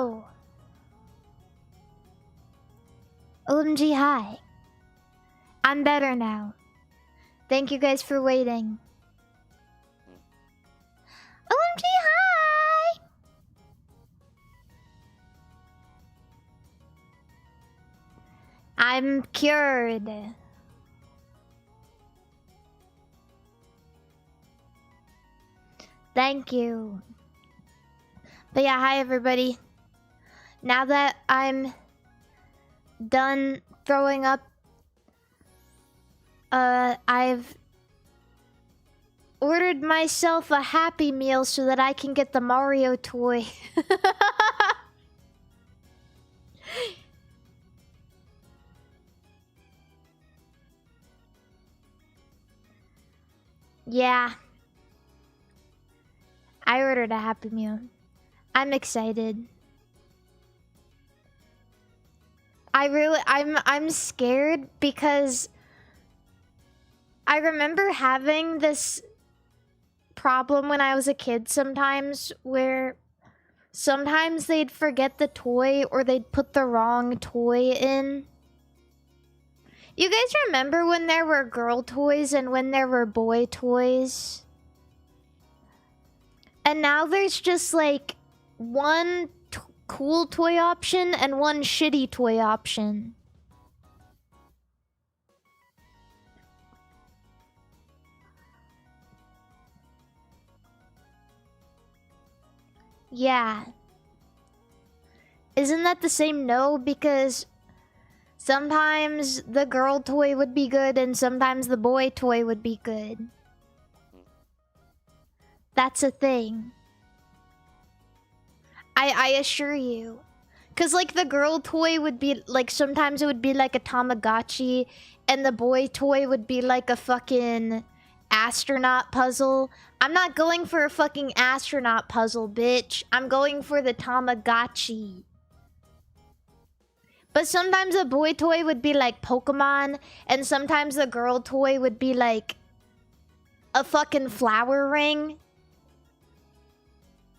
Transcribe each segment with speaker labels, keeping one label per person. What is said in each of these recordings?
Speaker 1: Hello! OMG, hi. I'm better now. Thank you guys for waiting. OMG, hi! I'm cured. Thank you. But yeah, hi everybody. Now that I'm done throwing up, I've ordered myself a Happy Meal so that I can get the Mario toy. Yeah. I ordered a Happy Meal. I'm excited. I'm scared because I remember having this problem when I was a kid sometimes where sometimes they'd forget the toy or they'd put the wrong toy in. You guys remember when there were girl toys and when there were boy toys? And now there's just like one cool toy option and one shitty toy option. Yeah. Isn't that the same? No, because sometimes the girl toy would be good and sometimes the boy toy would be good. That's a thing. I assure you. Cause like the girl toy would be like, sometimes it would be like a Tamagotchi and the boy toy would be like a fucking astronaut puzzle. I'm not going for a fucking astronaut puzzle, bitch. I'm going for the Tamagotchi. But sometimes a boy toy would be like Pokemon and sometimes the girl toy would be like a fucking flower ring.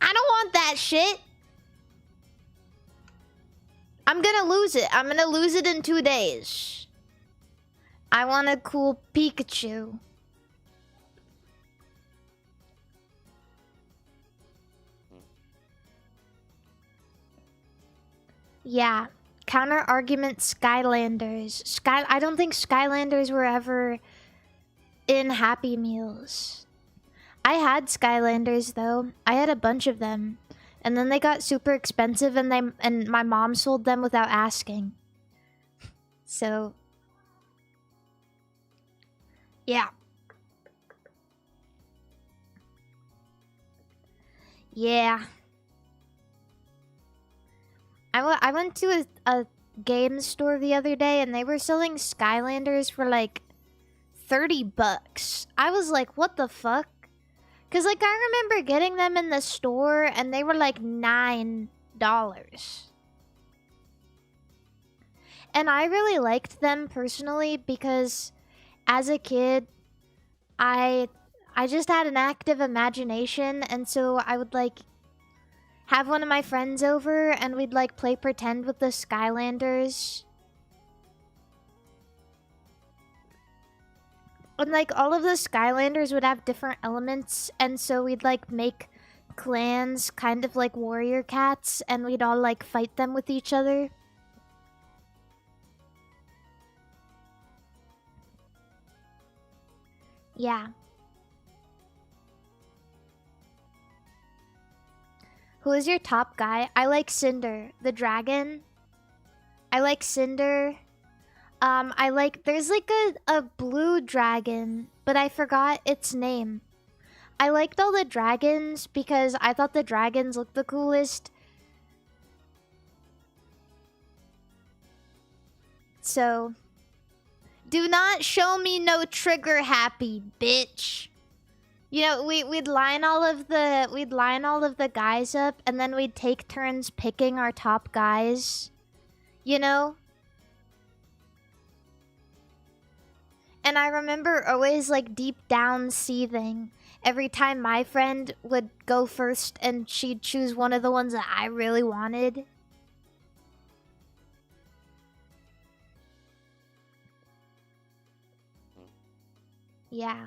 Speaker 1: I don't want that shit. I'm gonna lose it. I'm gonna lose it in 2 days. I want a cool Pikachu. Yeah. Counter argument Skylanders. I don't think Skylanders were ever in Happy Meals. I had Skylanders though. I had a bunch of them. And then they got super expensive and my mom sold them without asking. So yeah. Yeah. I went to a game store the other day and they were selling Skylanders for like $30. I was like, what the fuck? Cause like I remember getting them in the store and they were like $9. And I really liked them personally because as a kid, I just had an active imagination and so I would like have one of my friends over and we'd like play pretend with the Skylanders. And like all of the Skylanders would have different elements and so we'd like make clans kind of like warrior cats and we'd all like fight them with each other. Yeah. Who is your top guy? I like Cinder, the dragon. I like Cinder. I like, there's like a blue dragon, but I forgot its name. I liked all the dragons because I thought the dragons looked the coolest. So, do not show me no trigger happy, bitch. You know, we'd line all of the guys up and then we'd take turns picking our top guys. You know? And I remember always like deep down seething every time my friend would go first and she'd choose one of the ones that I really wanted. Yeah.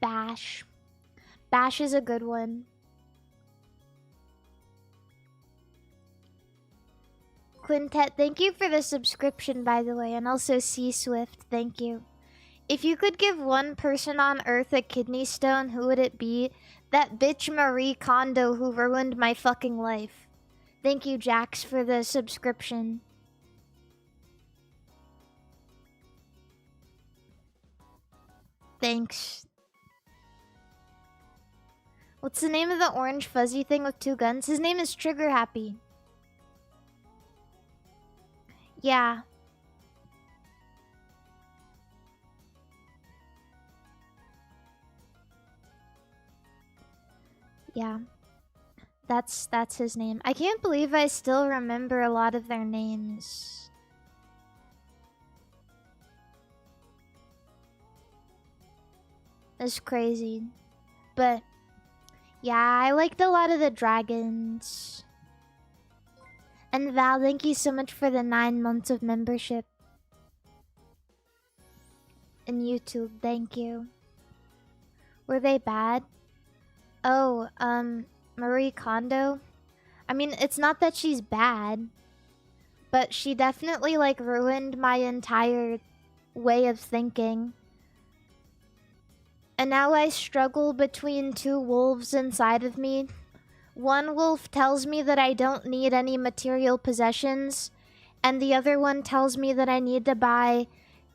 Speaker 1: Bash. Bash is a good one. Quintet, thank you for the subscription, by the way, and also Sea Swift, thank you. If you could give one person on Earth a kidney stone, who would it be? That bitch Marie Kondo who ruined my fucking life. Thank you, Jax, for the subscription. Thanks. What's the name of the orange fuzzy thing with 2 guns? His name is Trigger Happy. Yeah. Yeah. That's his name. I can't believe I still remember a lot of their names. That's crazy. But yeah, I liked a lot of the dragons. And Val, thank you so much for the 9 months of membership. And YouTube, thank you. Were they bad? Oh, Marie Kondo? I mean, it's not that she's bad, but she definitely, like, ruined my entire way of thinking. And now I struggle between 2 wolves inside of me. One wolf tells me that I don't need any material possessions, and the other one tells me that I need to buy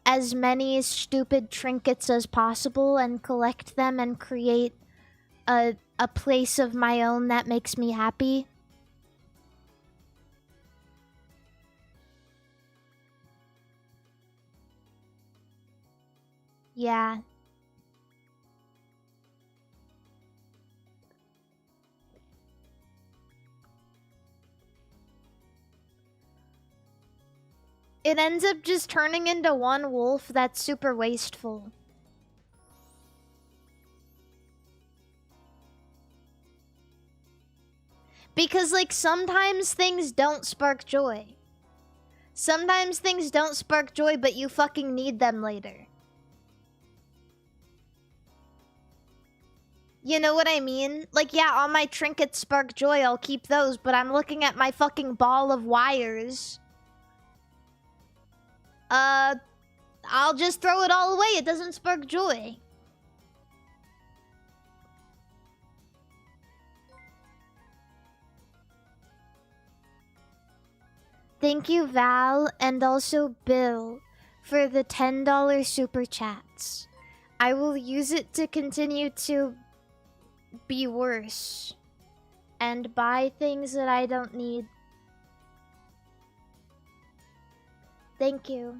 Speaker 1: as many stupid trinkets as possible and collect them and create a place of my own that makes me happy. Yeah. It ends up just turning into one wolf that's super wasteful. Because, like, sometimes things don't spark joy. Sometimes things don't spark joy, but you fucking need them later. You know what I mean? Like, yeah, all my trinkets spark joy, I'll keep those, but I'm looking at my fucking ball of wires. I'll just throw it all away, it doesn't spark joy. Thank you, Val, and also Bill, for the $10 super chats. I will use it to continue to be worse and buy things that I don't need. Thank you.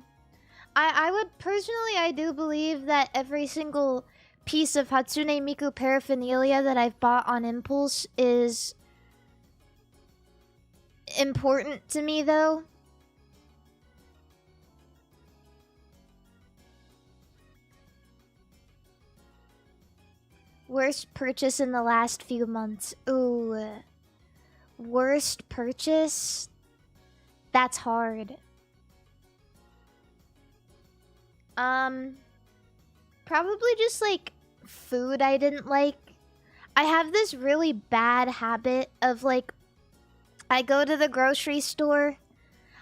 Speaker 1: I would personally, I do believe that every single piece of Hatsune Miku paraphernalia that I've bought on impulse is important to me, though. Worst purchase in the last few months. Ooh. Worst purchase? That's hard. Probably just, like, food I didn't like. I have this really bad habit of, like, I go to the grocery store.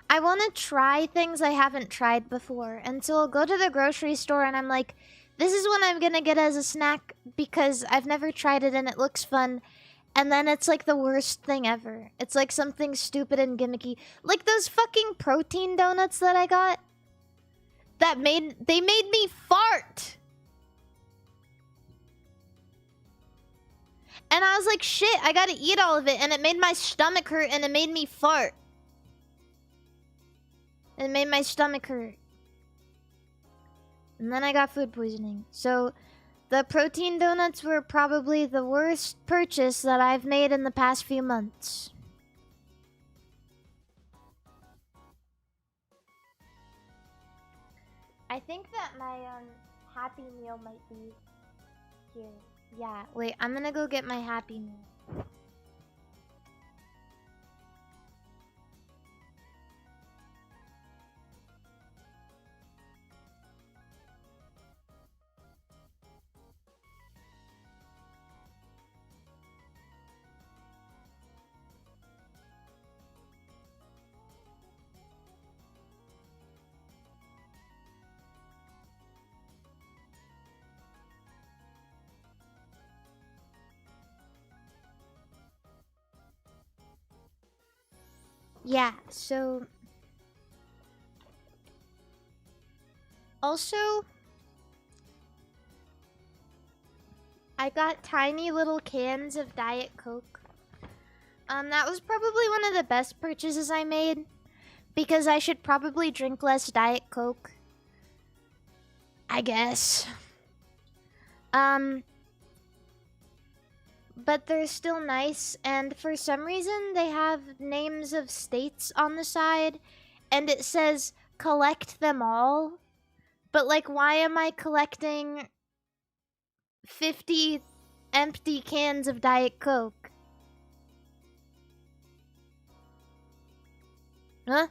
Speaker 1: I want to try things I haven't tried before. And so I'll go to the grocery store and I'm like, this is what I'm gonna get as a snack because I've never tried it and it looks fun. And then it's like the worst thing ever. It's like something stupid and gimmicky. Like those fucking protein donuts that I got. They made me fart. And I was like, shit, I gotta eat all of it. And it made my stomach hurt and it made me fart. It made my stomach hurt. And then I got food poisoning. So the protein donuts were probably the worst purchase that I've made in the past few months. I think that my Happy Meal might be here. Yeah, wait, I'm gonna go get my Happy Meal. Yeah, so... Also... I got tiny little cans of Diet Coke. That was probably one of the best purchases I made. Because I should probably drink less Diet Coke. I guess. But they're still nice, and for some reason they have names of states on the side, and it says collect them all. But like, why am I collecting 50 empty cans of Diet Coke? Huh?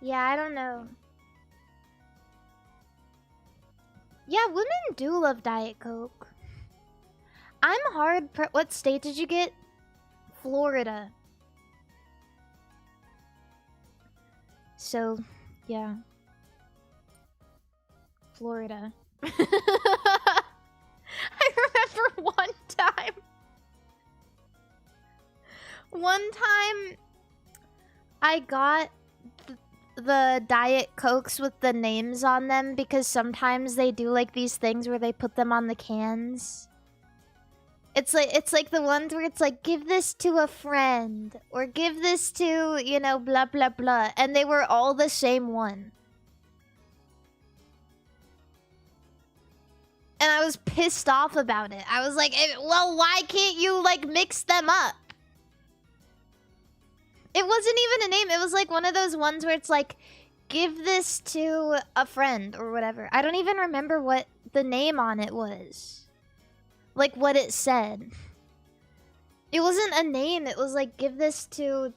Speaker 1: Yeah, I don't know. Yeah, women do love Diet Coke. I'm hard. What state did you get? Florida. So, yeah. Florida. I remember one time I got the Diet Cokes with the names on them because sometimes they do like these things where they put them on the cans. It's like the ones where it's like, give this to a friend or give this to, you know, blah blah blah, and they were all the same one. And I was pissed off about it. I was like, well, why can't you like mix them up? It wasn't even a name. It was like one of those ones where it's like, give this to a friend or whatever. I don't even remember what the name on it was. Like what it said. It wasn't a name. It was like, give this to...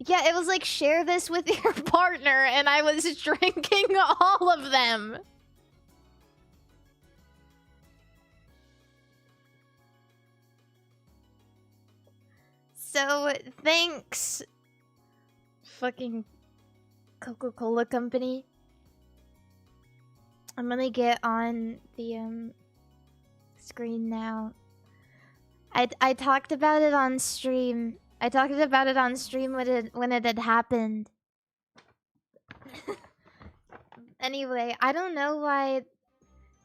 Speaker 1: Yeah, it was like, share this with your partner. And I was drinking all of them. So, thanks, fucking Coca-Cola company. I'm gonna get on the screen now. I talked about it on stream. I talked about it on stream when it had happened. Anyway, I don't know why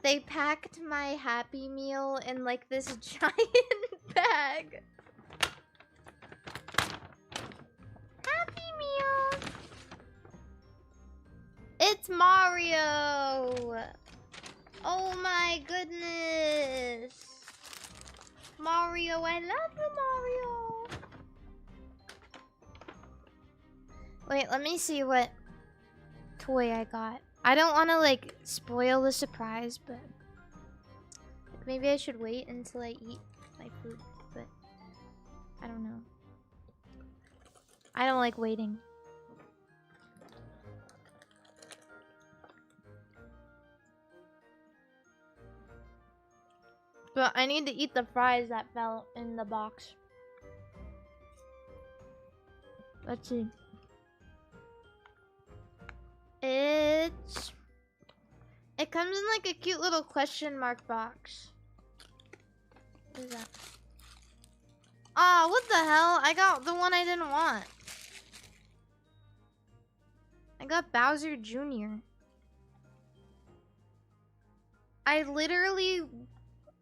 Speaker 1: they packed my Happy Meal in like this giant bag. Happy Meal! It's Mario! Oh my goodness! Mario, I love you, Mario! Wait, let me see what toy I got. I don't want to like spoil the surprise, but maybe I should wait until I eat my food, but I don't know. I don't like waiting. But I need to eat the fries that fell in the box. Let's see. It comes in like a cute little question mark box. What is that? Ah, what the hell? I got the one I didn't want. I got Bowser Jr. I literally...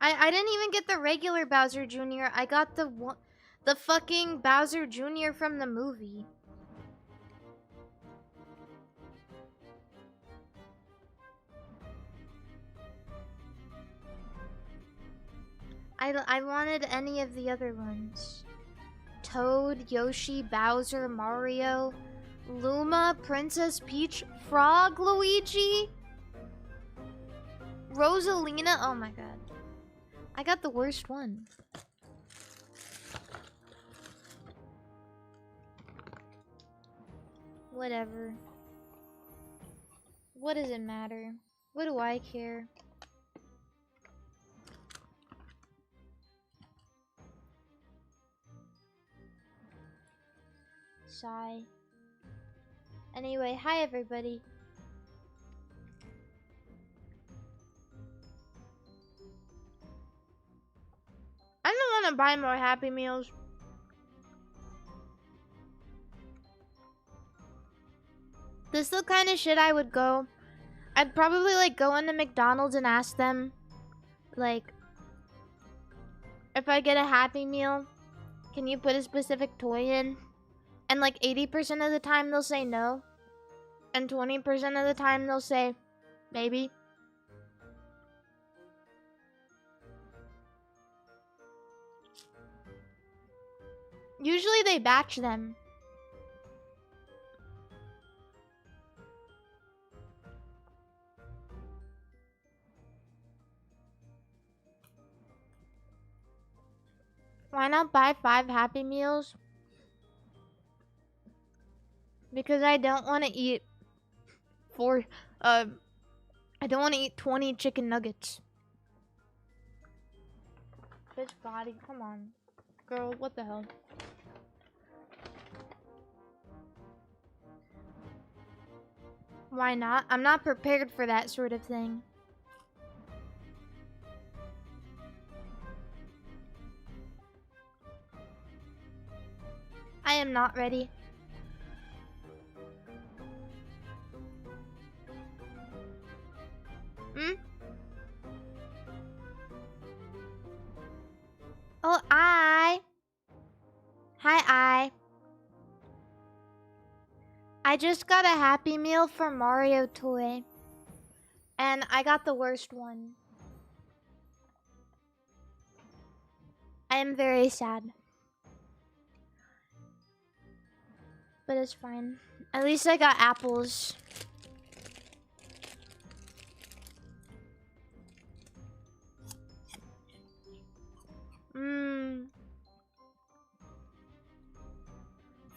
Speaker 1: I didn't even get the regular Bowser Jr. I got the fucking Bowser Jr. from the movie. I wanted any of the other ones. Toad, Yoshi, Bowser, Mario, Luma, Princess Peach, Frog Luigi, Rosalina. Oh my god. I got the worst one. Whatever. What does it matter? What do I care? Sigh. Anyway, hi everybody. I don't want to buy more Happy Meals. This is the kind of shit I would go. I'd probably like go into McDonald's and ask them, like, if I get a Happy Meal, can you put a specific toy in? And like 80% of the time they'll say no. And 20% of the time they'll say maybe. Usually they batch them. Why not buy 5 Happy Meals? Because I don't want to eat I don't want to eat 20 chicken nuggets. Bitch body, come on. Girl, what the hell? Why not? I'm not prepared for that sort of thing. I am not ready. Hmm? Oh, hi, I. I just got a Happy Meal for Mario toy. And I got the worst one. I am very sad. But it's fine. At least I got apples.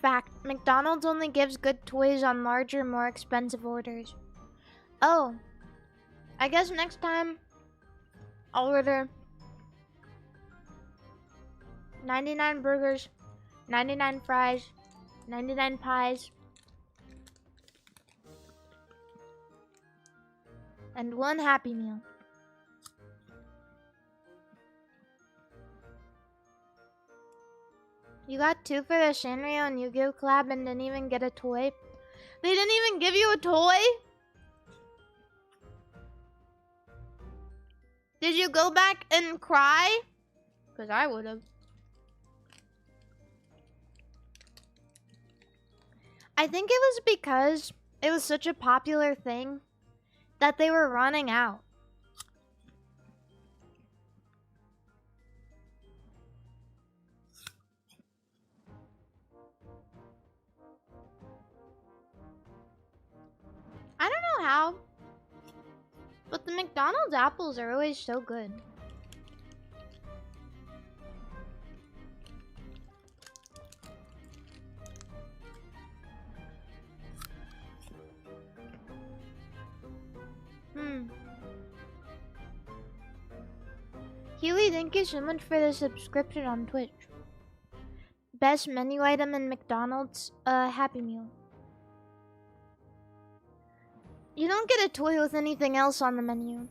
Speaker 1: Fact, McDonald's only gives good toys on larger, more expensive orders. Oh. I guess next time I'll order 99 burgers, 99 fries, 99 pies, and 1 Happy Meal. You got 2 for the Sanrio and Yu-Gi-Oh collab and didn't even get a toy? They didn't even give you a toy? Did you go back and cry? Because I would have. I think it was because it was such a popular thing that they were running out. I don't know how, but the McDonald's apples are always so good. Huey, thank you so much for the subscription on Twitch. Best menu item in McDonald's, Happy Meal. You don't get a toy with anything else on the menu.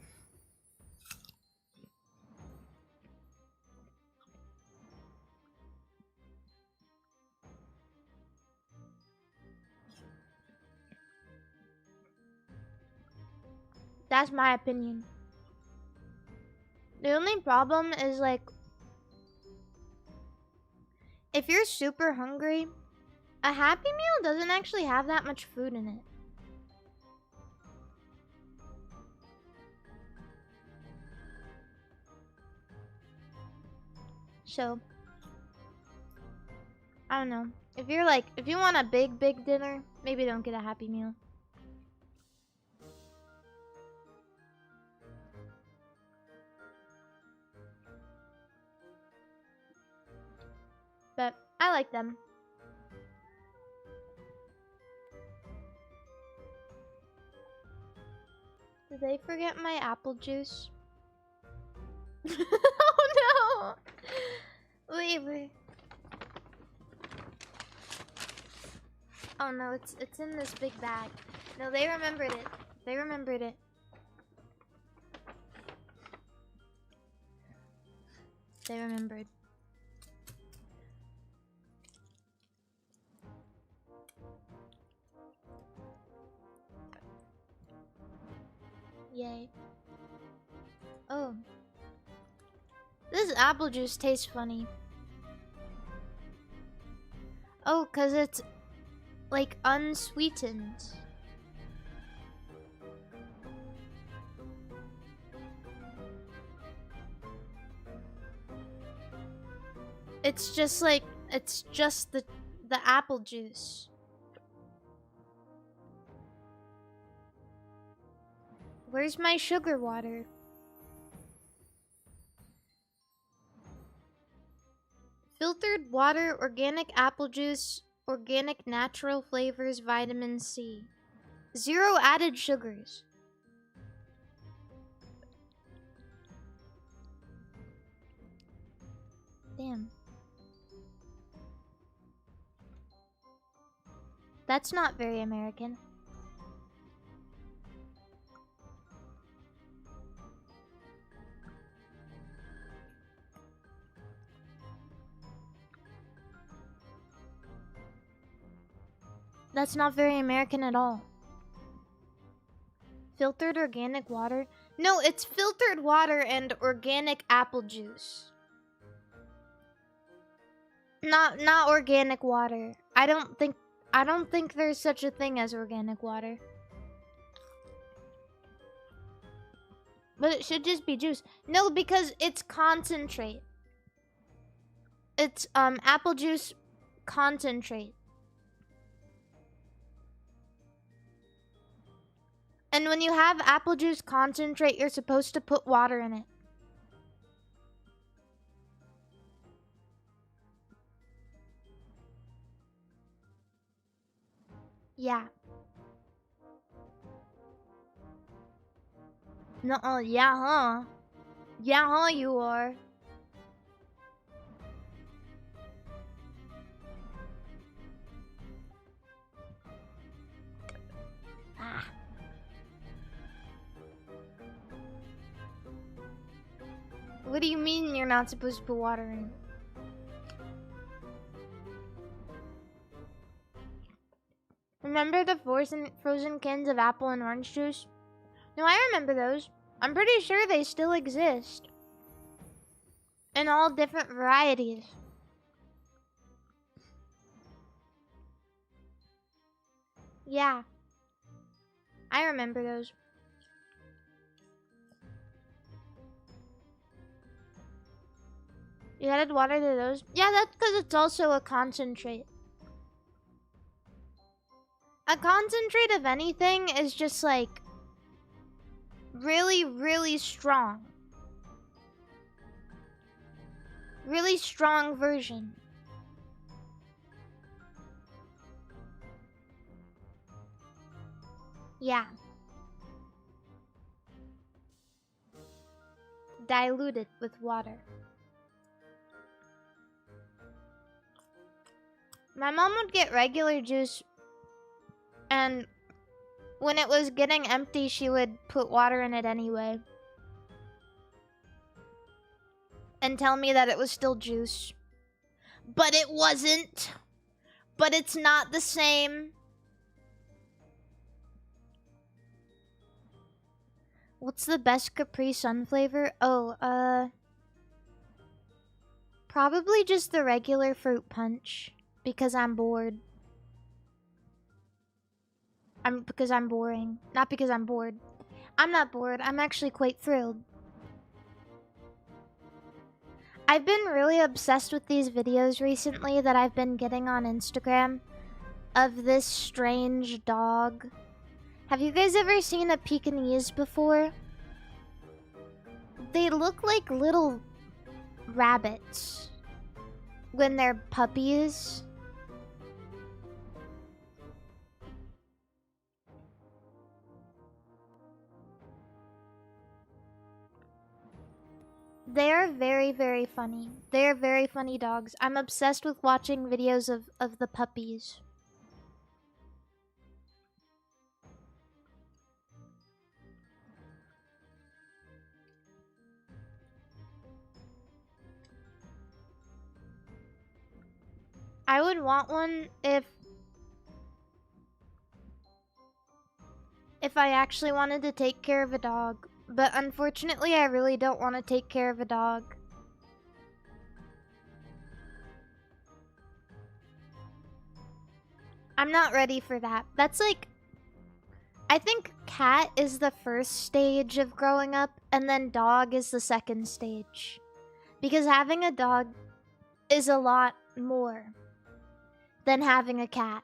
Speaker 1: That's my opinion. The only problem is, like, if you're super hungry, a Happy Meal doesn't actually have that much food in it. So, I don't know. If you're like, if you want a big dinner, maybe don't get a Happy Meal. But I like them. Did they forget my apple juice? Oh no! Wait. Oh no, it's in this big bag. No, they remembered it. They remembered it. They remembered. Yay. Oh. This apple juice tastes funny. Oh, 'cause it's like unsweetened. It's just like, it's just the apple juice. Where's my sugar water? Filtered water, organic apple juice, organic natural flavors, vitamin C. 0 added sugars. Damn. That's not very American. That's not very American at all. Filtered organic water? No, it's filtered water and organic apple juice. Not organic water. I don't think there's such a thing as organic water. But it should just be juice. No, because it's concentrate. It's apple juice concentrate. And when you have apple juice concentrate, you're supposed to put water in it. Yeah. No, yeah, huh? Yeah, huh, you are. Ah. What do you mean you're not supposed to put water in it? Remember the frozen cans of apple and orange juice? No, I remember those. I'm pretty sure they still exist. In all different varieties. Yeah. I remember those. You added water to those? Yeah, that's because it's also a concentrate. A concentrate of anything is just like really, really strong. Really strong version. Yeah. Diluted with water. My mom would get regular juice, and when it was getting empty, she would put water in it anyway. And tell me that it was still juice. But it wasn't. But it's not the same. What's the best Capri Sun flavor? Oh, probably just the regular fruit punch. Because I'm bored. Because I'm boring. Not because I'm bored. I'm not bored. I'm actually quite thrilled. I've been really obsessed with these videos recently that I've been getting on Instagram of this strange dog. Have you guys ever seen a Pekingese before? They look like little rabbits when they're puppies. They are very, very funny. They are very funny dogs. I'm obsessed with watching videos of the puppies. I would want one if I actually wanted to take care of a dog. But unfortunately, I really don't want to take care of a dog. I'm not ready for that. That's like... I think cat is the first stage of growing up, and then dog is the second stage. Because having a dog is a lot more than having a cat.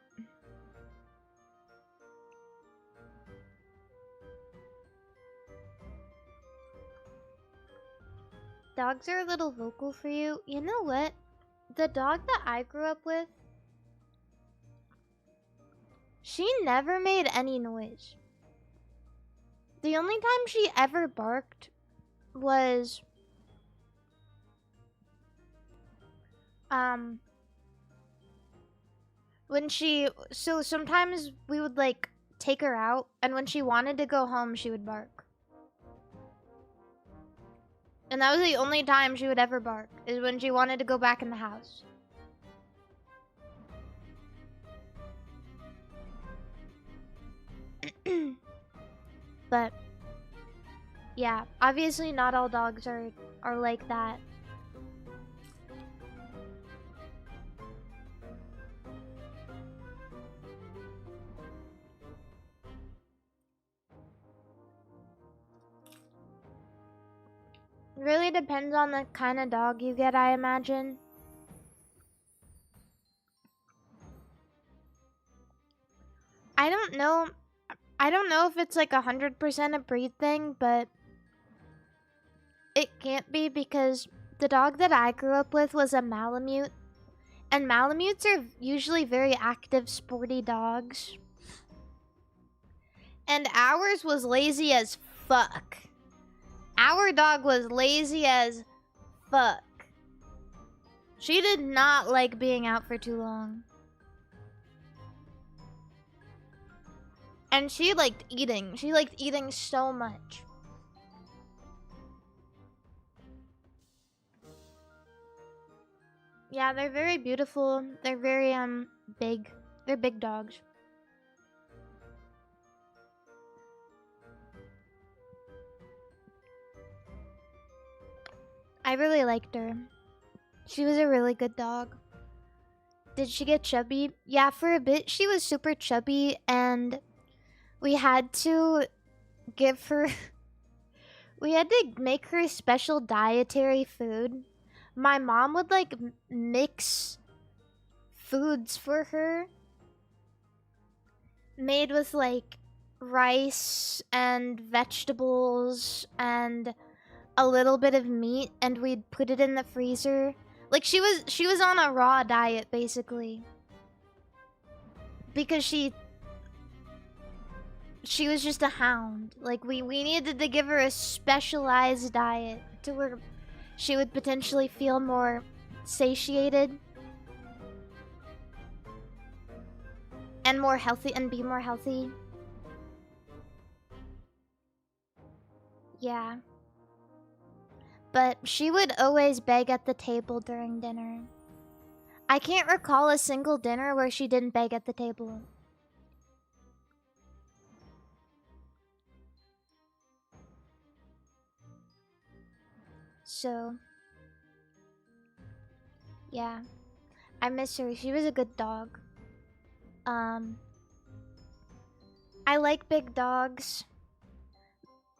Speaker 1: Dogs are a little vocal for you. You know what? The dog that I grew up with, she never made any noise. The only time she ever barked was when she, so sometimes we would like take her out, and when she wanted to go home, she would bark. And that was the only time she would ever bark, is when she wanted to go back in the house. But yeah, obviously not all dogs are like that. Really depends on the kind of dog you get, I imagine. I don't know if it's like 100% a breed thing, but it can't be, because the dog that I grew up with was a Malamute. And Malamutes are usually very active, sporty dogs. And ours was lazy as fuck. Our dog was lazy as fuck. She did not like being out for too long. And she liked eating. She liked eating so much. Yeah, they're very beautiful. They're very, big. They're big dogs. I really liked her. She was a really good dog. Did she get chubby? Yeah, for a bit she was super chubby, and we had to give her... we had to make her special dietary food. My mom would, like, mix foods for her. Made with, like, rice and vegetables and a little bit of meat, and we'd put it in the freezer. Like, she was on a raw diet, basically. Because she was just a hound. Like, we needed to give her a specialized diet to where she would potentially feel more satiated. And more healthy, and be more healthy. Yeah. But she would always beg at the table during dinner. I can't recall a single dinner where she didn't beg at the table. So, yeah. I miss her. She was a good dog. I like big dogs.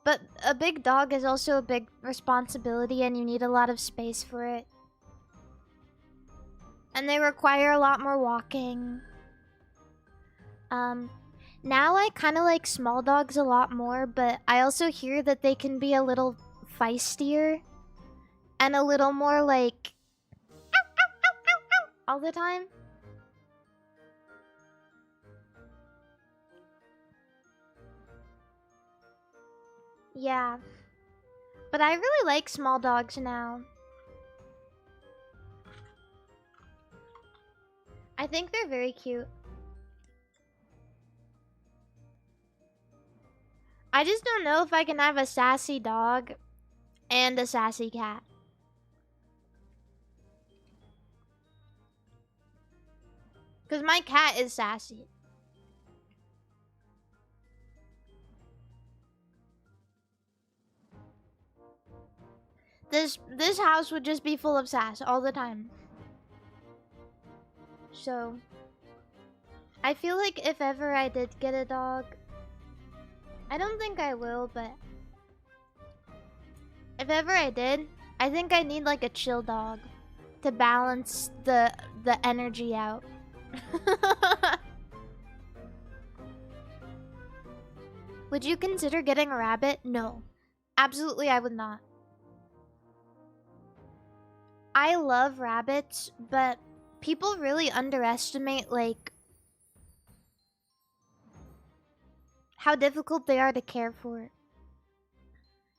Speaker 1: But a big dog is also a big responsibility, and you need a lot of space for it. And they require a lot more walking. Now I kind of like small dogs a lot more, but I also hear that they can be a little feistier. And a little more like... all the time. Yeah. But I really like small dogs now. I think they're very cute. I just don't know if I can have a sassy dog and a sassy cat. Because my cat is sassy. This house would just be full of sass all the time. So I feel like if ever I did get a dog, I don't think I will, but if ever I did, I think I need like a chill dog to balance the energy out. Would you consider getting a rabbit? No. Absolutely I would not. I love rabbits, but people really underestimate like how difficult they are to care for.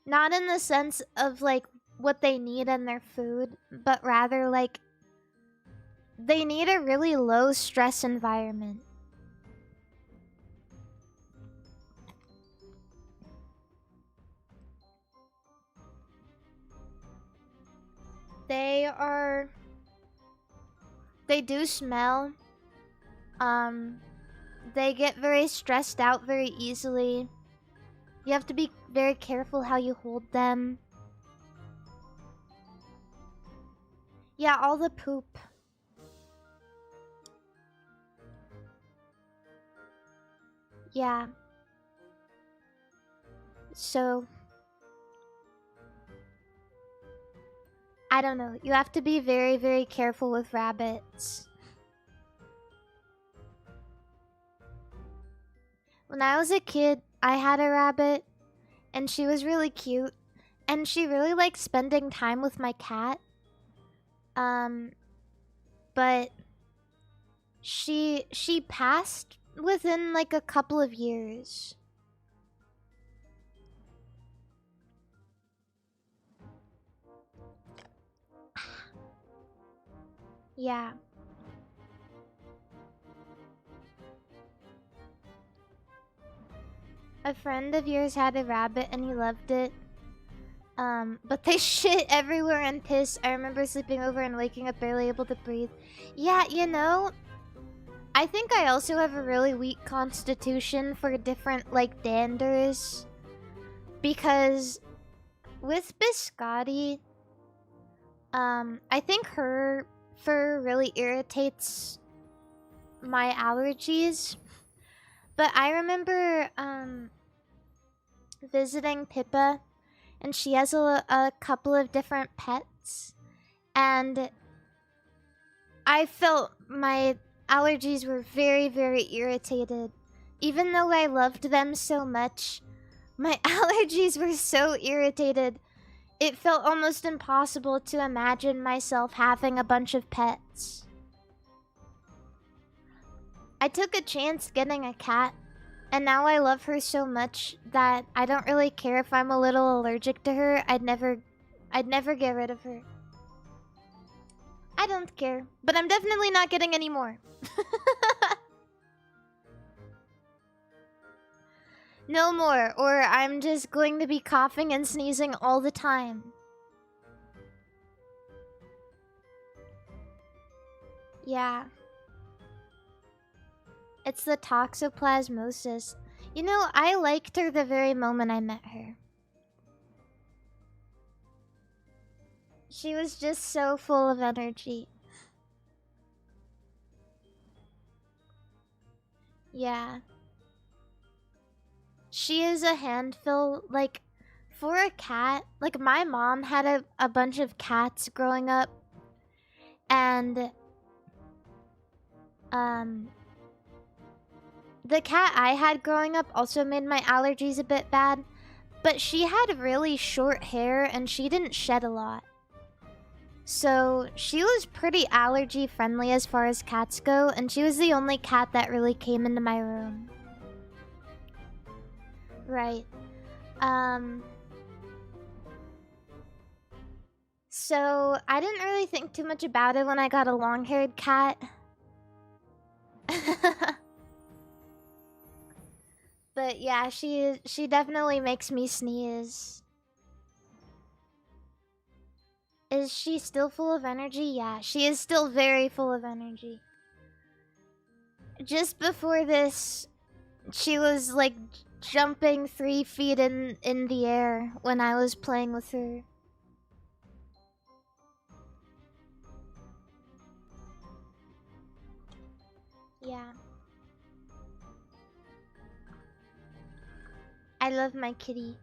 Speaker 1: Not in the sense of like what they need in their food, but rather like they need a really low stress environment. They do smell. They get very stressed out very easily. You have to be very careful how you hold them. Yeah, all the poop. Yeah. So I don't know. You have to be very, very careful with rabbits. When I was a kid, I had a rabbit, and she was really cute, and she really liked spending time with my cat. But she passed within like a couple of years. Yeah. A friend of yours had a rabbit and he loved it. But they shit everywhere and piss. I remember sleeping over and waking up barely able to breathe. Yeah, you know, I think I also have a really weak constitution for different, like, danders. Because with Biscotti, I think her fur really irritates my allergies. But I remember, visiting Pippa, and she has a couple of different pets, and I felt my allergies were very, very irritated. Even though I loved them so much, my allergies were so irritated. It felt almost impossible to imagine myself having a bunch of pets. I took a chance getting a cat, and now I love her so much that I don't really care if I'm a little allergic to her. I'd never get rid of her. I don't care, but I'm definitely not getting any more. No more, or I'm just going to be coughing and sneezing all the time. Yeah. It's the toxoplasmosis. You know, I liked her the very moment I met her. She was just so full of energy. Yeah. She is a handful, like, for a cat. Like, my mom had a bunch of cats growing up. And, the cat I had growing up also made my allergies a bit bad. But she had really short hair and she didn't shed a lot. So, she was pretty allergy friendly as far as cats go, and she was the only cat that really came into my room. Right. So, I didn't really think too much about it when I got a long-haired cat. But yeah, she definitely makes me sneeze. Is she still full of energy? Yeah, she is still very full of energy. Just before this, she was like jumping 3 feet in the air when I was playing with her. Yeah. I love my kitty.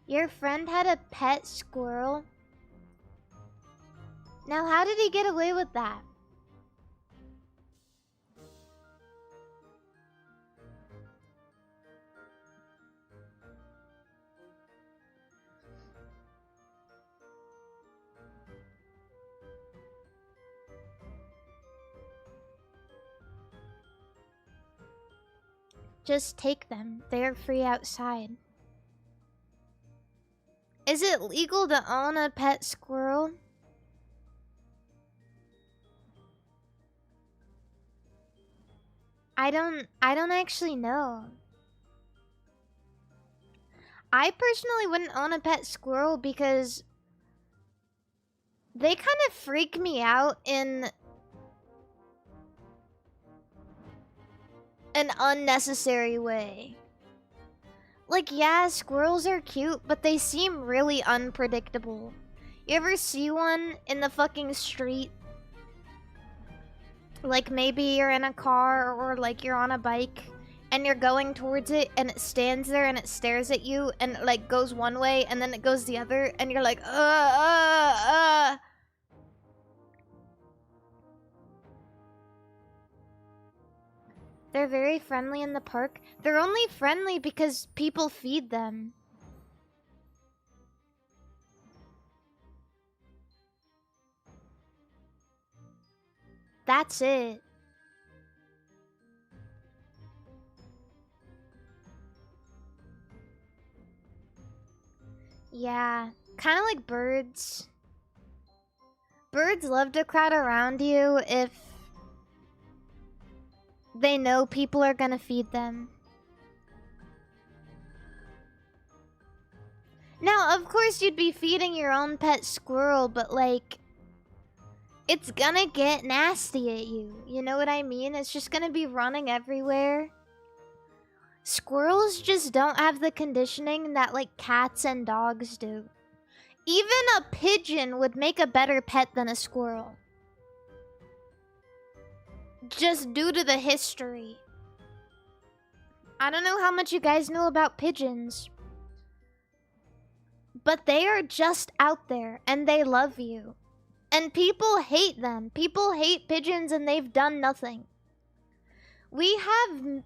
Speaker 1: Your friend had a pet squirrel? Now how did he get away with that? Just take them. They're free outside. Is it legal to own a pet squirrel? I don't actually know. I personally wouldn't own a pet squirrel because they kind of freak me out in an unnecessary way. Like, yeah, squirrels are cute, but they seem really unpredictable. You ever see one in the fucking street? Like, maybe you're in a car or like you're on a bike and you're going towards it and it stands there and it stares at you and it, like, goes one way and then it goes the other and you're like, They're very friendly in the park. They're only friendly because people feed them. That's it. Yeah, kind of like birds. Birds love to crowd around you if they know people are gonna feed them. Now, of course, you'd be feeding your own pet squirrel, but like, it's gonna get nasty at you. You know what I mean? It's just gonna be running everywhere. Squirrels just don't have the conditioning that like cats and dogs do. Even a pigeon would make a better pet than a squirrel. Just due to the history. I don't know how much you guys know about pigeons. But they are just out there and they love you. And people hate them. People hate pigeons and they've done nothing. There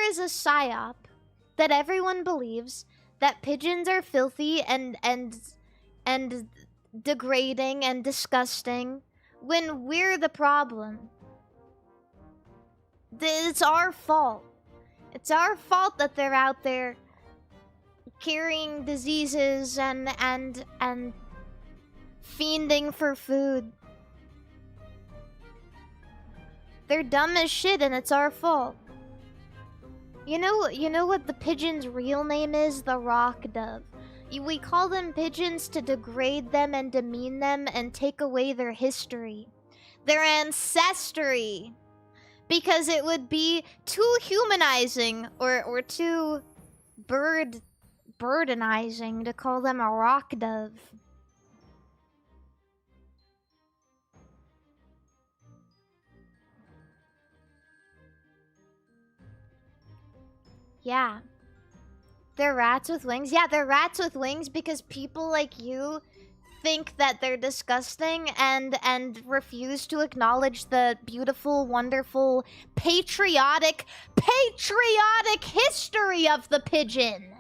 Speaker 1: is a psyop that everyone believes that pigeons are filthy and degrading and disgusting when we're the problem. It's our fault. It's our fault that they're out there carrying diseases and fiending for food. They're dumb as shit and it's our fault. You know what the pigeon's real name is? The rock dove. We call them pigeons to degrade them and demean them and take away their history. Their ancestry. Because it would be too humanizing or too burdenizing to call them a rock dove. Yeah. They're rats with wings? Yeah, they're rats with wings because people like you think that they're disgusting and refuse to acknowledge the beautiful, wonderful, patriotic history of the pigeon.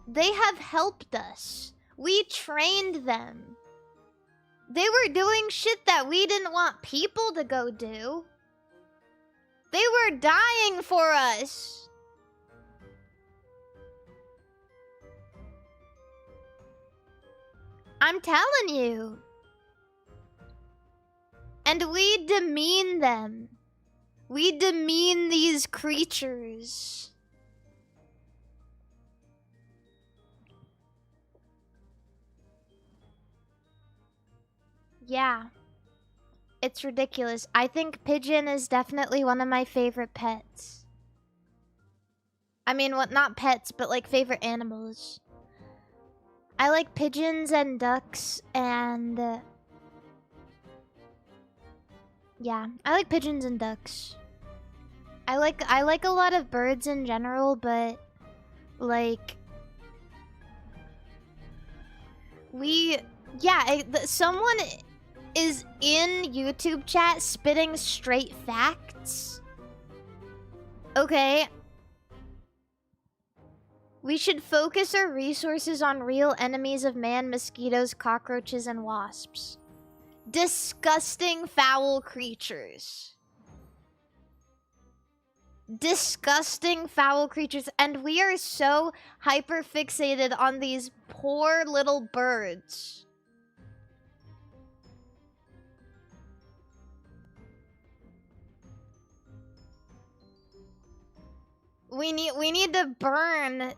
Speaker 1: They have helped us. We trained them. They were doing shit that we didn't want people to go do. They were dying for us. I'm telling you. And we demean them. We demean these creatures. Yeah. It's ridiculous. I think Pigeon is definitely one of my favorite pets. I mean, what, not pets, but like favorite animals. I like pigeons and ducks and... yeah, I like pigeons and ducks. I like a lot of birds in general, but like... someone is in YouTube chat spitting straight facts. Okay. We should focus our resources on real enemies of man, mosquitoes, cockroaches, and wasps. Disgusting, foul creatures. Disgusting, foul creatures. And we are so hyper fixated on these poor little birds. We need to burn.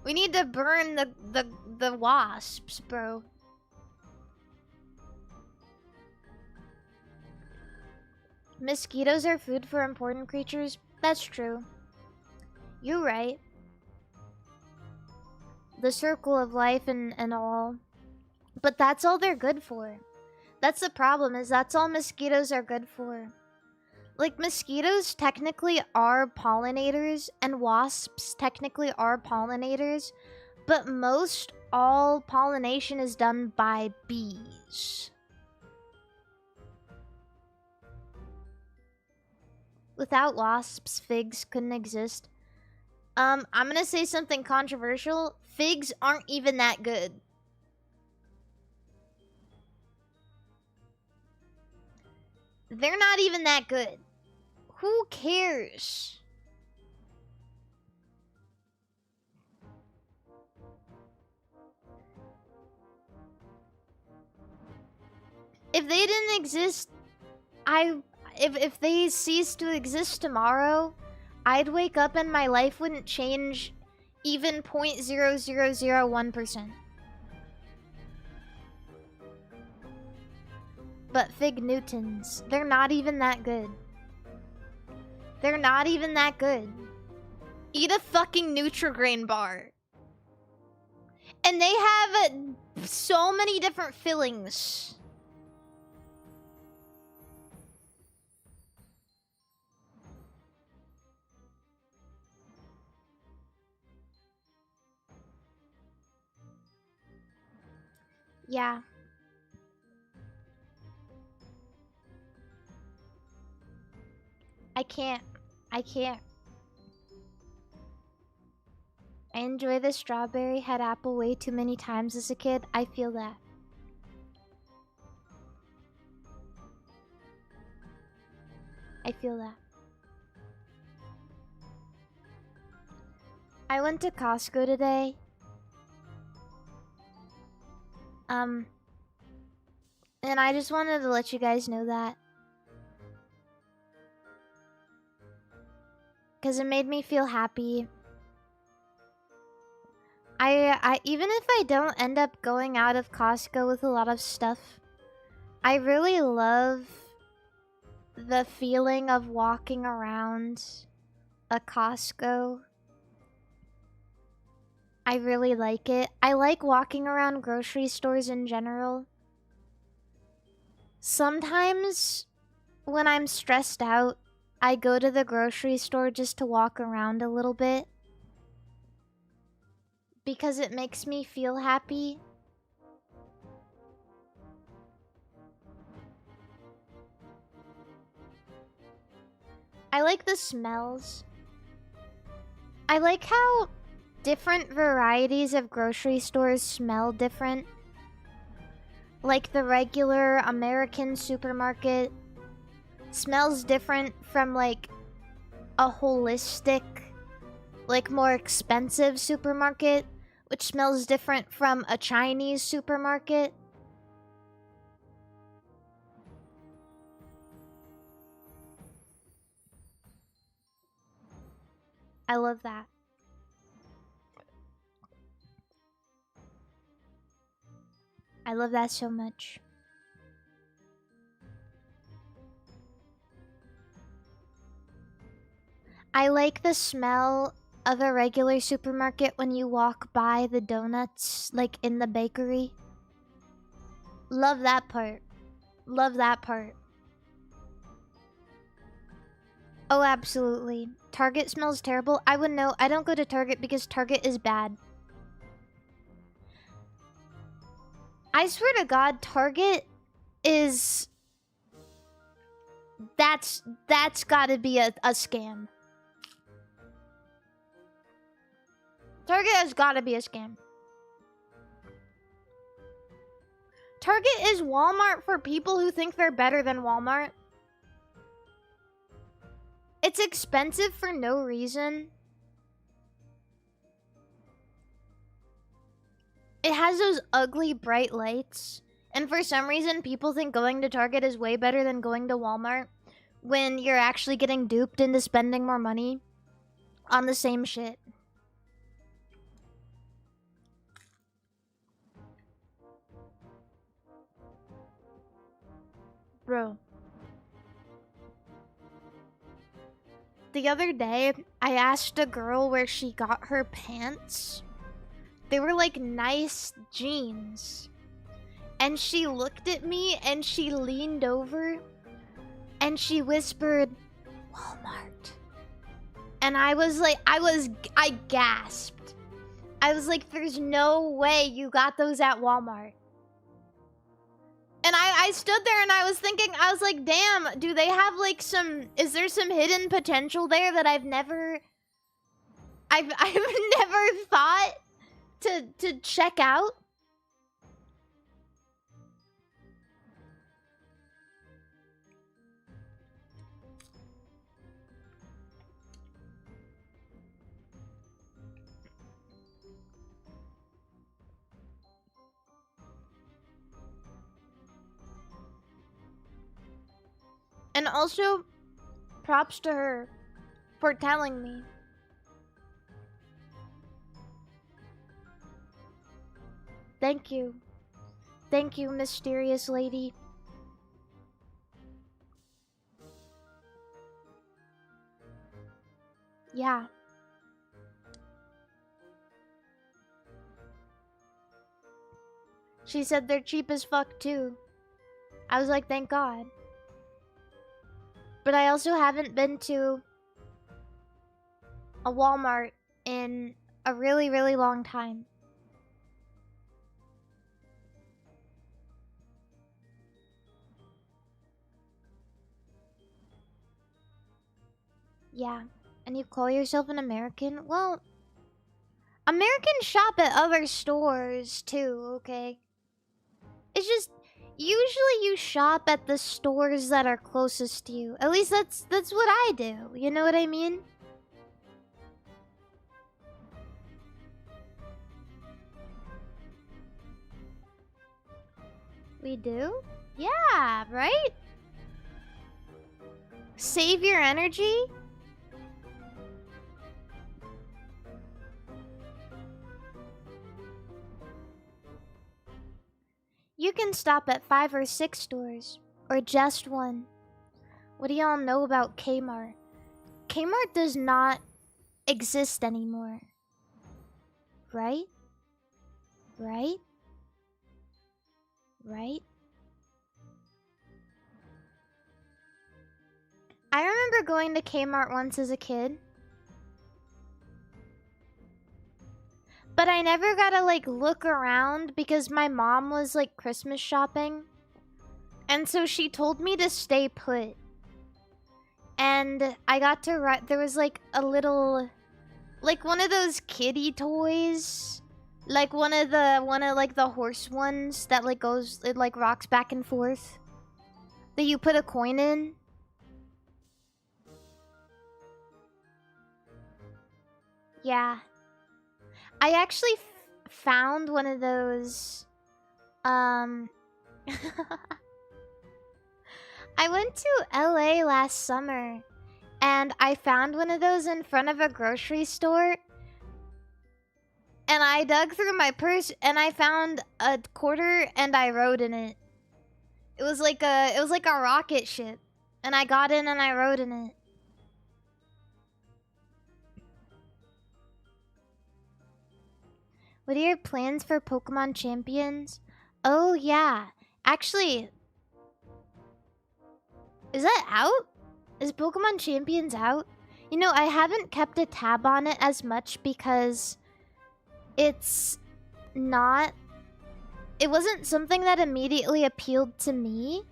Speaker 1: We need to burn the wasps, bro. Mosquitoes are food for important creatures. That's true. You're right. The circle of life and all. But that's all they're good for. That's the problem, is that's all mosquitoes are good for. Like, mosquitoes technically are pollinators, and wasps technically are pollinators, but most all pollination is done by bees. Without wasps, figs couldn't exist. I'm gonna say something controversial. Figs aren't even that good. They're not even that good. Who cares? If they didn't exist, if they ceased to exist tomorrow, I'd wake up and my life wouldn't change even 0.0001%. But Fig Newtons, they're not even that good. They're not even that good. Eat a fucking Nutri-Grain bar. And they have so many different fillings. Yeah. I can't. I enjoy the strawberry, had apple way too many times as a kid. I feel that. I feel that. I went to Costco today. And I just wanted to let you guys know that. Because it made me feel happy. I even if I don't end up going out of Costco with a lot of stuff, I really love the feeling of walking around a Costco. I really like it. I like walking around grocery stores in general. Sometimes when I'm stressed out, I go to the grocery store just to walk around a little bit. Because it makes me feel happy. I like the smells. I like how different varieties of grocery stores smell different. Like the regular American supermarket smells different from like a holistic, like more expensive supermarket, which smells different from a Chinese supermarket. I love that. I love that so much. I like the smell of a regular supermarket when you walk by the donuts, like in the bakery. Love that part. Love that part. Oh, absolutely. Target smells terrible. I would know. I don't go to Target because Target is bad. I swear to God, Target is... That's gotta be a scam. Target has gotta be a scam. Target is Walmart for people who think they're better than Walmart. It's expensive for no reason. It has those ugly bright lights. And for some reason, people think going to Target is way better than going to Walmart when you're actually getting duped into spending more money on the same shit. Bro. The other day, I asked a girl where she got her pants. They were like nice jeans. And she looked at me and she leaned over and she whispered, Walmart. And I was like, I gasped. I was like, there's no way you got those at Walmart. And I stood there and I was thinking, I was like, damn, do they have like is there some hidden potential there that I've never thought to check out? And also, props to her for telling me. Thank you. Thank you, mysterious lady. Yeah. She said they're cheap as fuck too. I was like, thank God. But I also haven't been to a Walmart in a really, really long time. Yeah. And you call yourself an American? Well, Americans shop at other stores too, okay? It's just... Usually you shop at the stores that are closest to you. At least that's what I do. You know what I mean? We do? Yeah, right? Save your energy? You can stop at 5 or 6 stores, or just one. What do y'all know about Kmart? Kmart does not exist anymore. Right? Right? Right? I remember going to Kmart once as a kid. But I never got to, like, look around because my mom was, like, Christmas shopping. And so she told me to stay put. And I got to there was, like, a little... Like, one of those kiddie toys. Like, one of, like, the horse ones that, like, goes... It, like, rocks back and forth. That you put a coin in. Yeah. I actually found one of those, I went to LA last summer, and I found one of those in front of a grocery store, and I dug through my purse, and I found a quarter, and I rode in it. It was like a rocket ship, and I got in and I rode in it. What are your plans for Pokemon Champions? Oh, yeah. Actually, is that out? Is Pokemon Champions out? You know, I haven't kept a tab on it as much because it's not... It wasn't something that immediately appealed to me.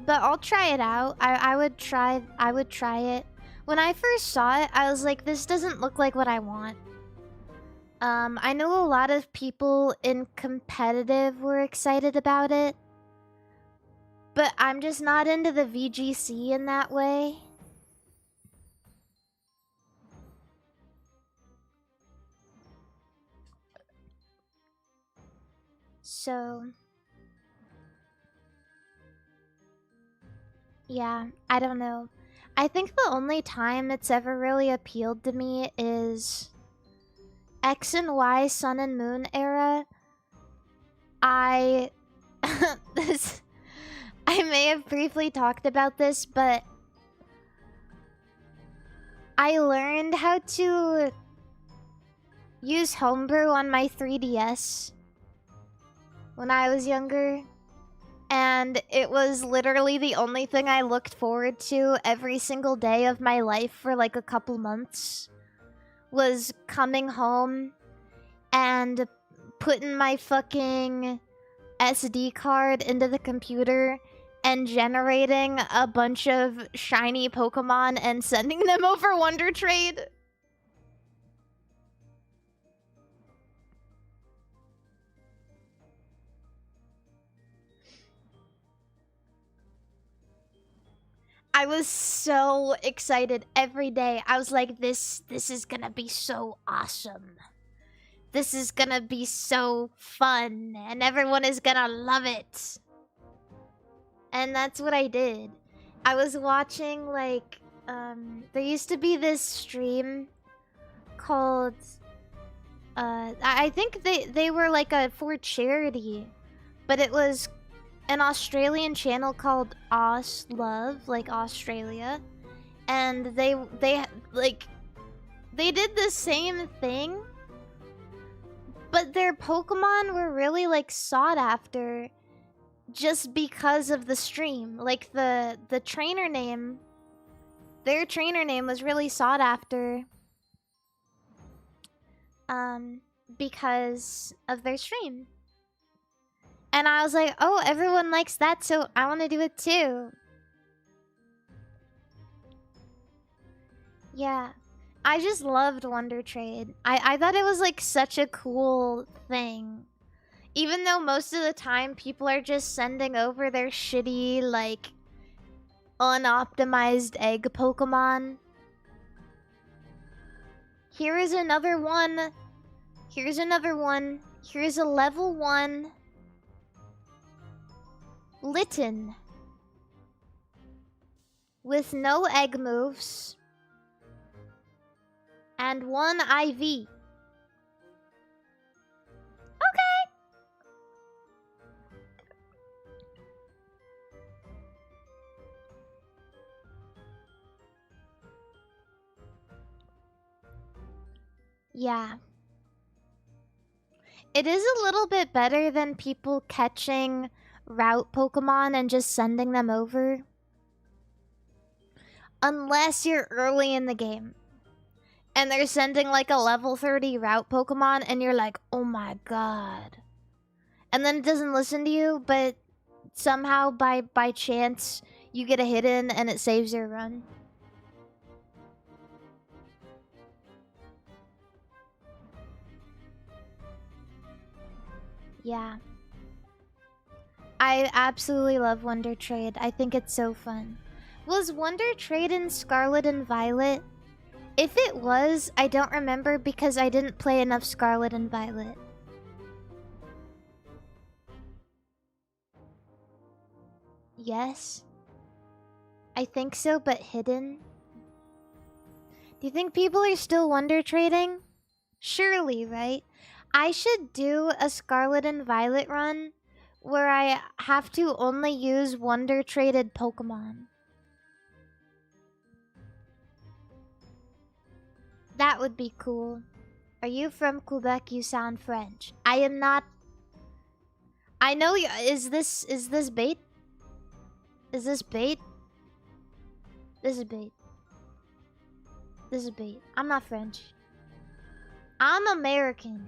Speaker 1: But I'll try it out. I would try it. When I first saw it, I was like, this doesn't look like what I want. I know a lot of people in competitive were excited about it. But I'm just not into the VGC in that way. So... yeah, I don't know. I think the only time it's ever really appealed to me is X and Y Sun and Moon era. I may have briefly talked about this, but I learned how to use Homebrew on my 3DS when I was younger. And it was literally the only thing I looked forward to every single day of my life for like a couple months. Was coming home and putting my fucking SD card into the computer and generating a bunch of shiny Pokemon and sending them over Wonder Trade. I was so excited every day. I was like, this is gonna be so awesome. This is gonna be so fun, and everyone is gonna love it. And that's what I did. I was watching, like, there used to be this stream called, I think they were like for charity, but it was an Australian channel called Aus Love, like Australia, and they did the same thing, but their Pokemon were really like sought after just because of the stream. Like the trainer name, their trainer name was really sought after because of their stream. And I was like, oh, everyone likes that, so I want to do it too. Yeah. I just loved Wonder Trade. I thought it was like such a cool thing. Even though most of the time people are just sending over their shitty, like, unoptimized egg Pokemon. Here is another one. Here's another one. Here's a level 1. Litten. With no egg moves. And 1 IV. Okay. Yeah. It is a little bit better than people catching route Pokemon and just sending them over. Unless you're early in the game. And they're sending like a level 30 route Pokemon and you're like, oh my god. And then it doesn't listen to you, but somehow by chance you get a hidden and it saves your run. Yeah. I absolutely love Wonder Trade. I think it's so fun. Was Wonder Trade in Scarlet and Violet? If it was, I don't remember because I didn't play enough Scarlet and Violet. Yes. I think so, but hidden. Do you think people are still Wonder Trading? Surely, right? I should do a Scarlet and Violet run where I have to only use Wonder Traded Pokemon. That would be cool. Are you from Quebec? You sound French. I am not. I know you. Is this bait? Is this bait? This is bait. This is bait. I'm not French. I'm American.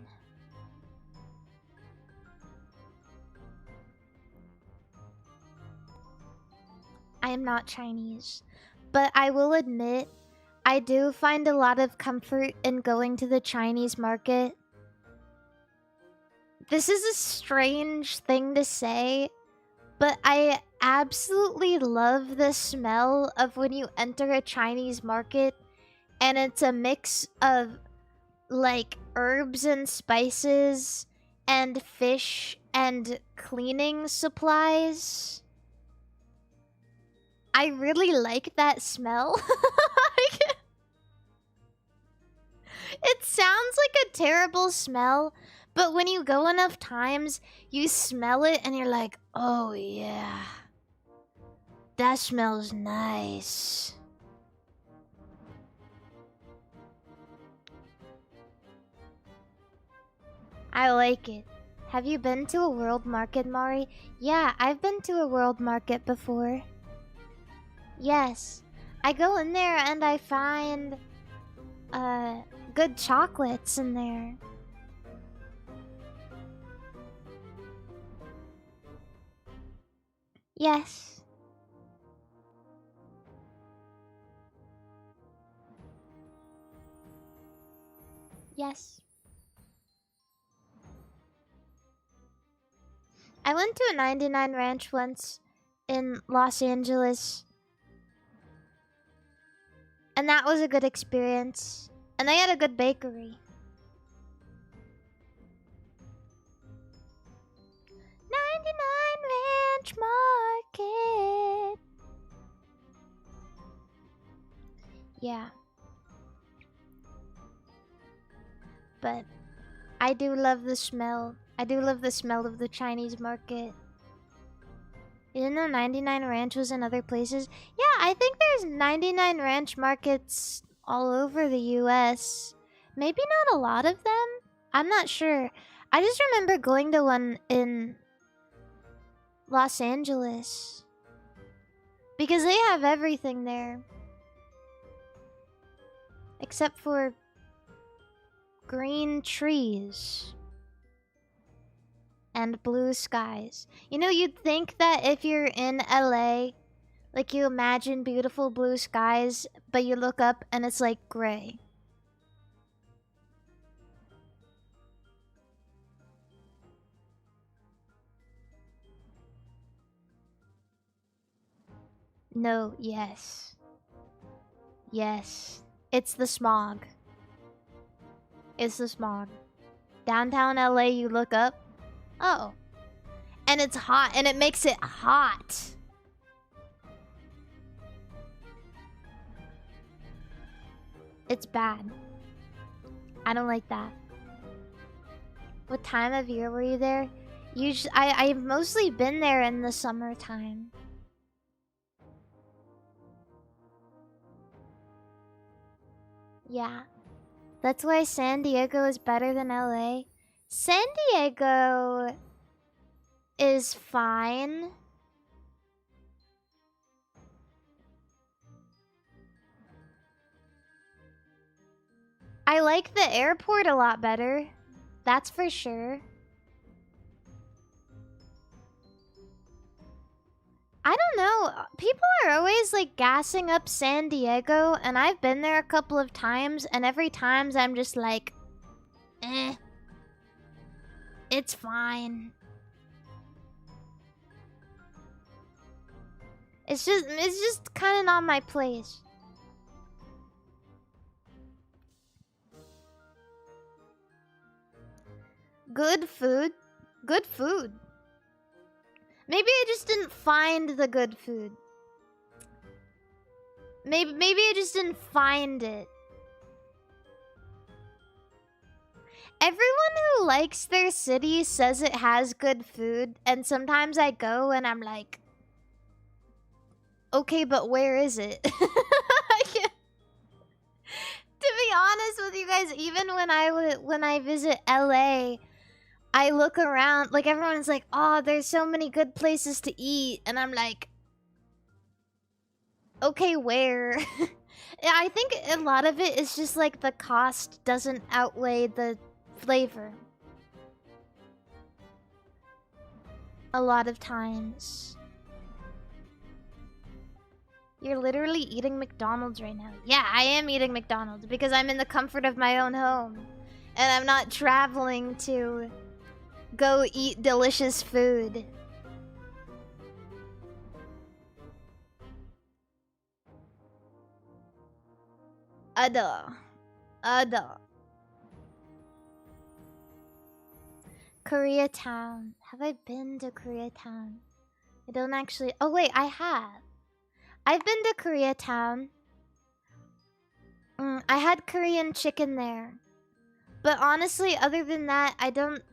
Speaker 1: I am not Chinese. But I will admit, I do find a lot of comfort in going to the Chinese market. This is a strange thing to say, but I absolutely love the smell of when you enter a Chinese market and it's a mix of like herbs and spices and fish and cleaning supplies. I really like that smell. It sounds like a terrible smell, but when you go enough times, you smell it and you're like, oh yeah, that smells nice. I like it. Have you been to a world market, Mari? Yeah, I've been to a world market before. Yes. I go in there and I find good chocolates in there. Yes. Yes. I went to a 99 Ranch once in Los Angeles. And that was a good experience. And they had a good bakery. 99 Ranch Market. Yeah. But I do love the smell. I do love the smell of the Chinese market. You didn't know 99 Ranch was in other places? Yeah, I think there's 99 Ranch markets all over the US. Maybe not a lot of them? I'm not sure. I just remember going to one in Los Angeles. Because they have everything there. Except for green trees. And blue skies. You know, you'd think that if you're in LA, like you imagine beautiful blue skies, but you look up and it's like gray. No, yes. Yes. It's the smog. It's the smog. Downtown LA, you look up. Oh. And it's hot, and it makes it hot. It's bad. I don't like that. What time of year were you there? I've mostly been there in the summertime. Yeah. That's why San Diego is better than LA. San Diego is fine. I like the airport a lot better. That's for sure. I don't know. People are always like gassing up San Diego, and I've been there a couple of times, and every time I'm just like, eh. It's fine. It's just kind of not my place. Good food? Good food. Maybe I just didn't find the good food. Maybe I just didn't find it. Everyone who likes their city says it has good food, and sometimes I go and I'm like, okay, but where is it? To be honest with you guys. Even when I visit LA, I look around. Like everyone's like, "Oh, there's so many good places to eat," and I'm like, "Okay, where?" I think a lot of it is just like the cost doesn't outweigh the flavor. A lot of times. You're literally eating McDonald's right now. Yeah, I am eating McDonald's because I'm in the comfort of my own home. And I'm not traveling to go eat delicious food. Ada. Koreatown. Have I been to Koreatown? I don't actually... Oh wait, I have. I've been to Koreatown. I had Korean chicken there. But honestly, other than that, I don't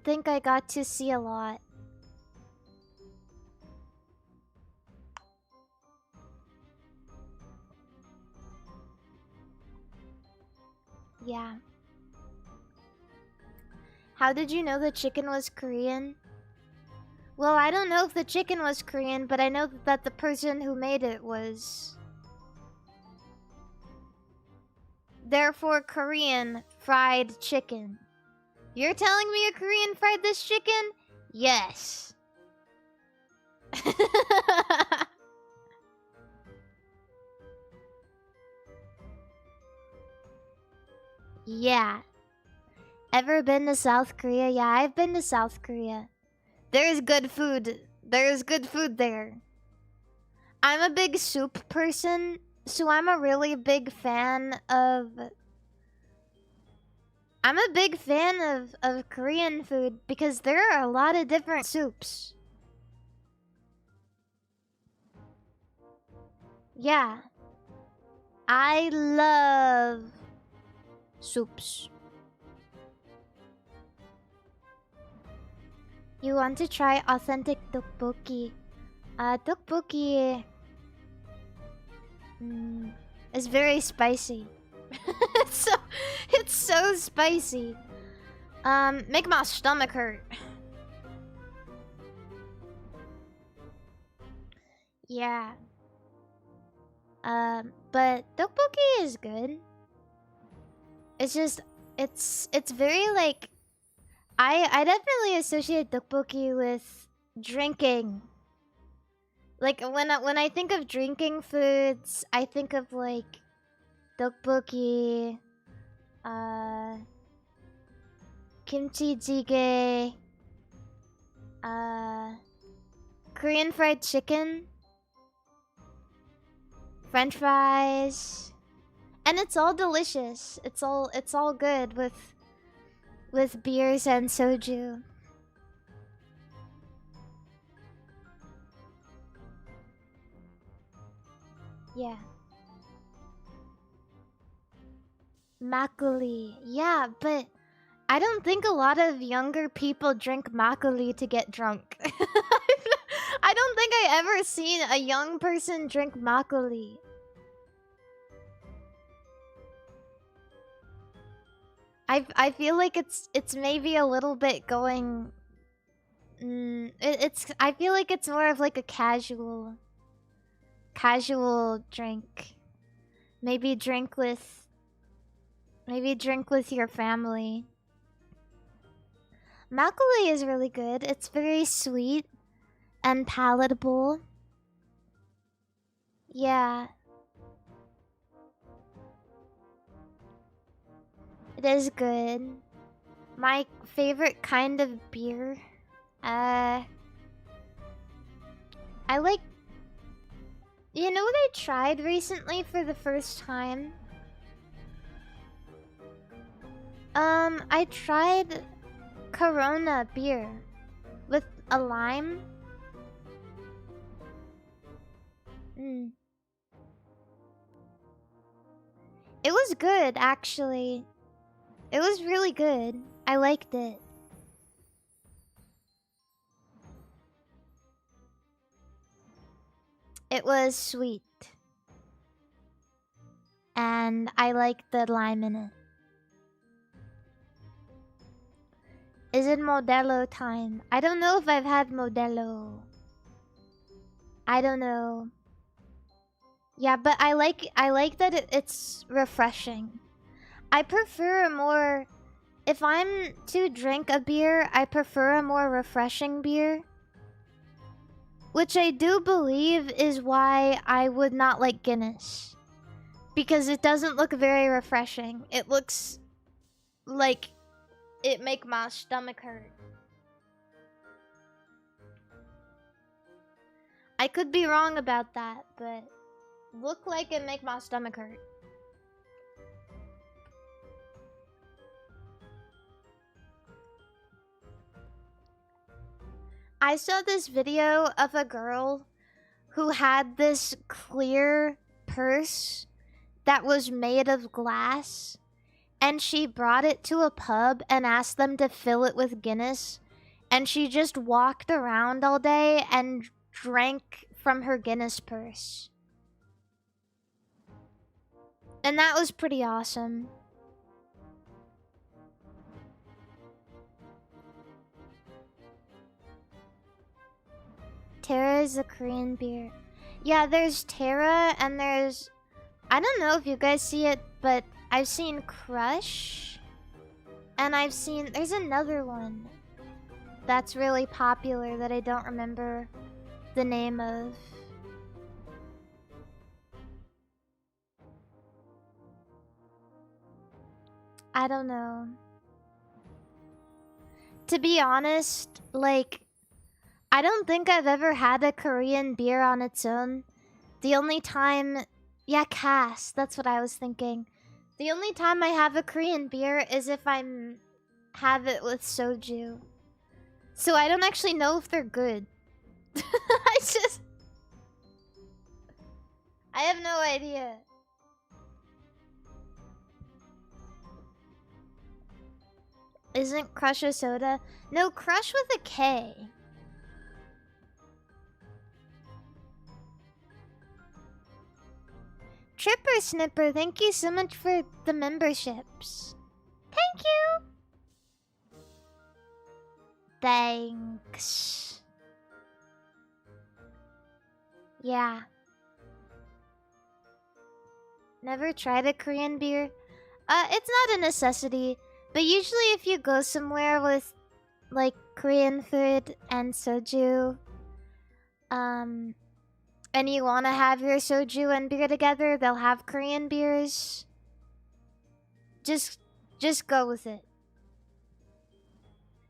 Speaker 1: think I got to see a lot. Yeah. How did you know the chicken was Korean? Well, I don't know if the chicken was Korean, but I know that the person who made it was. Therefore, Korean fried chicken. You're telling me a Korean fried this chicken? Yes. Yeah. Ever been to South Korea? Yeah, I've been to South Korea. There's good food. There's good food there. I'm a big soup person, so I'm a really big fan of... I'm a big fan of Korean food because there are a lot of different soups. Yeah. I love soups. You want to try authentic tteokbokki? Tteokbokki is very spicy. it's so spicy. Make my stomach hurt. Yeah. But tteokbokki is good. It's just it's very like I definitely associate tteokbokki with drinking. Like when I think of drinking foods, I think of like tteokbokki, kimchi jjigae, Korean fried chicken, French fries, and it's all delicious. It's all good with beers and soju. Yeah. Makgeolli. Yeah, but I don't think a lot of younger people drink makgeolli to get drunk. I don't think I ever seen a young person drink makgeolli. I feel like it's maybe a little bit going. I feel like it's more of like a casual drink. Maybe drink with your family. Makgeolli is really good. It's very sweet and palatable. Yeah. It is good. My favorite kind of beer. I like... You know what I tried recently for the first time? I tried Corona beer with a lime. It was good, actually. It was really good. I liked it. It was sweet. And and I like the lime in it. Is it Modelo time? I don't know if I've had Modelo. I don't know. Yeah, but I like that it's refreshing. I prefer a more... If I'm to drink a beer, I prefer a more refreshing beer. Which I do believe is why I would not like Guinness. Because it doesn't look very refreshing. It looks like it make my stomach hurt. I could be wrong about that, but look like it make my stomach hurt. I saw this video of a girl who had this clear purse that was made of glass, and she brought it to a pub and asked them to fill it with Guinness, and she just walked around all day and drank from her Guinness purse. And that was pretty awesome. Terra is a Korean beer. Yeah, there's Terra and there's... I don't know if you guys see it, but I've seen Crush. And I've seen... There's another one that's really popular that I don't remember the name of. I don't know. To be honest, like... I don't think I've ever had a Korean beer on its own. The only time... Yeah, Cass. That's what I was thinking. The only time I have a Korean beer is if have it with soju. So I don't actually know if they're good. I have no idea. Isn't Crush a soda? No, Crush with a K. Tripper Snipper, thank you so much for the memberships. Thank you! Thanks. Yeah. Never tried a Korean beer? It's not a necessity, but usually if you go somewhere with, like, Korean food and soju, and you want to have your soju and beer together, they'll have Korean beers. Just go with it.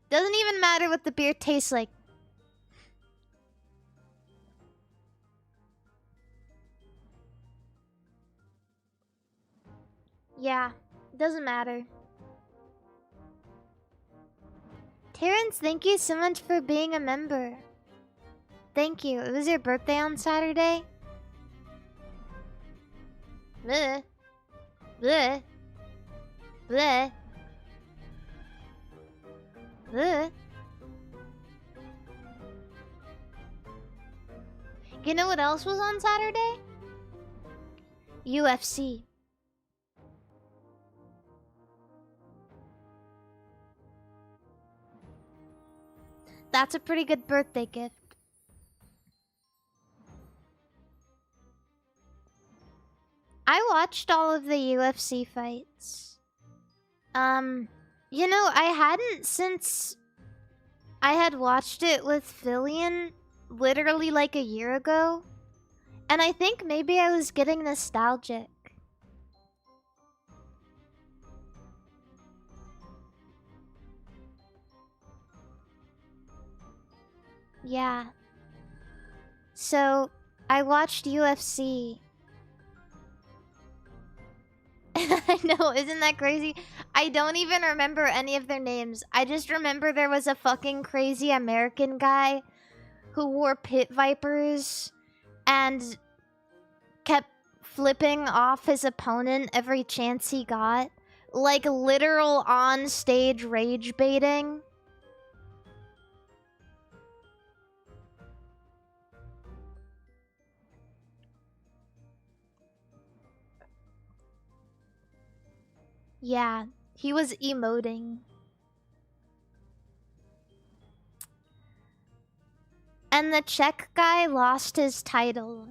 Speaker 1: Doesn't even matter what the beer tastes like. Yeah, doesn't matter. Terrence, thank you so much for being a member. Thank you. It was your birthday on Saturday? Bleh. Bleh. Bleh. Bleh. You know what else was on Saturday? UFC. That's a pretty good birthday gift. I watched all of the UFC fights. You know, I hadn't since I had watched it with Fillion literally like a year ago. And I think maybe I was getting nostalgic. Yeah. So, I watched UFC. I know, isn't that crazy? I don't even remember any of their names. I just remember there was a fucking crazy American guy who wore pit vipers and kept flipping off his opponent every chance he got. Like literal on-stage rage baiting. Yeah, he was emoting. And the Czech guy lost his title.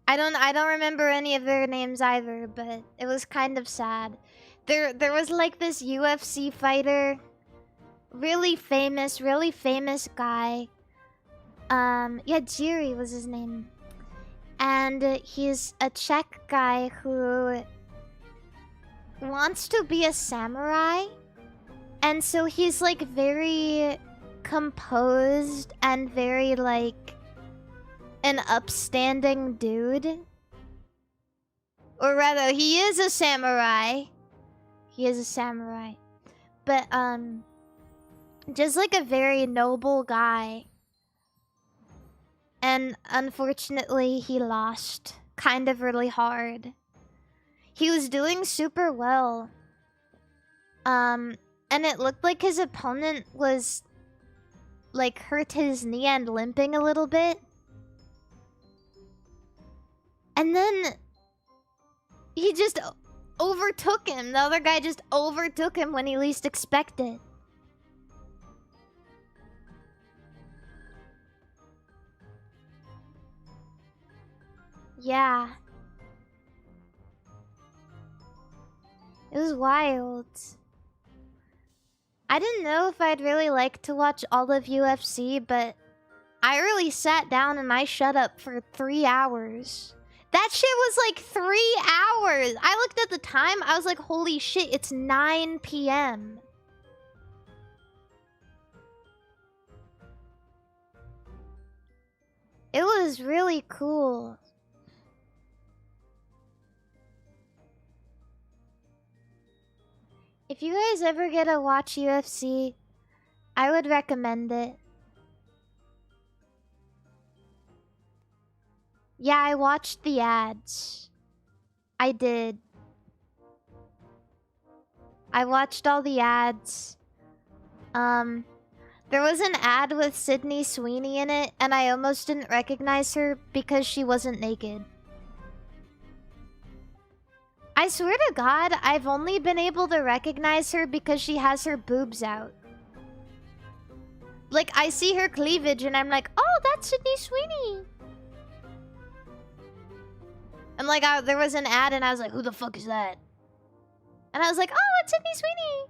Speaker 1: I don't remember any of their names either, but it was kind of sad. There was like this UFC fighter, really famous guy. Yeah, Jiri was his name. And he's a Czech guy who wants to be a samurai. And so he's like very composed and very like an upstanding dude. Or rather, he is a samurai. He is a samurai. But just like a very noble guy. And unfortunately, he lost kind of really hard. He was doing super well. And it looked like his opponent was like hurt his knee and limping a little bit. And then he just overtook him. The other guy just overtook him when he least expected. Yeah. It was wild. I didn't know if I'd really like to watch all of UFC, but I really sat down and I shut up for 3 hours. That shit was like 3 hours! I looked at the time, I was like, holy shit, it's 9 p.m. It was really cool. If you guys ever get to watch UFC, I would recommend it. Yeah, I watched the ads. I did. I watched all the ads. There was an ad with Sydney Sweeney in it, and I almost didn't recognize her because she wasn't naked. I swear to God, I've only been able to recognize her because she has her boobs out. Like, I see her cleavage and I'm like, oh, that's Sydney Sweeney. And like, there was an ad and I was like, who the fuck is that? And I was like, oh, it's Sydney Sweeney.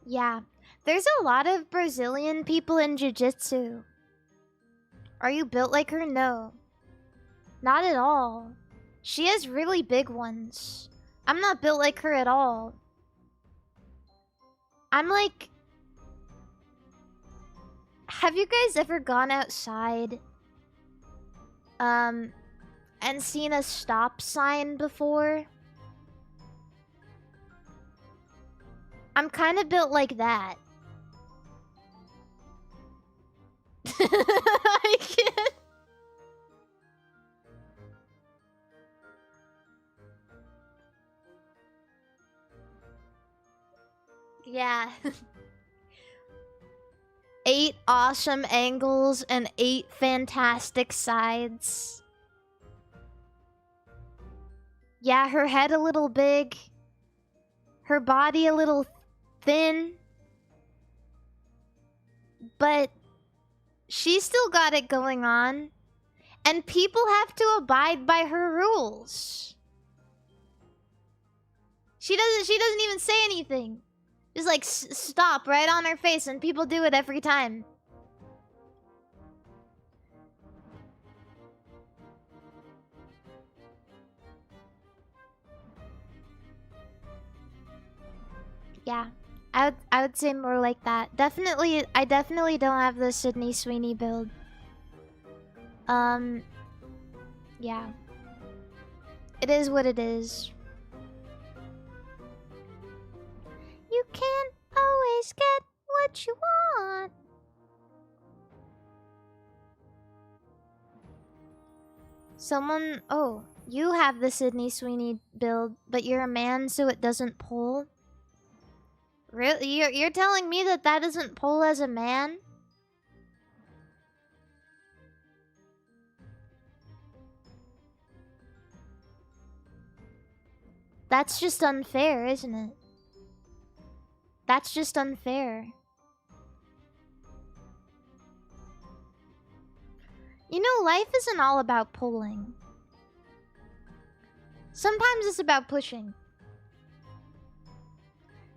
Speaker 1: Yeah, there's a lot of Brazilian people in jiu-jitsu. Are you built like her? No. Not at all. She has really big ones. I'm not built like her at all. I'm like... Have you guys ever gone outside? And seen a stop sign before? I'm kind of built like that. I can't. Yeah. 8 awesome angles and 8 fantastic sides. Yeah, her head a little big. Her body a little thin. But she still got it going on. And people have to abide by her rules. She doesn't even say anything. Just like stop right on her face, and people do it every time. Yeah, I would say more like that. I definitely don't have the Sydney Sweeney build. Yeah. It is what it is. You can't always get what you want. Someone... Oh, you have the Sydney Sweeney build, but you're a man, so it doesn't pull? Really? You're telling me that that doesn't pull as a man? That's just unfair, isn't it? That's just unfair. You know, life isn't all about pulling. Sometimes it's about pushing.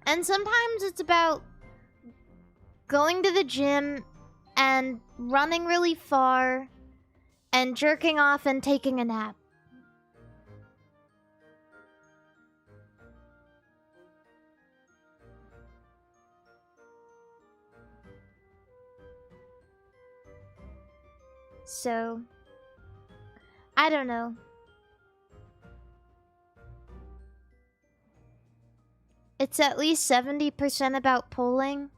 Speaker 1: And sometimes it's about going to the gym and running really far and jerking off and taking a nap. So, I don't know. It's at least 70% about pulling.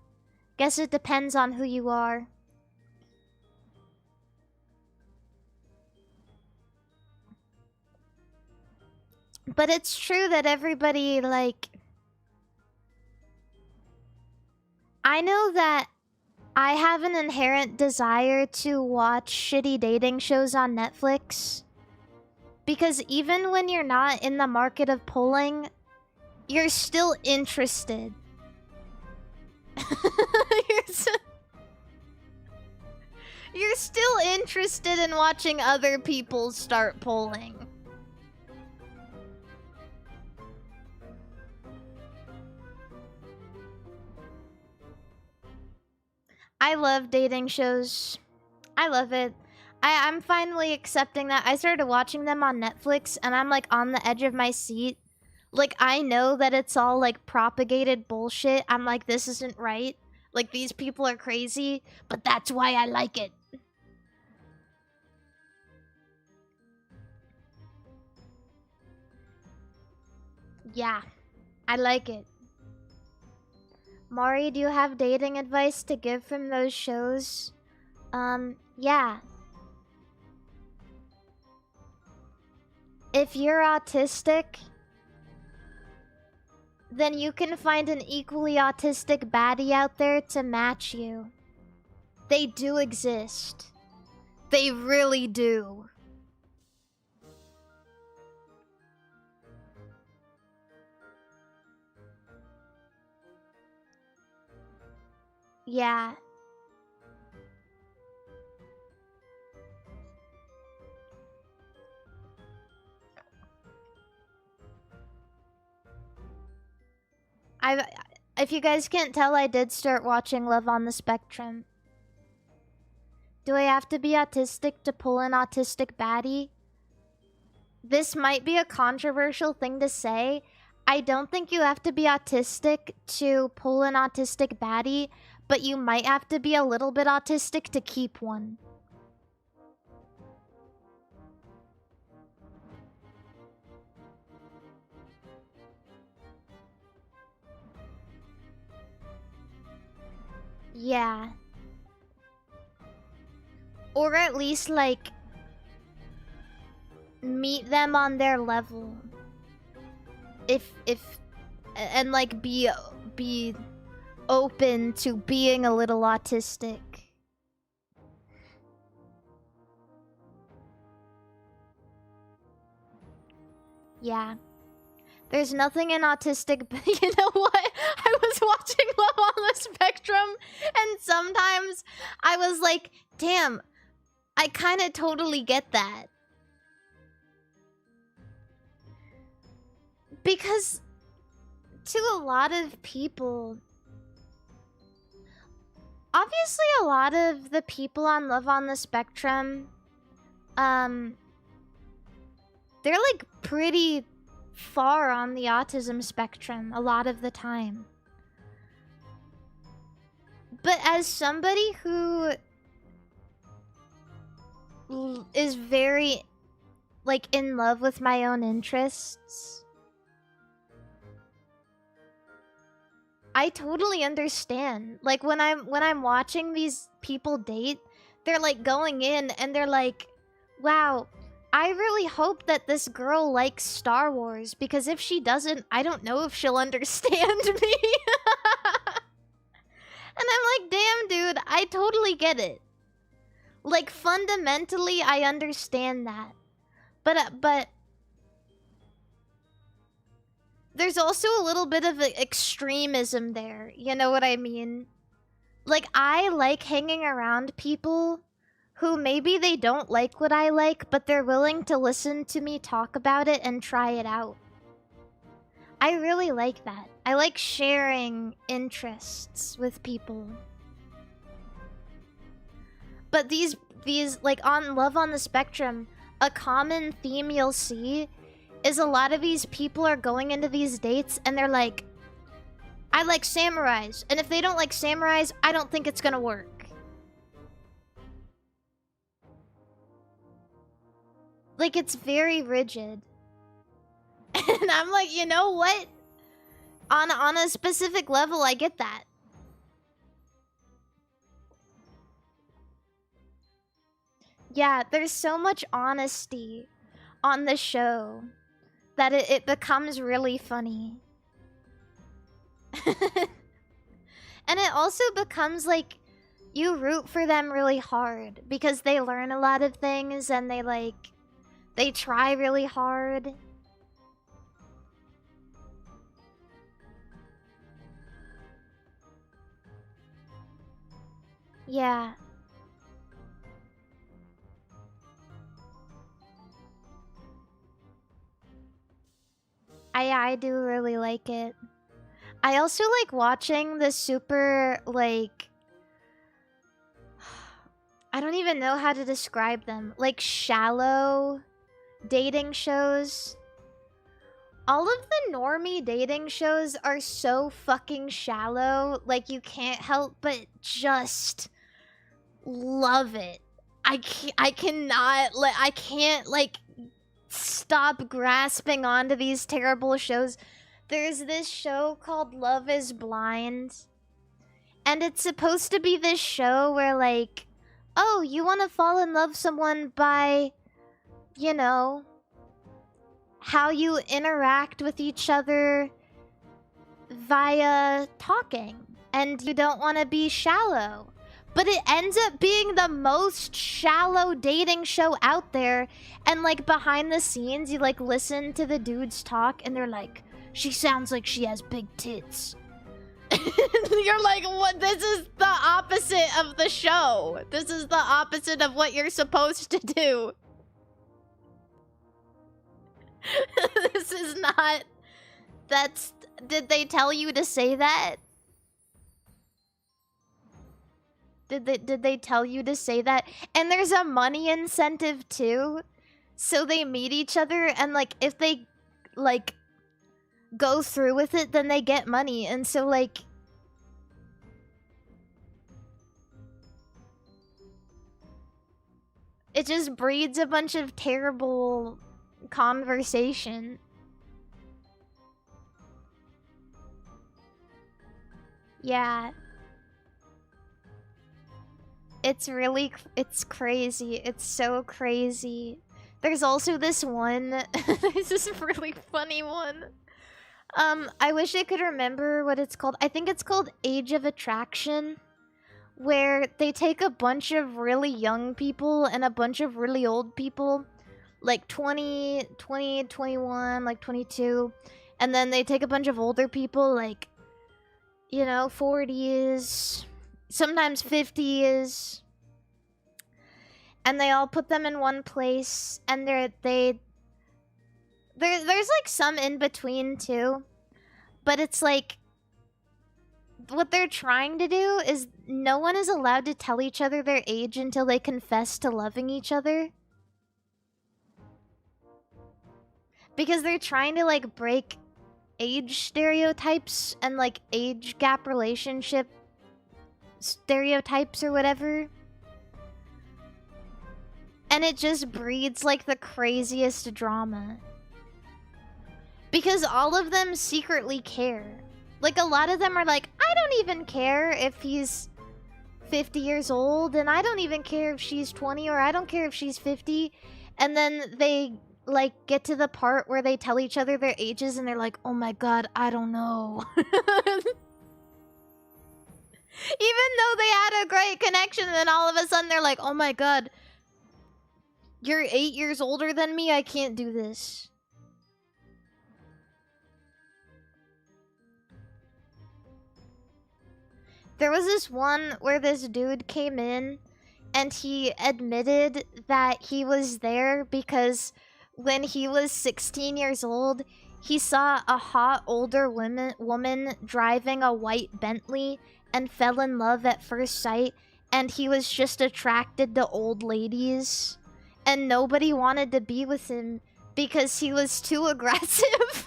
Speaker 1: Guess it depends on who you are. But it's true that everybody, like... I know that I have an inherent desire to watch shitty dating shows on Netflix. Because even when you're not in the market of pulling, you're still interested. You're still interested in watching other people start pulling. I love dating shows. I love it. I'm finally accepting that. I started watching them on Netflix and I'm like on the edge of my seat. Like, I know that it's all like propagated bullshit. I'm like, this isn't right. Like, these people are crazy, but that's why I like it. Yeah, I like it. Mari, do you have dating advice to give from those shows? Yeah. If you're autistic, then you can find an equally autistic baddie out there to match you. They do exist. They really do. Yeah. If you guys can't tell, I did start watching Love on the Spectrum. Do I have to be autistic to pull an autistic baddie? This might be a controversial thing to say. I don't think you have to be autistic to pull an autistic baddie, but you might have to be a little bit autistic to keep one. Yeah. Or at least, like, meet them on their level. And like be open to being a little autistic. Yeah. There's nothing in autistic, but you know what? I was watching Love on the Spectrum, and sometimes I was like, damn, I kind of totally get that. Because to a lot of people, obviously a lot of the people on Love on the Spectrum, they're like pretty far on the autism spectrum a lot of the time. But as somebody who is very, like, in love with my own interests, I totally understand. Like, when I'm watching these people date, they're like going in and they're like, wow, I really hope that this girl likes Star Wars, because if she doesn't, I don't know if she'll understand me. And I'm like, damn, dude, I totally get it. Like, fundamentally, I understand that. But there's also a little bit of extremism there. You know what I mean? Like, I like hanging around people who maybe they don't like what I like, but they're willing to listen to me talk about it and try it out. I really like that. I like sharing interests with people. But these like on Love on the Spectrum, a common theme you'll see is a lot of these people are going into these dates and they're like, I like samurais, and if they don't like samurais, I don't think it's gonna work. Like, it's very rigid. And I'm like, you know what? On a specific level, I get that. Yeah, there's so much honesty on the show that it becomes really funny. And it also becomes like you root for them really hard because they learn a lot of things and they try really hard. Yeah. I do really like it. I also like watching the super, like... I don't even know how to describe them. Like, shallow dating shows. All of the normie dating shows are so fucking shallow. Like, you can't help but just love it. I can't, like, stop grasping onto these terrible shows. There's this show called Love is Blind. And it's supposed to be this show where, like, oh, you want to fall in love with someone by, you know, how you interact with each other via talking. And you don't want to be shallow. But it ends up being the most shallow dating show out there. And, like, behind the scenes, you, like, listen to the dudes talk, and they're like, she sounds like she has big tits. You're like, what? This is the opposite of the show. This is the opposite of what you're supposed to do. This is not... That's... Did they tell you to say that? Did they tell you to say that? And there's a money incentive too. So they meet each other and, like, if they, like, go through with it, then they get money. And so, like, it just breeds a bunch of terrible conversation. Yeah. It's crazy. It's so crazy. There's also this one, this is a really funny one. I wish I could remember what it's called. I think it's called Age of Attraction, where they take a bunch of really young people and a bunch of really old people, like 20, 21, like 22, and then they take a bunch of older people, like, you know, 40s, sometimes 50s, and they all put them in one place, and there's like some in between too, but it's like what they're trying to do is no one is allowed to tell each other their age until they confess to loving each other, because they're trying to, like, break age stereotypes and, like, age gap relationship stereotypes or whatever. And it just breeds, like, the craziest drama. Because all of them secretly care. Like, a lot of them are like, I don't even care if he's 50 years old, and I don't even care if she's 20, or I don't care if she's 50. And then they, like, get to the part where they tell each other their ages, and they're like, oh my god, I don't know. Even though they had a great connection, and then all of a sudden they're like, oh my god, you're 8 years older than me, I can't do this. There was this one where this dude came in and he admitted that he was there because when he was 16 years old, he saw a hot older woman driving a white Bentley and fell in love at first sight, and he was just attracted to old ladies, and nobody wanted to be with him because he was too aggressive.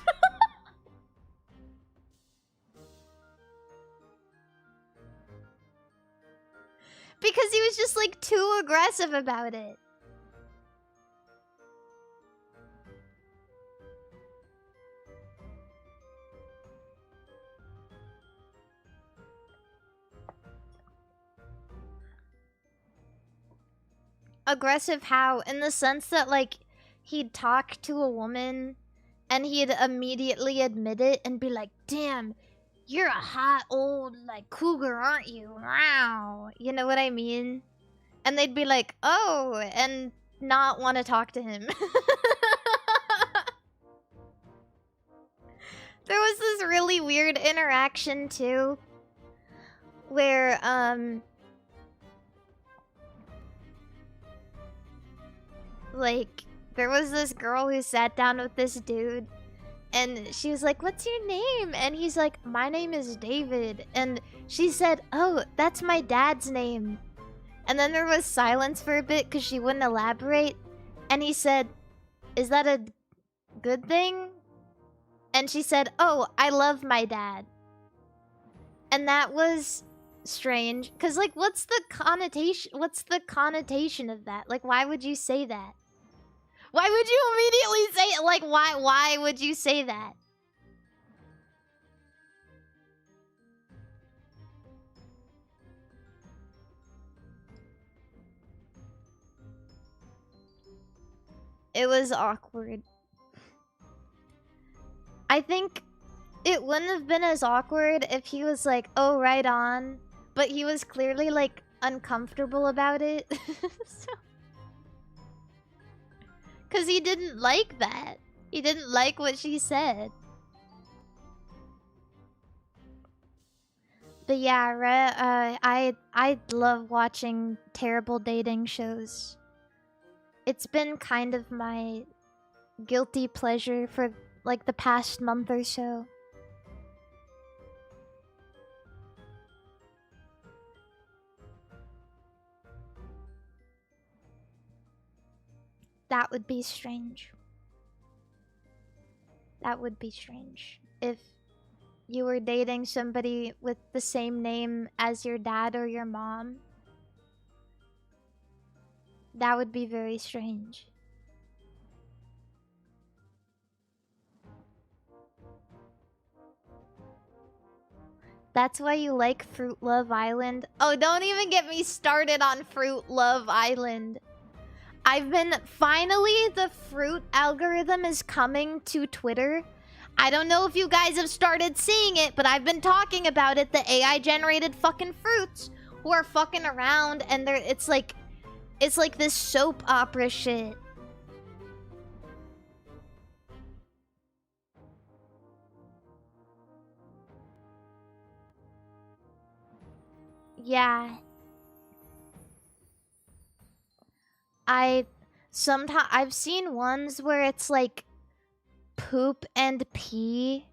Speaker 1: Because he was just like too aggressive about it. Aggressive how? In the sense that, like, he'd talk to a woman and he'd immediately admit it and be like, damn, you're a hot old, like, cougar, aren't you? Wow. You know what I mean? And they'd be like, oh, and not want to talk to him. There was this really weird interaction, too, where, like, there was this girl who sat down with this dude, and she was like, what's your name? And he's like, my name is David. And she said, oh, that's my dad's name. And then there was silence for a bit because she wouldn't elaborate. And he said, is that a good thing? And she said, oh, I love my dad. And that was strange. Because, like, what's the connotation of that? Like, why would you say that? Why would you immediately say it? Like, why would you say that? It was awkward. I think it wouldn't have been as awkward if he was like, oh, right on. But he was clearly, like, uncomfortable about it. So... Because he didn't like that. He didn't like what she said. But yeah, I love watching terrible dating shows. It's been kind of my guilty pleasure for like the past month or so. That would be strange. That would be strange. If you were dating somebody with the same name as your dad or your mom, that would be very strange. That's why you like Fruit Love Island? Oh, don't even get me started on Fruit Love Island. Finally, the fruit algorithm is coming to Twitter. I don't know if you guys have started seeing it, but I've been talking about it. The AI-generated fucking fruits who are fucking around, and it's like this soap opera shit. Yeah. I've seen ones where it's like poop and pee.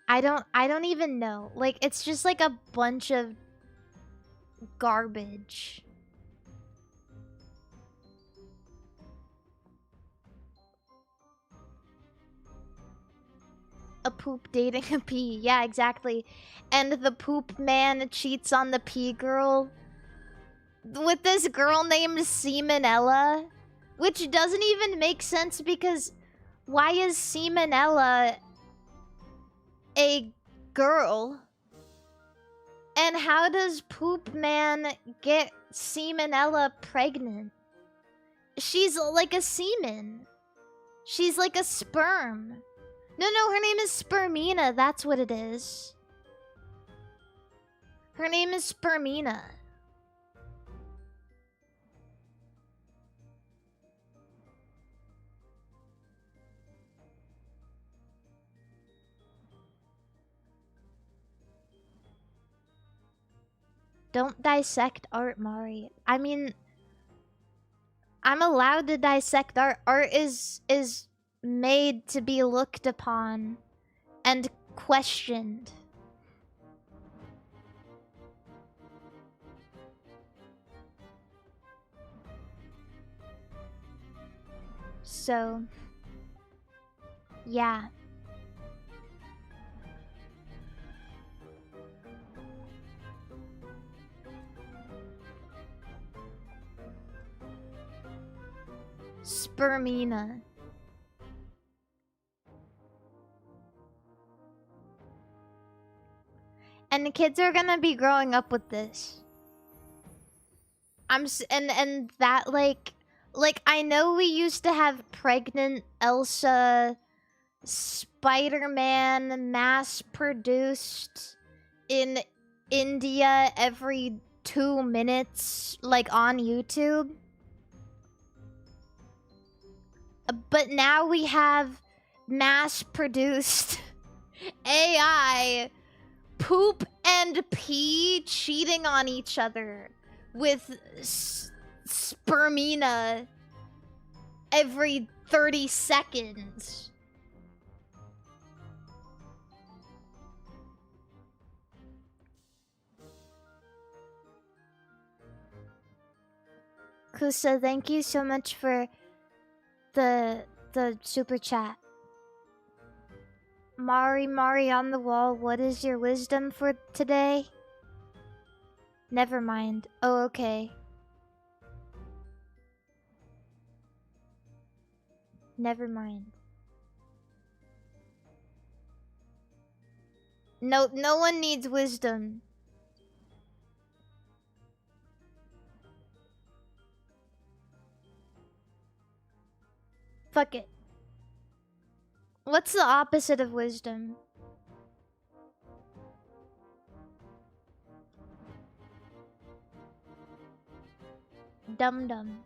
Speaker 1: I don't even know. Like, it's just like a bunch of garbage. A poop dating a pee. Yeah, exactly. And the poop man cheats on the pee girl with this girl named Semenella, which doesn't even make sense because why is Semenella a girl? And how does Poop Man get Semenella pregnant? She's like a semen. She's like a sperm. No, her name is Spermina. That's what it is. Her name is Spermina. Don't dissect art, Mari. I mean, I'm allowed to dissect art. Art is made to be looked upon and questioned. So, yeah. Spermina. And the kids are gonna be growing up with this. And that like I know we used to have pregnant Elsa Spider-Man mass produced in India every 2 minutes, like on YouTube. But now we have mass produced AI poop and pee cheating on each other with Spermina every 30 seconds. Kusa, thank you so much for the super chat. Mari on the wall, what is your wisdom for today? Never mind. Oh, okay. Never mind. No one needs wisdom. Fuck it. What's the opposite of wisdom? Dum-dum.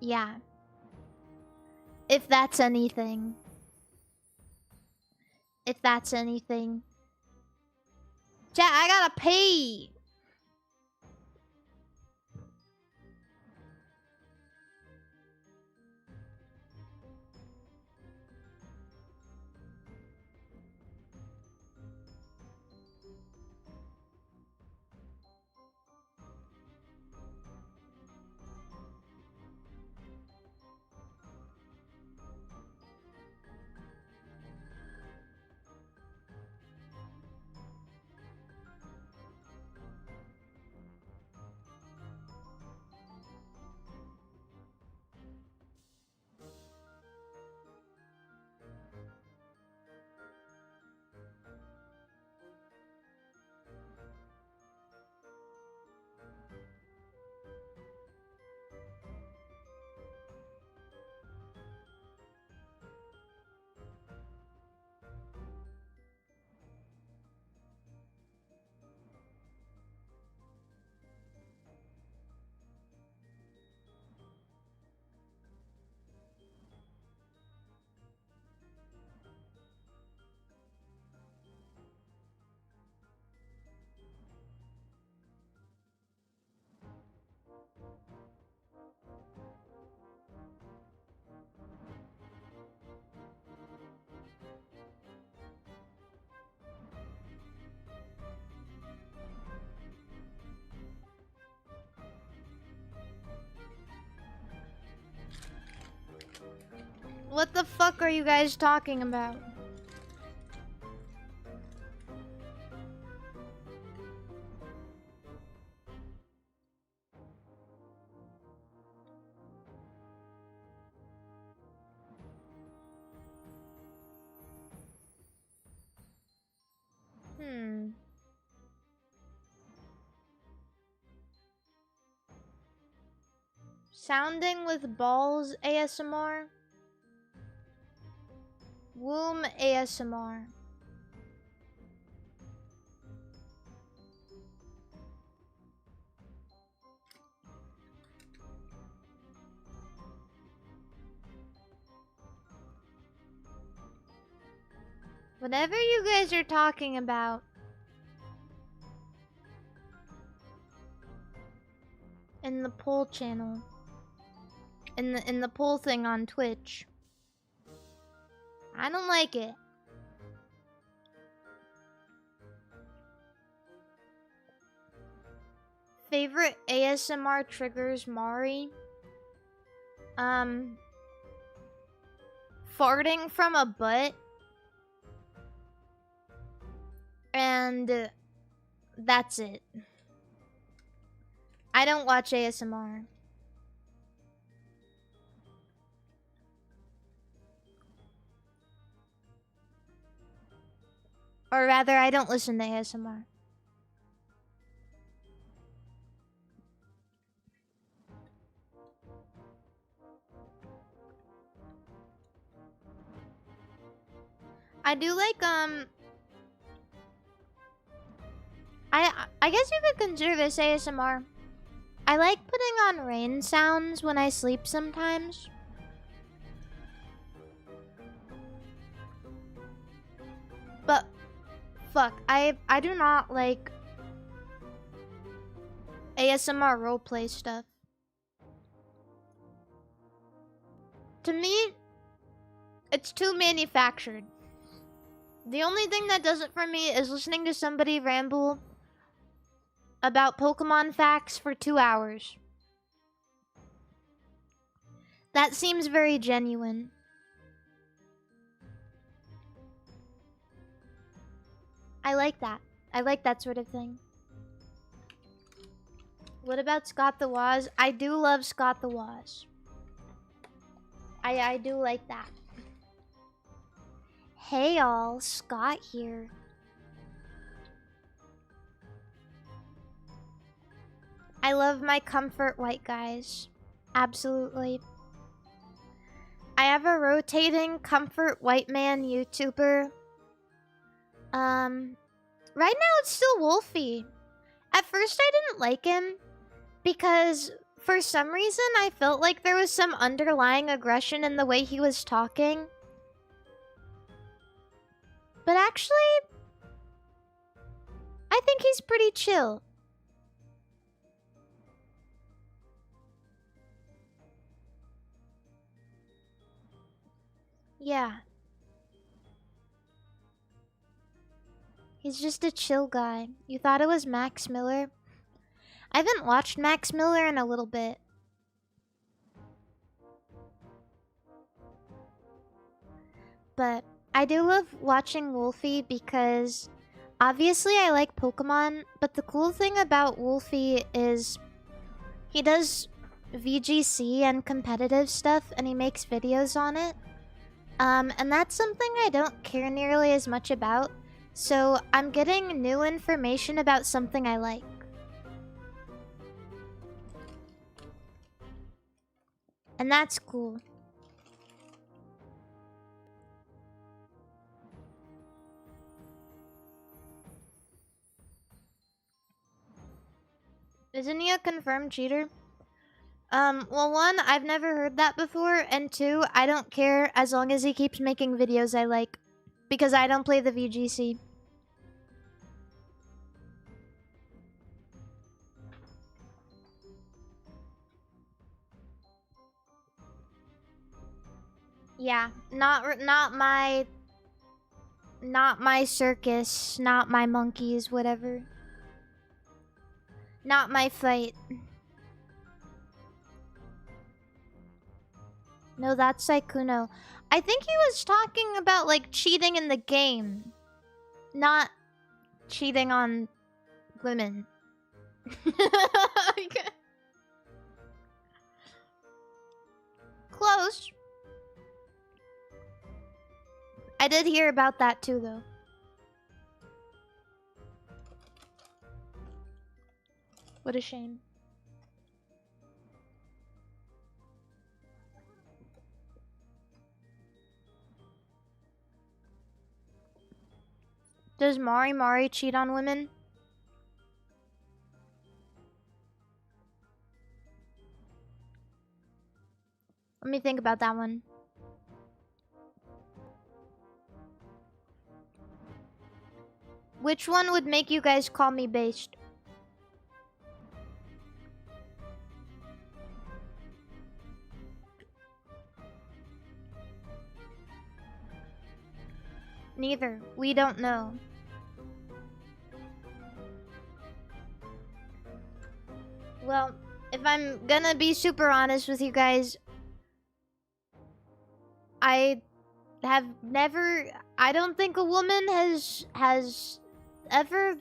Speaker 1: Yeah. If that's anything. If that's anything. Chat, I gotta pee. What the fuck are you guys talking about? Sounding with balls ASMR. Womb ASMR. Whatever you guys are talking about. In the poll channel. In the poll thing on Twitch. I don't like it. Favorite ASMR triggers, Mari? Farting from a butt. And that's it. I don't watch ASMR. Or rather, I don't listen to ASMR. I do like, I guess you could consider this ASMR. I like putting on rain sounds when I sleep sometimes. But, fuck, I do not like ASMR roleplay stuff. To me, it's too manufactured. The only thing that does it for me is listening to somebody ramble about Pokemon facts for 2 hours. That seems very genuine. I like that. I like that sort of thing. What about Scott the Woz? I do love Scott the Woz. I do like that. Hey all, Scott here. I love my comfort white guys. Absolutely. I have a rotating comfort white man YouTuber. Right now it's still Wolfie. At first I didn't like him because for some reason I felt like there was some underlying aggression in the way he was talking. But actually, I think he's pretty chill. Yeah. He's just a chill guy. You thought it was Max Miller? I haven't watched Max Miller in a little bit. But I do love watching Wolfie because obviously I like Pokemon, but the cool thing about Wolfie is he does VGC and competitive stuff and he makes videos on it. And that's something I don't care nearly as much about. So I'm getting new information about something I like. And that's cool. Isn't he a confirmed cheater? Well, one, I've never heard that before, and two, I don't care as long as he keeps making videos I like. Because I don't play the VGC. Yeah, not my circus, not my monkeys, whatever. Not my fight. No, that's Saikuno. I think he was talking about, like, cheating in the game. Not cheating on women. Close. I did hear about that too, though. What a shame. Does MARIMARI cheat on women? Let me think about that one. Which one would make you guys call me based? Neither. We don't know. Well, if I'm gonna be super honest with you guys, I have never... I don't think a woman has ever...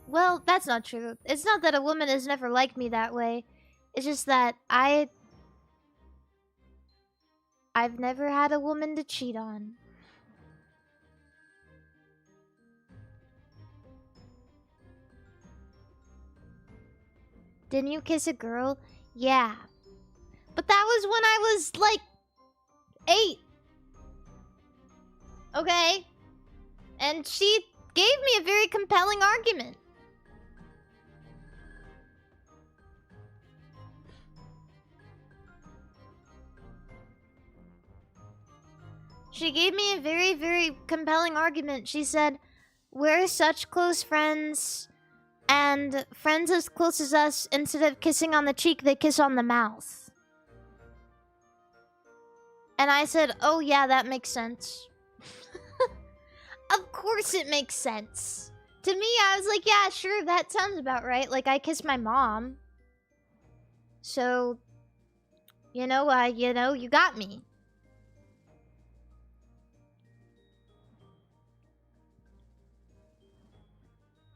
Speaker 1: Well, that's not true. It's not that a woman has never liked me that way. It's just that I've never had a woman to cheat on. Didn't you kiss a girl? Yeah. But that was when I was, like, 8. Okay? And she gave me a very compelling argument. She gave me a very, very compelling argument. She said, we're such close friends, and friends as close as us, instead of kissing on the cheek, they kiss on the mouth. And I said, oh yeah, that makes sense. Of course it makes sense. To me, I was like, yeah, sure, that sounds about right. Like, I kiss my mom. So, you you got me.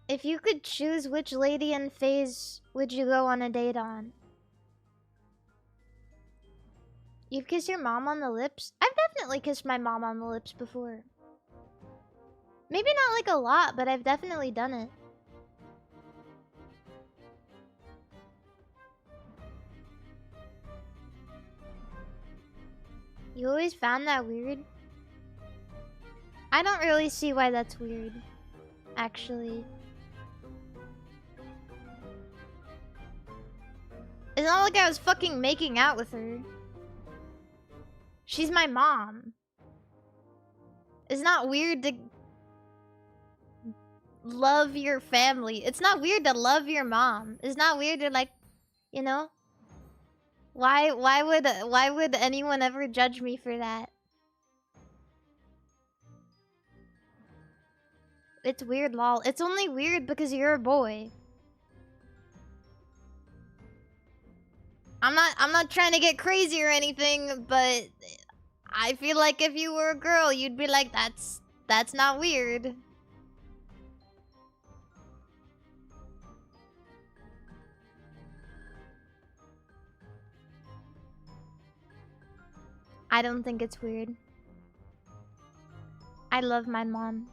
Speaker 1: If you could choose which lady in Faze would you go on a date on? You've kissed your mom on the lips? I've definitely kissed my mom on the lips before. Maybe not like a lot, but I've definitely done it. You always found that weird? I don't really see why that's weird, actually. It's not like I was fucking making out with her. She's my mom. It's not weird to love your family. It's not weird to love your mom. It's not weird to, like, you know? Why would anyone ever judge me for that? It's weird, lol. It's only weird because you're a boy. I'm not trying to get crazy or anything, but I feel like if you were a girl, you'd be like, that's not weird. I don't think it's weird. I love my mom.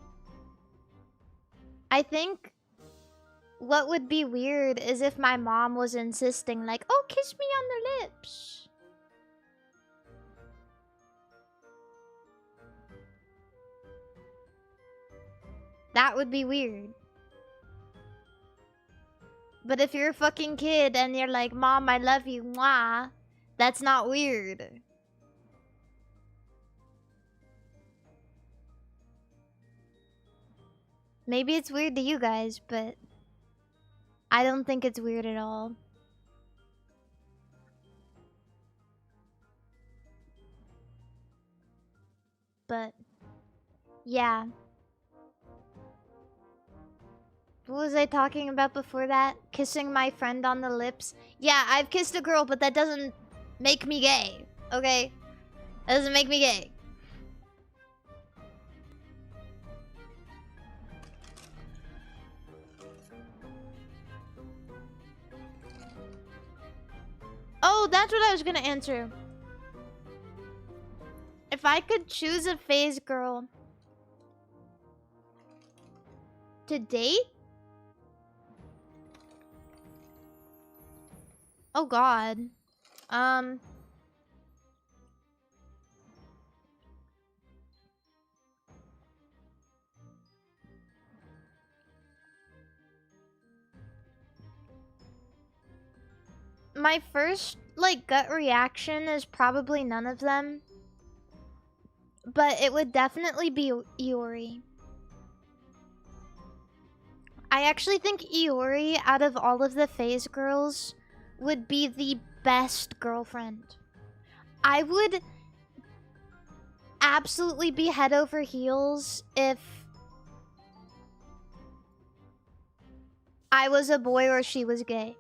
Speaker 1: I think what would be weird is if my mom was insisting, like, oh, kiss me on the lips. That would be weird. But if you're a fucking kid and you're like, Mom, I love you, mwah, that's not weird. Maybe it's weird to you guys, but I don't think it's weird at all. But yeah. What was I talking about before that? Kissing my friend on the lips? Yeah, I've kissed a girl, but that doesn't make me gay, okay? That doesn't make me gay. Oh, that's what I was gonna answer. If I could choose a Faze girl to date? Oh god. my first, like, gut reaction is probably none of them. But it would definitely be Iori. I actually think Iori, out of all of the Faze girls, would be the best girlfriend. I would absolutely be head over heels if I was a boy or she was gay.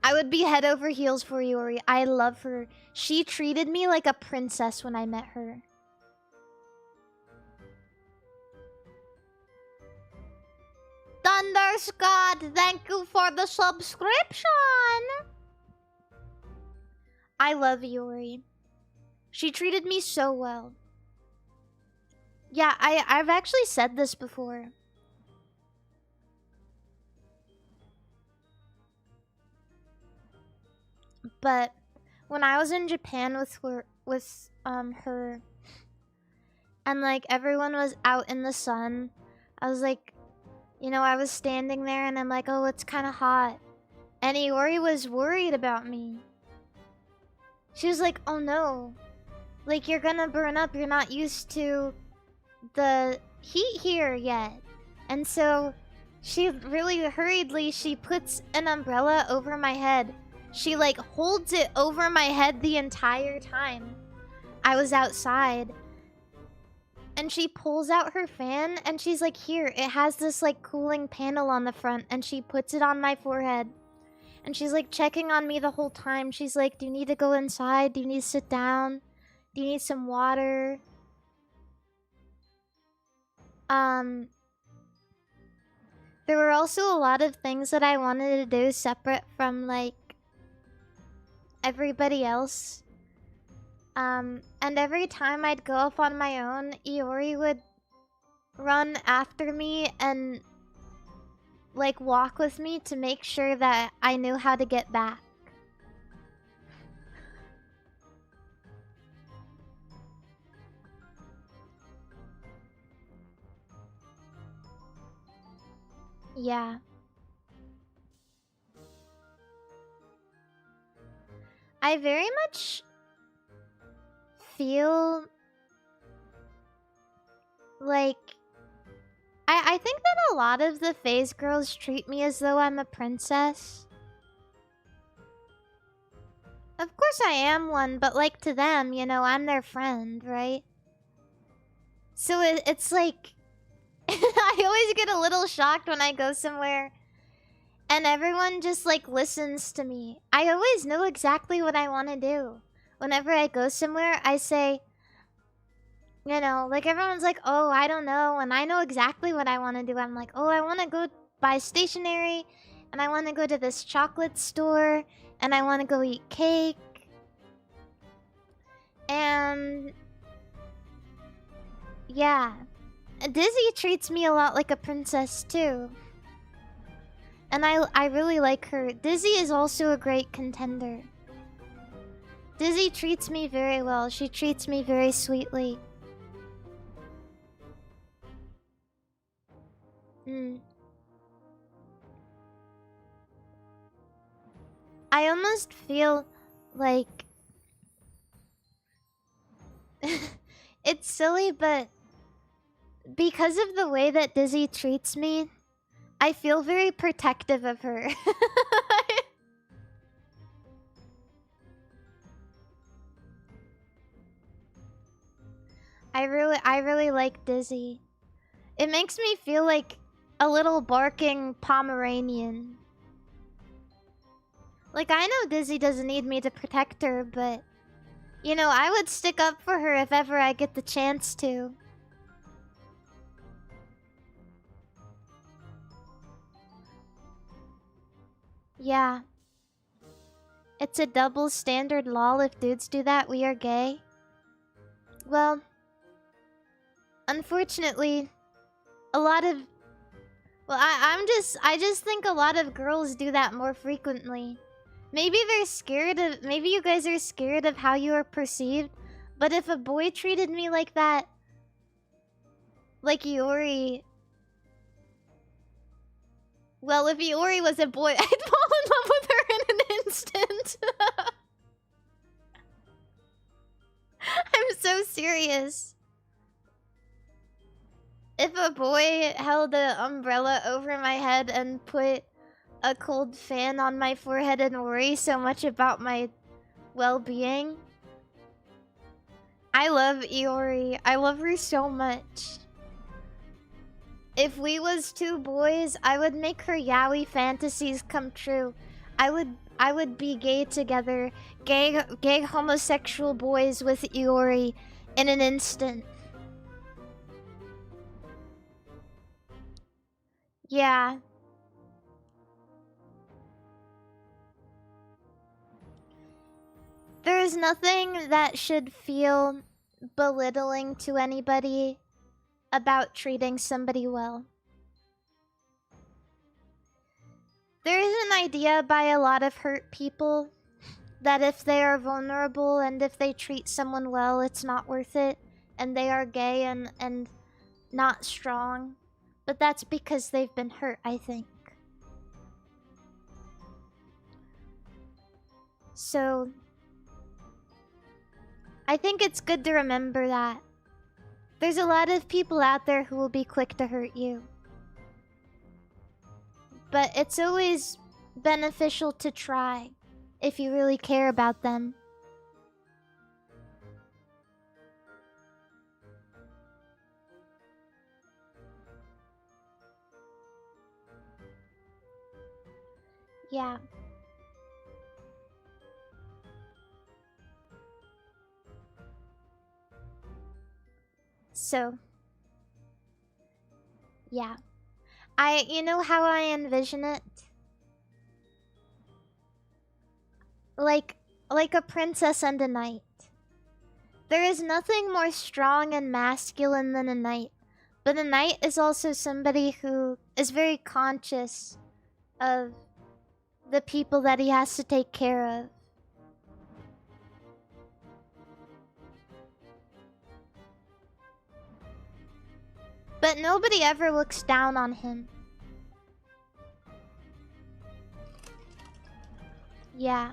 Speaker 1: I would be head over heels for Iori. I love her. She treated me like a princess when I met her. Thunder Scott, thank you for the subscription. I love Iori. She treated me so well. Yeah, I've actually said this before. But when I was in Japan with her, and like everyone was out in the sun, I was like, you know, I was standing there and I'm like, oh, it's kind of hot. And Iori was worried about me. She was like, oh no, like you're gonna burn up. You're not used to the heat here yet. And so she really hurriedly, she puts an umbrella over my head. She like holds it over my head the entire time I was outside. And she pulls out her fan and she's like, here, it has this like cooling panel on the front, and she puts it on my forehead. And she's like checking on me the whole time. She's like, do you need to go inside? Do you need to sit down? Do you need some water? There were also a lot of things that I wanted to do separate from like everybody else. And every time I'd go off on my own, Iori would run after me and like walk with me to make sure that I knew how to get back. Yeah. I very much feel like I think that a lot of the Faze girls treat me as though I'm a princess. Of course I am one, but like to them, you know, I'm their friend, right? So it's like I always get a little shocked when I go somewhere and everyone just like listens to me. I always know exactly what I want to do. Whenever I go somewhere, I say, you know, like everyone's like, oh, I don't know. And I know exactly what I want to do. I'm like, oh, I want to go buy stationery. And I want to go to this chocolate store. And I want to go eat cake. And yeah. Dizzy treats me a lot like a princess too. And I really like her. Dizzy is also a great contender. Dizzy treats me very well. She treats me very sweetly. I almost feel like it's silly, but because of the way that Dizzy treats me, I feel very protective of her. I really like Dizzy. It makes me feel like a little barking Pomeranian. Like, I know Dizzy doesn't need me to protect her, but you know, I would stick up for her if ever I get the chance to. Yeah. It's a double standard lol. If dudes do that, we are gay. Well, unfortunately, a lot of... Well, I just think a lot of girls do that more frequently. Maybe they're scared of... Maybe you guys are scared of how you are perceived. But if a boy treated me like that... Like Iori... Well, if Iori was a boy, I'd fall in love with her in an instant. I'm so serious. If a boy held an umbrella over my head and put a cold fan on my forehead and worry so much about my well-being. I love Iori. I love her so much. If we was two boys, I would make her yaoi fantasies come true. I would be gay together. Gay homosexual boys with Iori in an instant. Yeah. There is nothing that should feel belittling to anybody about treating somebody well. There is an idea by a lot of hurt people that if they are vulnerable and if they treat someone well, it's not worth it, and they are gay and not strong. But that's because they've been hurt, I think. So I think it's good to remember that. There's a lot of people out there who will be quick to hurt you. But it's always beneficial to try if you really care about them. Yeah. So, yeah. You know how I envision it? Like a princess and a knight. There is nothing more strong and masculine than a knight. But a knight is also somebody who is very conscious of the people that he has to take care of. But nobody ever looks down on him. Yeah.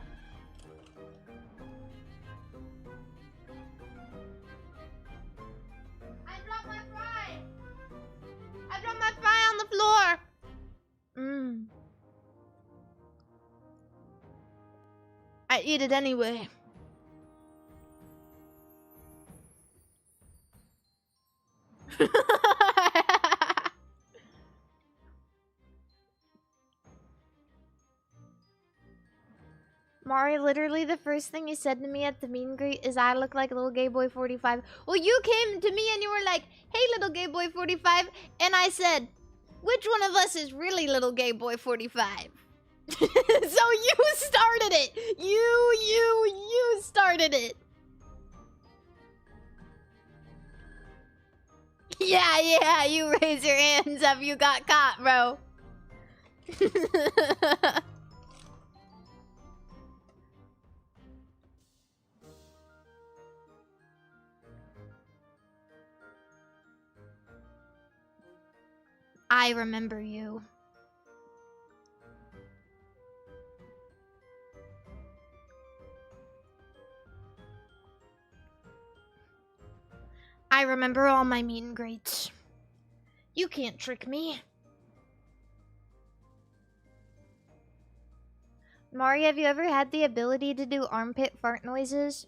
Speaker 1: I dropped my fry! I dropped my fry on the floor! I eat it anyway. Mari, literally the first thing you said to me at the meet and greet is I look like little gay boy 45. Well, you came to me and you were like, hey, little gay boy 45. And I said, which one of us is really little gay boy 45? So you started it. You started it. Yeah, you raise your hands up. You got caught, bro. I remember you. I remember all my meet and greets. You can't trick me. Mari, have you ever had the ability to do armpit fart noises?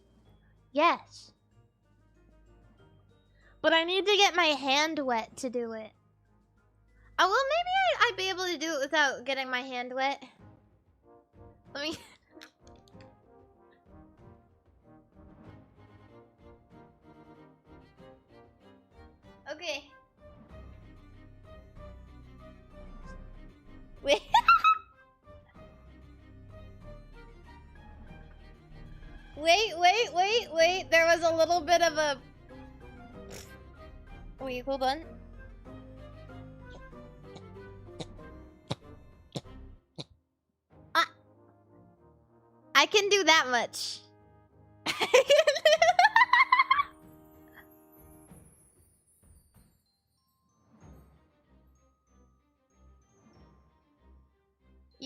Speaker 1: Yes. But I need to get my hand wet to do it. Oh, well, maybe I'd be able to do it without getting my hand wet. Let me... Okay. Wait. Wait. There was a little bit of a... Wait, hold on. I can do that much.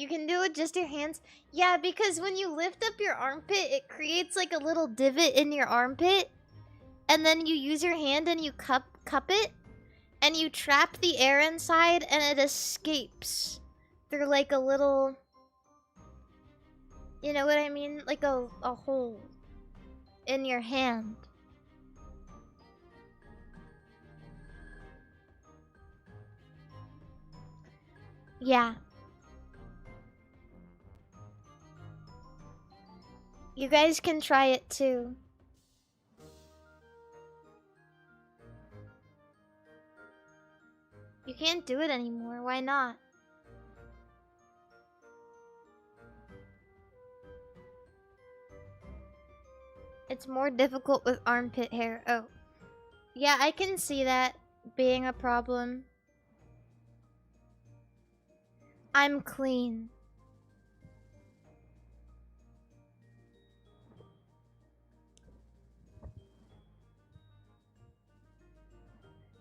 Speaker 1: You can do it with just your hands. Yeah, because when you lift up your armpit, it creates like a little divot in your armpit. And then you use your hand and you cup it. And you trap the air inside and it escapes through like a little... You know what I mean? Like a hole in your hand. Yeah. You guys can try it too. You can't do it anymore. Why not? It's more difficult with armpit hair. Oh. Yeah, I can see that being a problem. I'm clean.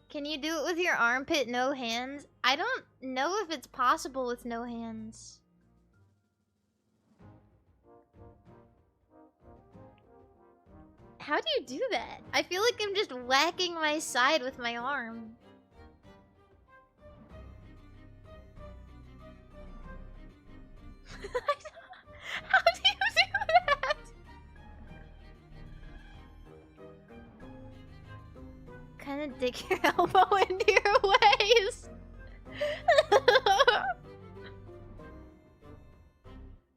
Speaker 1: Can you do it with your armpit, no hands? I don't know if it's possible with no hands. How do you do that? I feel like I'm just whacking my side with my arm. How do you do that? Kind of dig your elbow into your waist.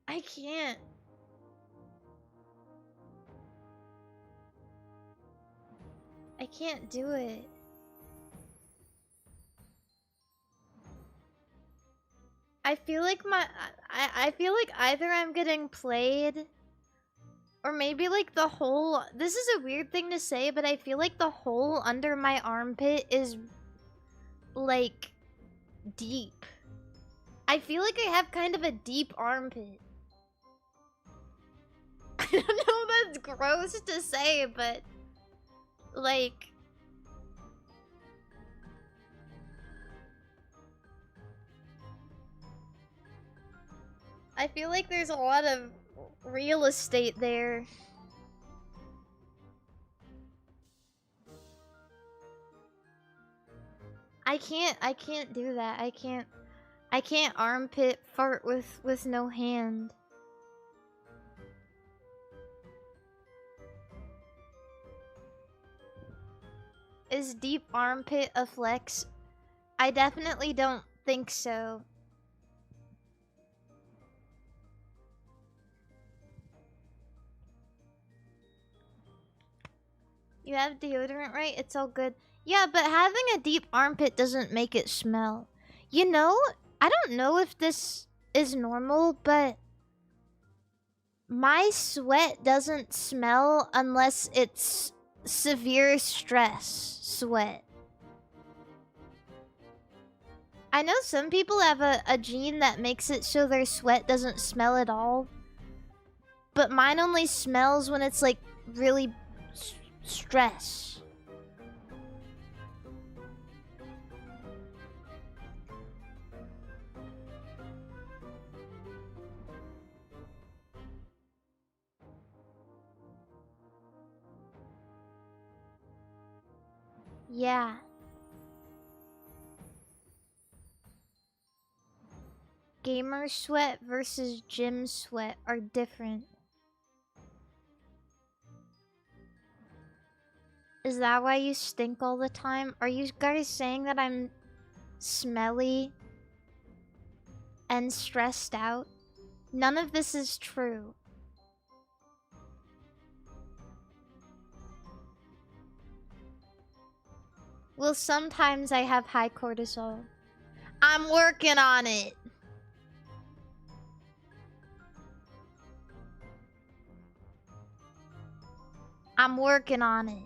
Speaker 1: I can't. I can't do it. I feel like I feel like either I'm getting played or maybe like the hole. This is a weird thing to say, but I feel like the hole under my armpit is like deep. I feel like I have kind of a deep armpit. I don't know if that's gross to say, but like I feel like there's a lot of real estate there. I can't do that. I can't armpit fart with no hand. Is deep armpit a flex? I definitely don't think so. You have deodorant, right? It's all good. Yeah, but having a deep armpit doesn't make it smell. You know, I don't know if this is normal, but my sweat doesn't smell unless it's severe stress sweat. I know some people have a gene that makes it so their sweat doesn't smell at all. But mine only smells when it's like really stress. Yeah. Gamer sweat versus gym sweat are different. Is that why you stink all the time? Are you guys saying that I'm smelly and stressed out? None of this is true. Well, sometimes I have high cortisol. I'm working on it. I'm working on it.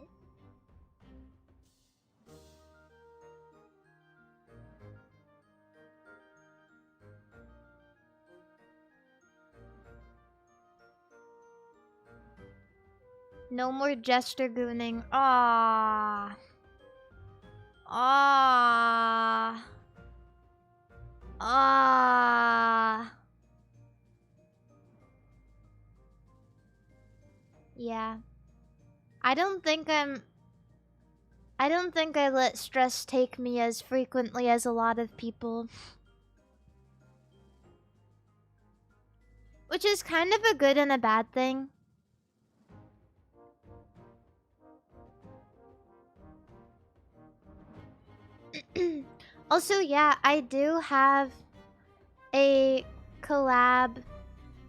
Speaker 1: No more jester gooning. Ah. Ah. Ah. Yeah. I don't think I let stress take me as frequently as a lot of people. Which is kind of a good and a bad thing. Also, yeah, I do have a collab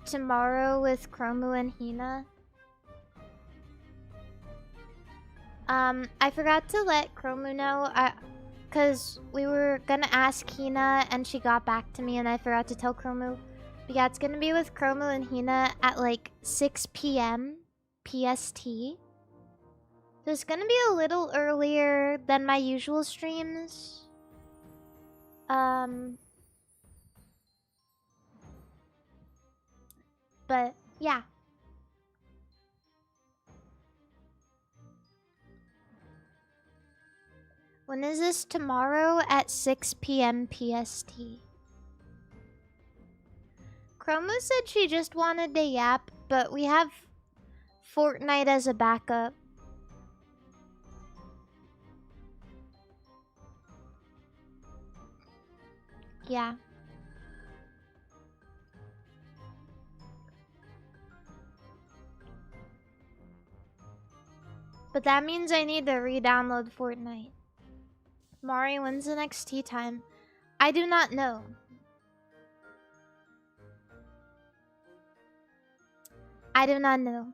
Speaker 1: tomorrow with Chromu and Hina. I forgot to let Chromu know, cause we were gonna ask Hina and she got back to me and I forgot to tell Chromu. But yeah, it's gonna be with Chromu and Hina at like 6 p.m. PST. So it's gonna be a little earlier than my usual streams. But yeah. When is this? Tomorrow at 6 p.m. PST. Chromu said she just wanted to yap, but we have Fortnite as a backup. Yeah. But that means I need to re-download Fortnite. Mari, when's the next tea time? I do not know. I do not know.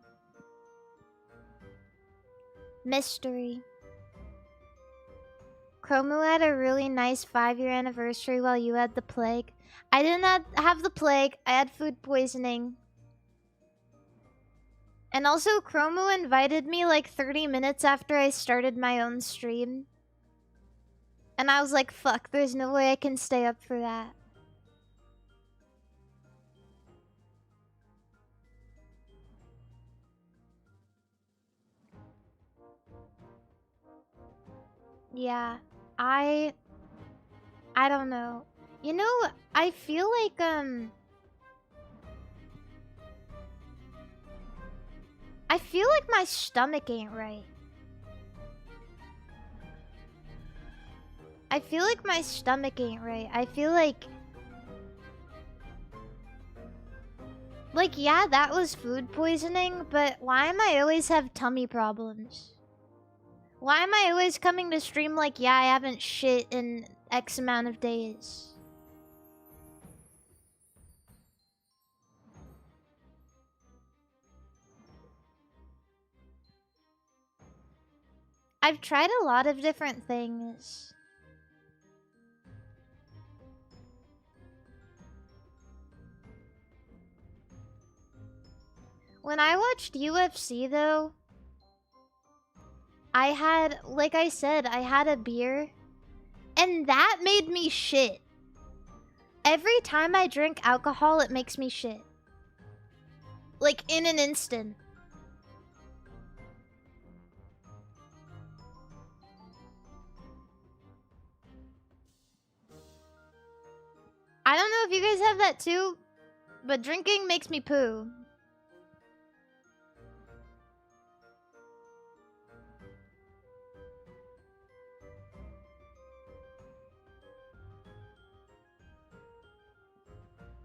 Speaker 1: Mystery. Chromu had a really nice 5-year anniversary while you had the plague. I did not have the plague. I had food poisoning. And also, Chromu invited me like 30 minutes after I started my own stream. And I was like, fuck, there's no way I can stay up for that. Yeah, I don't know. You know, I feel like, I feel like my stomach ain't right. I feel like my stomach ain't right. I feel like... Like, yeah, that was food poisoning, but why am I always have tummy problems? Why am I always coming to stream like, yeah, I haven't shit in X amount of days? I've tried a lot of different things. When I watched UFC, though, I had, like I said, I had a beer, and that made me shit. Every time I drink alcohol, it makes me shit. Like, in an instant. I don't know if you guys have that too, but drinking makes me poo.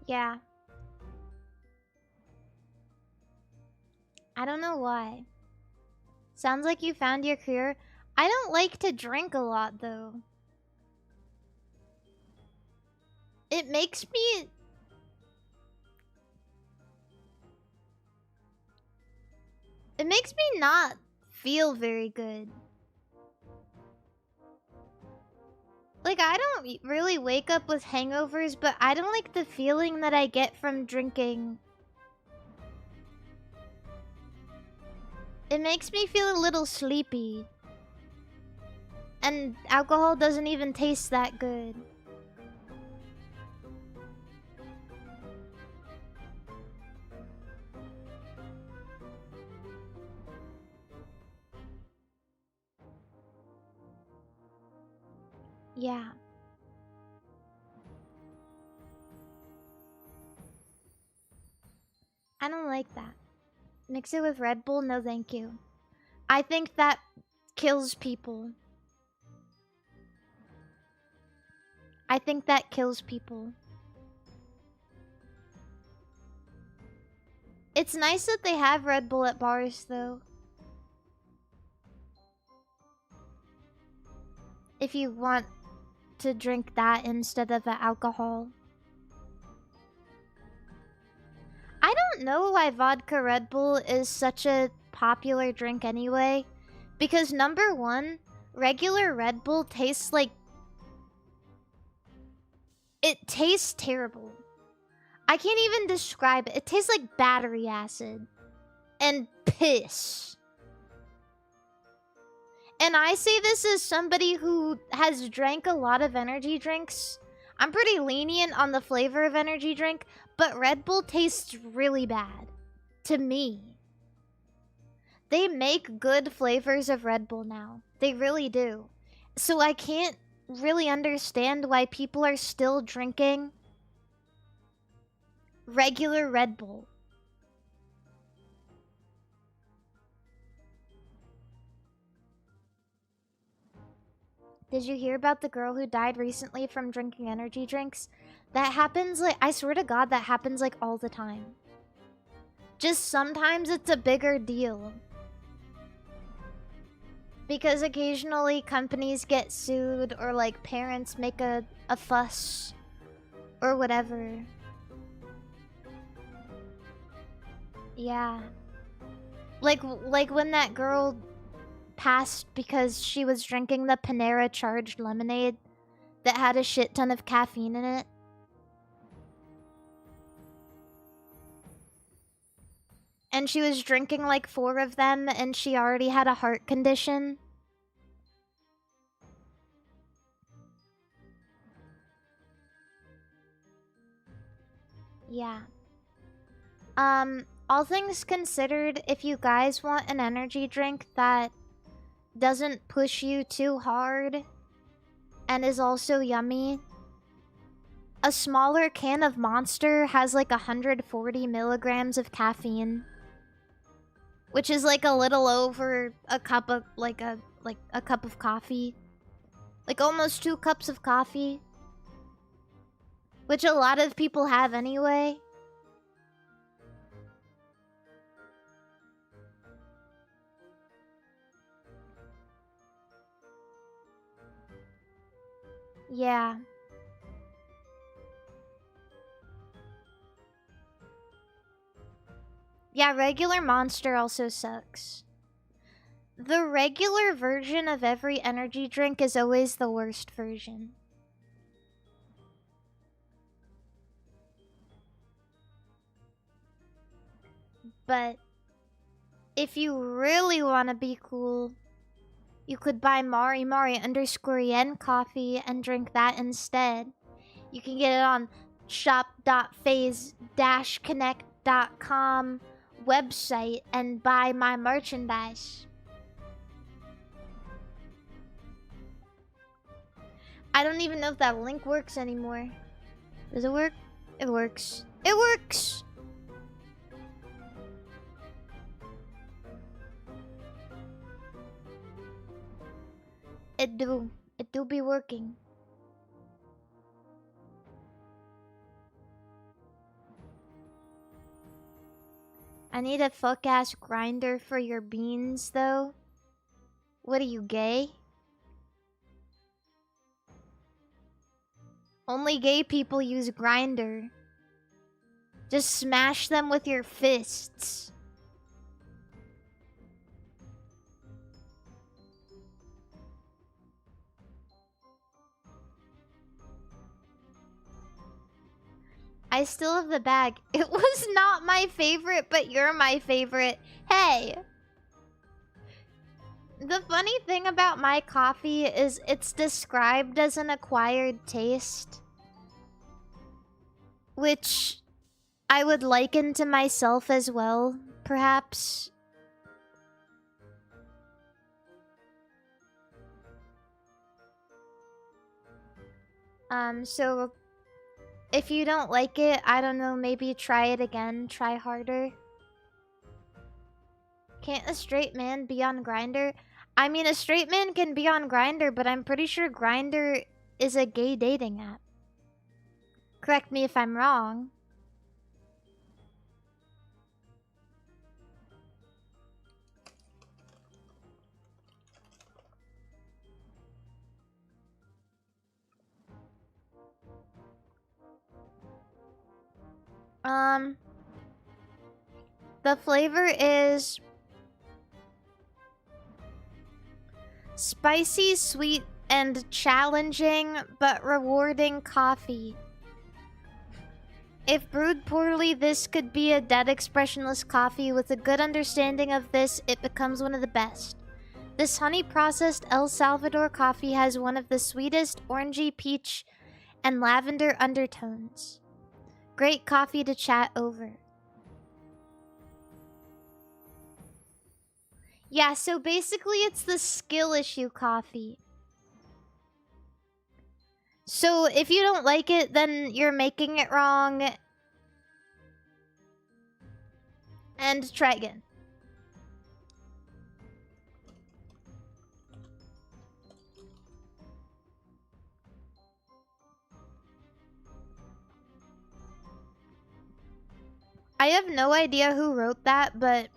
Speaker 1: Yeah. I don't know why. Sounds like you found your cure. I don't like to drink a lot, though. It makes me... It makes me not feel very good. Like, I don't really wake up with hangovers, but I don't like the feeling that I get from drinking. It makes me feel a little sleepy. And alcohol doesn't even taste that good. Yeah. I don't like that. Mix it with Red Bull? No, thank you. I think that kills people. I think that kills people. It's nice that they have Red Bull at bars, though. If you want to drink that instead of the alcohol. I don't know why vodka Red Bull is such a popular drink anyway. Because number one, regular Red Bull tastes like... It tastes terrible. I can't even describe it. It tastes like battery acid. And piss. And I say this as somebody who has drank a lot of energy drinks. I'm pretty lenient on the flavor of energy drink, but Red Bull tastes really bad. To me. They make good flavors of Red Bull now. They really do. So I can't really understand why people are still drinking regular Red Bull. Did you hear about the girl who died recently from drinking energy drinks? That happens, like, I swear to God, that happens, like, all the time. Just sometimes it's a bigger deal. Because occasionally companies get sued or, like, parents make a fuss or whatever. Yeah. Like when that girl passed because she was drinking the Panera charged lemonade that had a shit ton of caffeine in it. And she was drinking like 4 of them and she already had a heart condition. Yeah. All things considered, if you guys want an energy drink that doesn't push you too hard and is also yummy, a smaller can of Monster has like 140 milligrams of caffeine, which is like a little over a cup of a cup of coffee, like almost 2 cups of coffee, which a lot of people have anyway. Yeah. Yeah, regular Monster also sucks. The regular version of every energy drink is always the worst version. But if you really want to be cool, you could buy MARIMARI_yen coffee and drink that instead. You can get it on shop.faze-connect.com website and buy my merchandise. I don't even know if that link works anymore. Does it work? It works. It works! It do be working. I need a fuck-ass grinder for your beans, though. What are you, gay? Only gay people use grinder. Just smash them with your fists. I still have the bag. It was not my favorite, but you're my favorite. Hey! The funny thing about my coffee is it's described as an acquired taste, which I would liken to myself as well, perhaps. So if you don't like it, I don't know, maybe try it again, try harder. Can't a straight man be on Grindr? I mean, a straight man can be on Grindr, but I'm pretty sure Grindr is a gay dating app. Correct me if I'm wrong. The flavor is spicy, sweet, and challenging, but rewarding coffee. If brewed poorly, this could be a dead expressionless coffee. With a good understanding of this, it becomes one of the best. This honey-processed El Salvador coffee has one of the sweetest orangey peach and lavender undertones. Great coffee to chat over. Yeah, so basically it's the skill issue coffee. So if you don't like it, then you're making it wrong. And try again. I have no idea who wrote that, but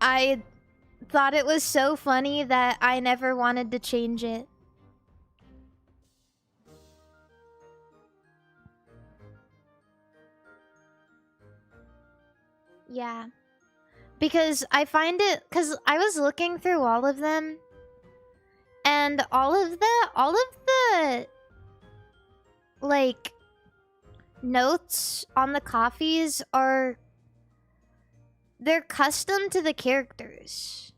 Speaker 1: I thought it was so funny that I never wanted to change it. Yeah. Because I find it, because I was looking through all of them, and all of the like notes on the coffees are, they're custom to the characters.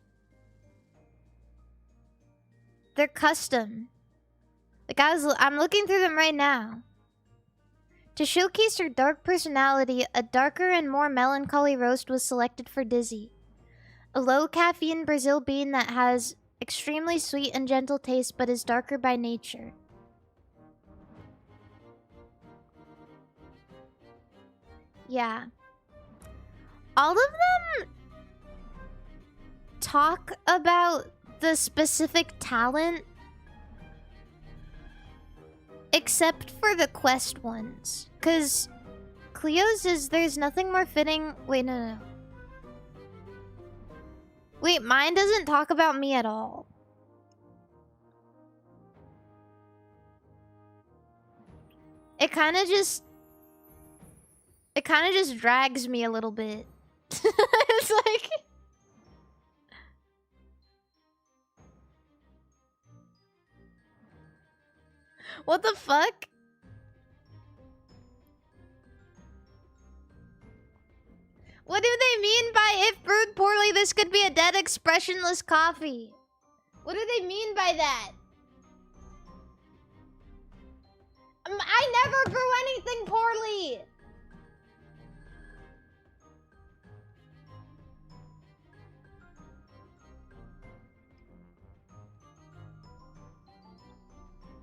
Speaker 1: They're custom. Like I'm looking through them right now. To showcase her dark personality, a darker and more melancholy roast was selected for Dizzy. A low caffeine Brazil bean that has extremely sweet and gentle taste but is darker by nature. Yeah. All of them talk about the specific talent, except for the quest ones. Because Cleo's is, there's nothing more fitting. Wait, no. Wait, mine doesn't talk about me at all. It kind of just drags me a little bit. It's like... What the fuck? What do they mean by if brewed poorly, this could be a dead expressionless coffee? What do they mean by that? I never brew anything poorly!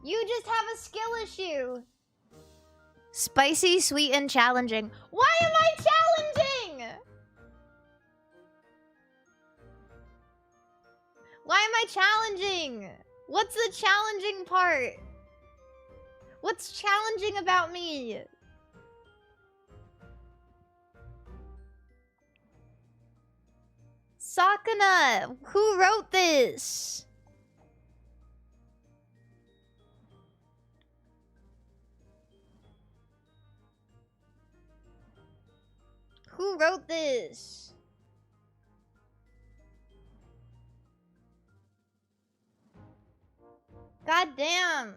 Speaker 1: You just have a skill issue. Spicy, sweet, and challenging. Why am I challenging? Why am I challenging? What's the challenging part? What's challenging about me? Sakuna, who wrote this? Who wrote this? God damn.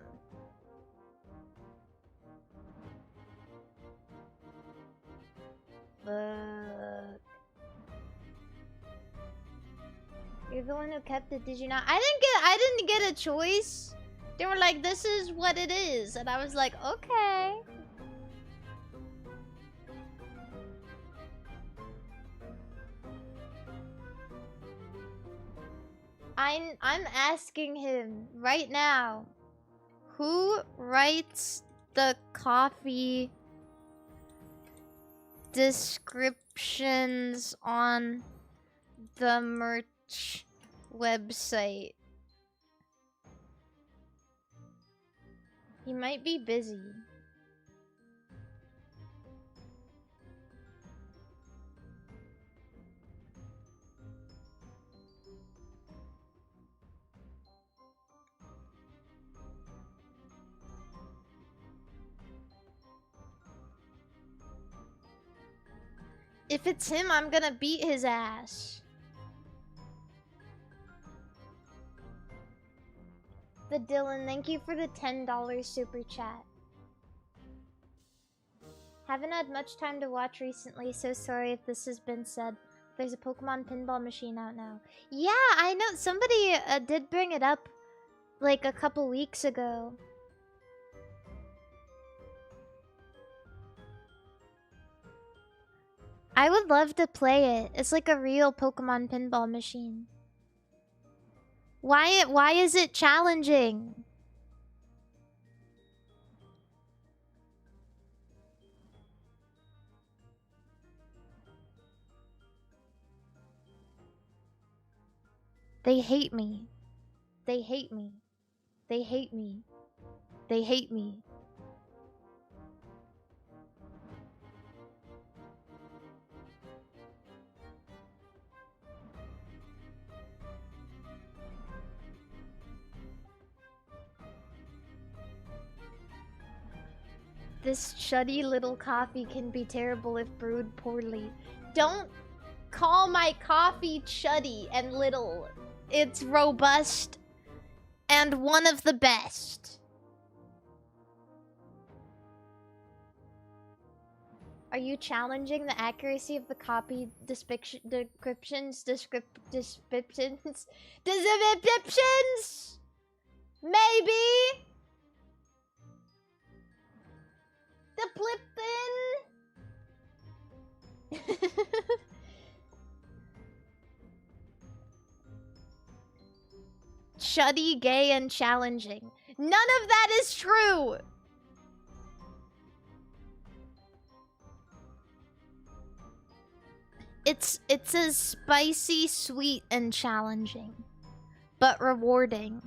Speaker 1: Fuck. You're the one who kept it, did you not? I didn't get a choice. They were like, this is what it is. And I was like, okay. I'm asking him right now. Who writes the coffee descriptions on the merch website. He might be busy. If it's him, I'm gonna beat his ass. The Dylan, thank you for the $10 super chat. Haven't had much time to watch recently, so sorry if this has been said. There's a Pokemon pinball machine out now. Yeah, I know. Somebody did bring it up like a couple weeks ago. I would love to play it. It's like a real Pokemon pinball machine. Why is it challenging? They hate me. They hate me. They hate me. They hate me. This chuddy little coffee can be terrible if brewed poorly. Don't call my coffee chuddy and little. It's robust and one of the best. Are you challenging the accuracy of the copy descriptions? Maybe? The Plipton? Chuddy, gay, and challenging. None of that is true! It's a spicy, sweet, and challenging. But rewarding.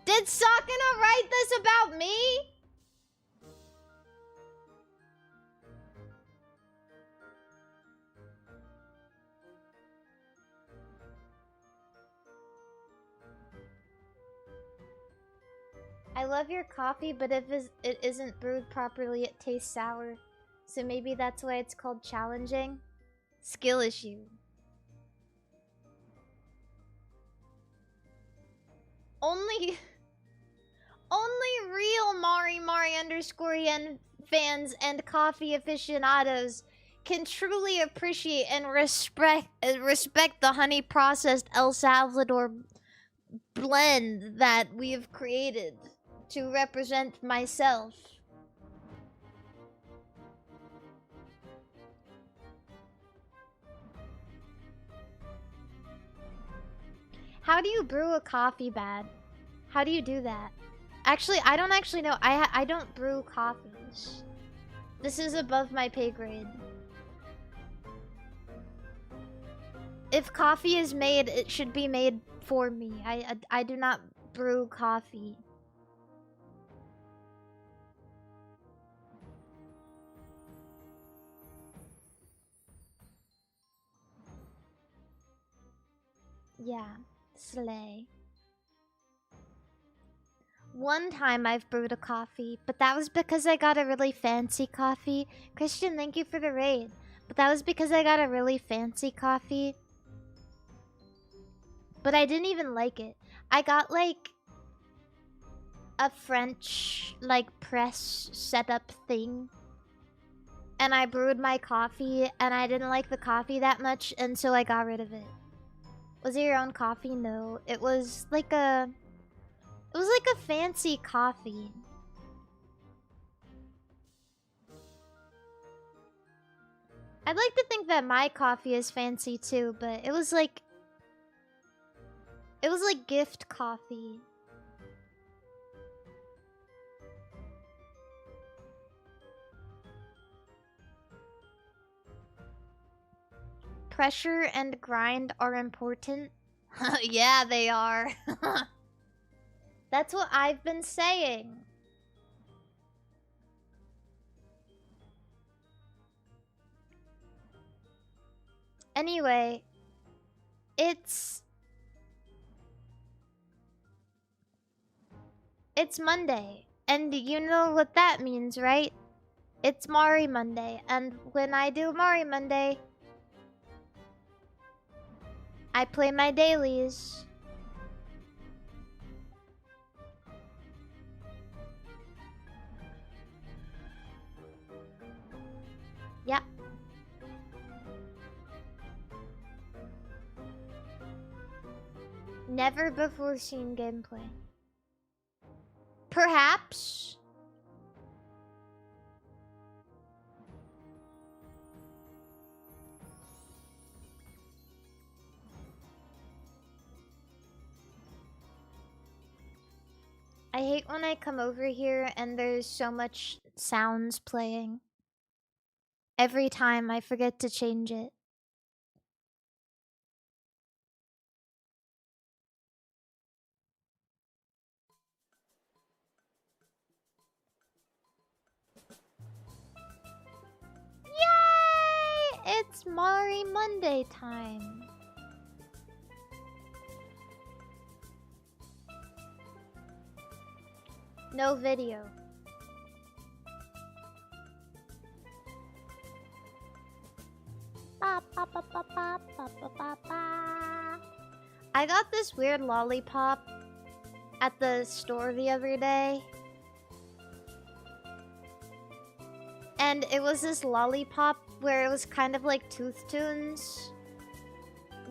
Speaker 1: Did Sakuna write this about me? I love your coffee, but if it isn't brewed properly, it tastes sour. So maybe that's why it's called challenging. Skill issue. Only real MARIMARI_yen fans and coffee aficionados can truly appreciate and respect the honey processed El Salvador blend that we have created to represent myself. How do you brew a coffee bad? How do you do that? Actually, I don't actually know. I don't brew coffees. This is above my pay grade. If coffee is made, it should be made for me. I do not brew coffee. Yeah, slay. One time I've brewed a coffee, but that was because I got a really fancy coffee. Christian, thank you for the raid. But that was because I got a really fancy coffee. But I didn't even like it. I got like a French like press setup thing. And I brewed my coffee and I didn't like the coffee that much, and so I got rid of it. Was it your own coffee? No. It was like a fancy coffee. I'd like to think that my coffee is fancy too, but it was like gift coffee. pressure and grind are important? Yeah, they are. That's what I've been saying. Anyway, it's Monday, and you know what that means, right? It's Mari Monday, and when I do Mari Monday, I play my dailies. Yeah. Never before seen gameplay. Perhaps. I hate when I come over here and there's so much sounds playing. Every time I forget to change it. Yay! It's Mari Monday time. No video. I got this weird lollipop at the store the other day. And it was this lollipop where it was kind of like Tooth Tunes.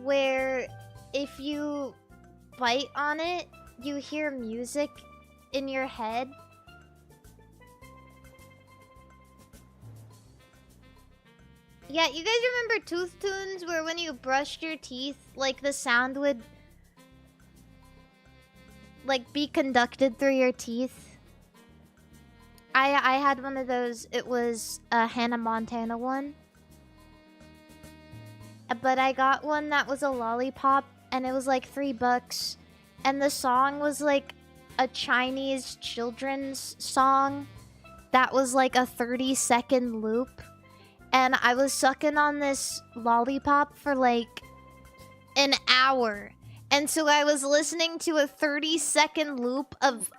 Speaker 1: Where if you bite on it, you hear music in your head. Yeah, you guys remember Tooth Tunes where when you brushed your teeth, like the sound would like be conducted through your teeth? I had one of those. It was a Hannah Montana one. But I got one that was a lollipop and it was like $3. And the song was like a Chinese children's song that was like a 30-second loop. And I was sucking on this lollipop for like an hour. And so I was listening to a 30-second loop of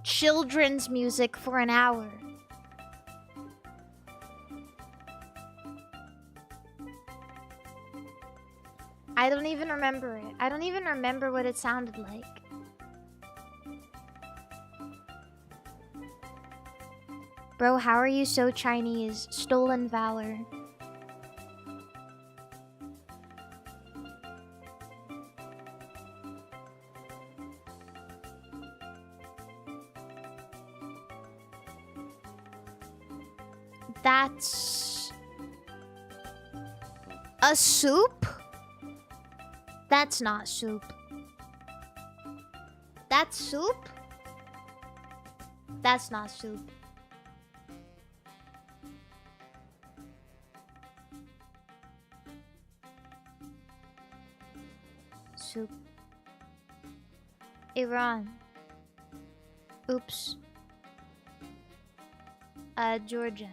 Speaker 1: children's music for an hour. I don't even remember it. I don't even remember what it sounded like. Bro, how are you so Chinese? Stolen valor. That's a soup? That's not soup. That's soup? That's not soup. Soup. Iran. Oops. Georgia.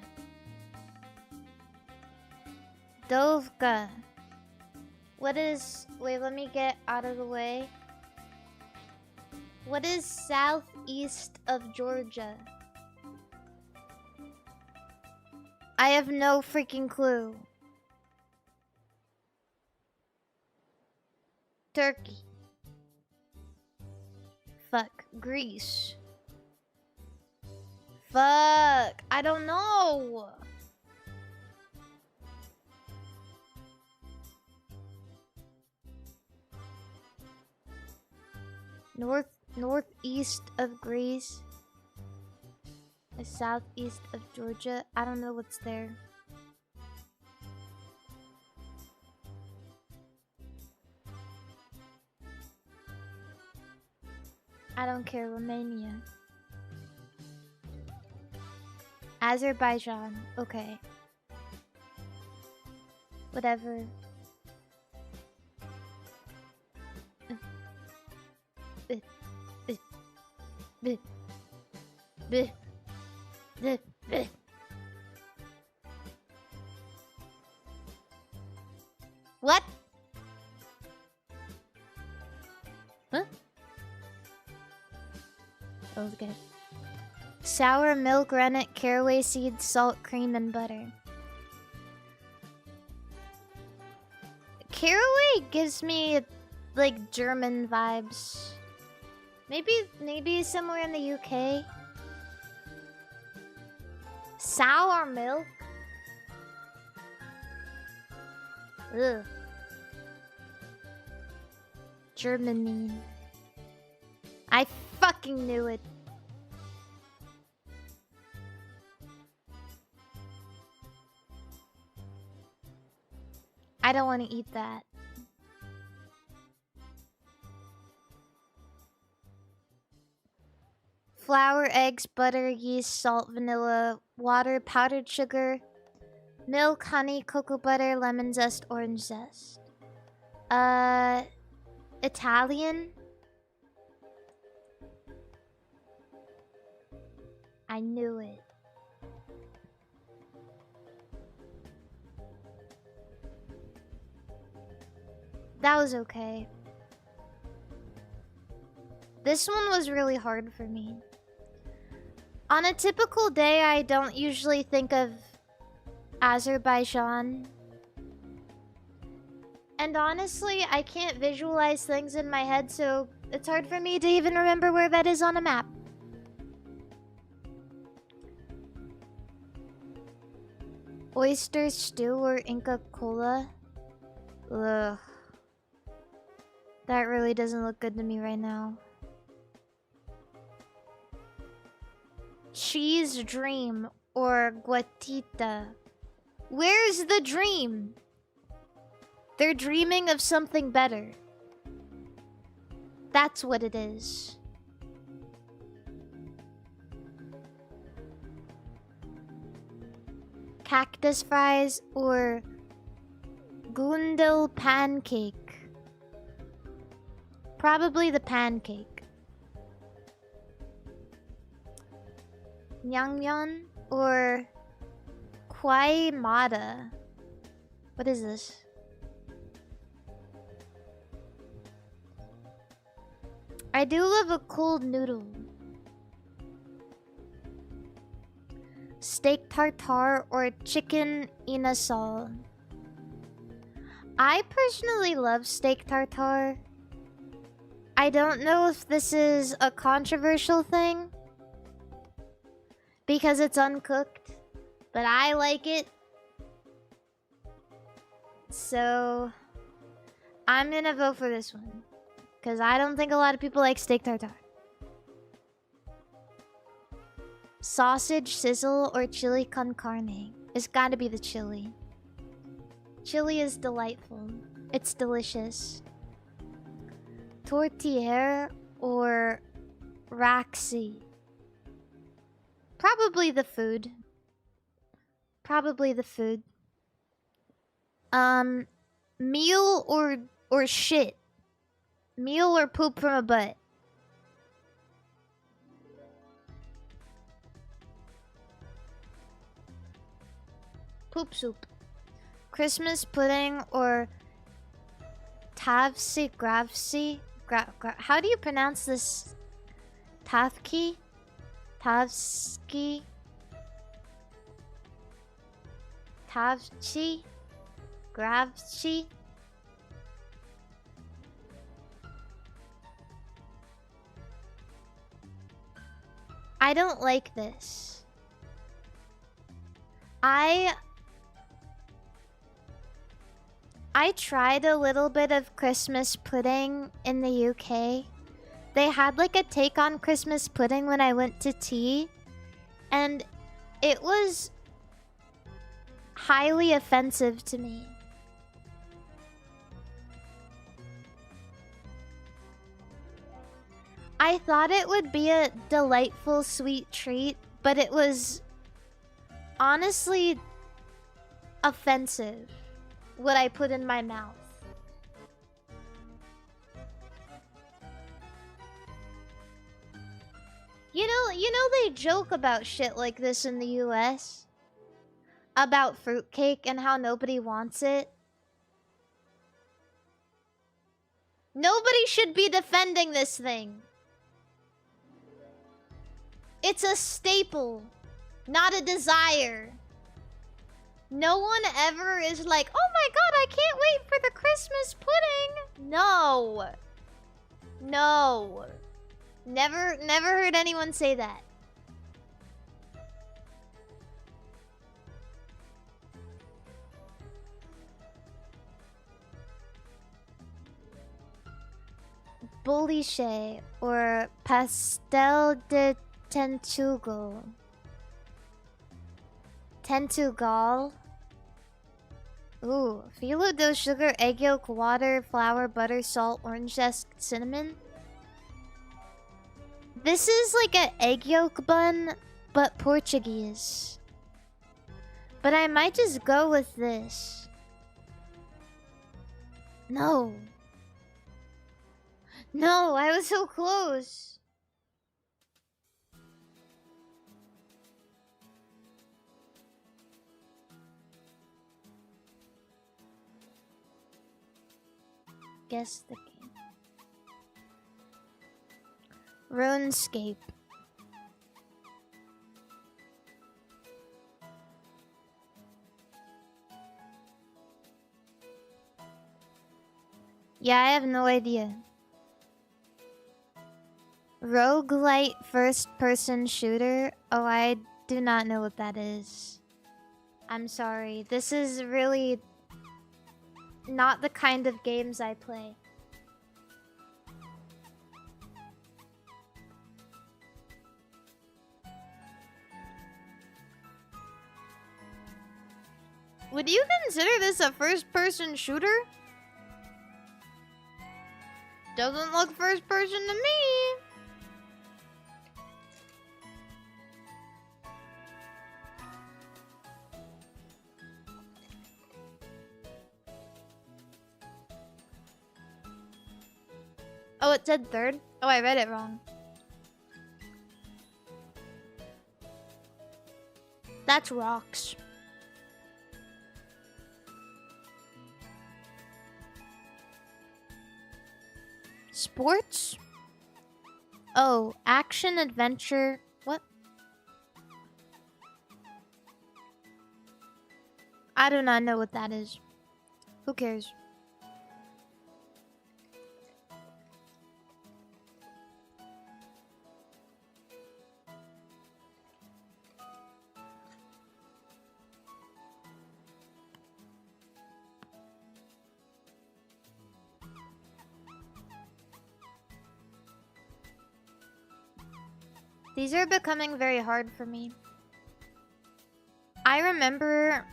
Speaker 1: Dovka. What is... Wait, let me get out of the way. What is southeast of Georgia? I have no freaking clue. Turkey. Fuck. Greece. Fuck. I don't know. Northeast of Greece. Southeast of Georgia. I don't know what's there. I don't care. Romania. Azerbaijan. Okay. Whatever. What? Huh? That was good. Sour milk, rennet, caraway seeds, salt, cream, and butter. Caraway gives me like German vibes. Maybe somewhere in the UK. Sour milk. Ugh. Germany. I fucking knew it. I don't want to eat that. Flour, eggs, butter, yeast, salt, vanilla, water, powdered sugar, milk, honey, cocoa butter, lemon zest, orange zest. Italian? I knew it. That was okay. This one was really hard for me. On a typical day, I don't usually think of Azerbaijan. And honestly, I can't visualize things in my head, so it's hard for me to even remember where that is on a map. Oyster stew or Inca Cola? Ugh. That really doesn't look good to me right now. Cheese dream or guatita. Where's the dream? They're dreaming of something better. That's what it is. Cactus fries or gundel pancake. Probably the pancake. Nyangmyeon or kwai mada. What is this? I do love a cold noodle. Steak tartare or chicken inasal. I personally love steak tartare. I don't know if this is a controversial thing because it's uncooked, but I like it. So I'm gonna vote for this one because I don't think a lot of people like steak tartare. Sausage sizzle or chili con carne? It's gotta be the chili. Chili is delightful. It's delicious. Tortillere or raxi? Probably the food. Probably the food. Meal or shit? Meal or poop from a butt? Poop soup. Christmas pudding or tavsi gravsi? How do you pronounce this? Tavki? Tavski? Tavchi? Gravchi? I don't like this. I tried a little bit of Christmas pudding in the UK. They had like a take on Christmas pudding when I went to tea, and it was highly offensive to me. I thought it would be a delightful sweet treat, but it was honestly offensive what I put in my mouth. You know they joke about shit like this in the US? About fruitcake and how nobody wants it? Nobody should be defending this thing. It's a staple, not a desire. No one ever is like, oh my god, I can't wait for the Christmas pudding. No. No. Never heard anyone say that. Boliche or pastel de tentugal. Tentugal. Ooh, phyllo dough, sugar, egg yolk, water, flour, butter, salt, orange zest, cinnamon. This is like an egg yolk bun, but Portuguese. But I might just go with this. No. No, I was so close. Guess the game. RuneScape. Yeah, I have no idea. Roguelite first-person shooter? Oh, I do not know what that is. I'm sorry. This is really not the kind of games I play. Would you consider this a first-person shooter? Doesn't look first-person to me. Oh, it said third? Oh, I read it wrong. That's rocks. Sports? Oh, action, adventure. What? I do not know what that is. Who cares? These are becoming very hard for me. I remember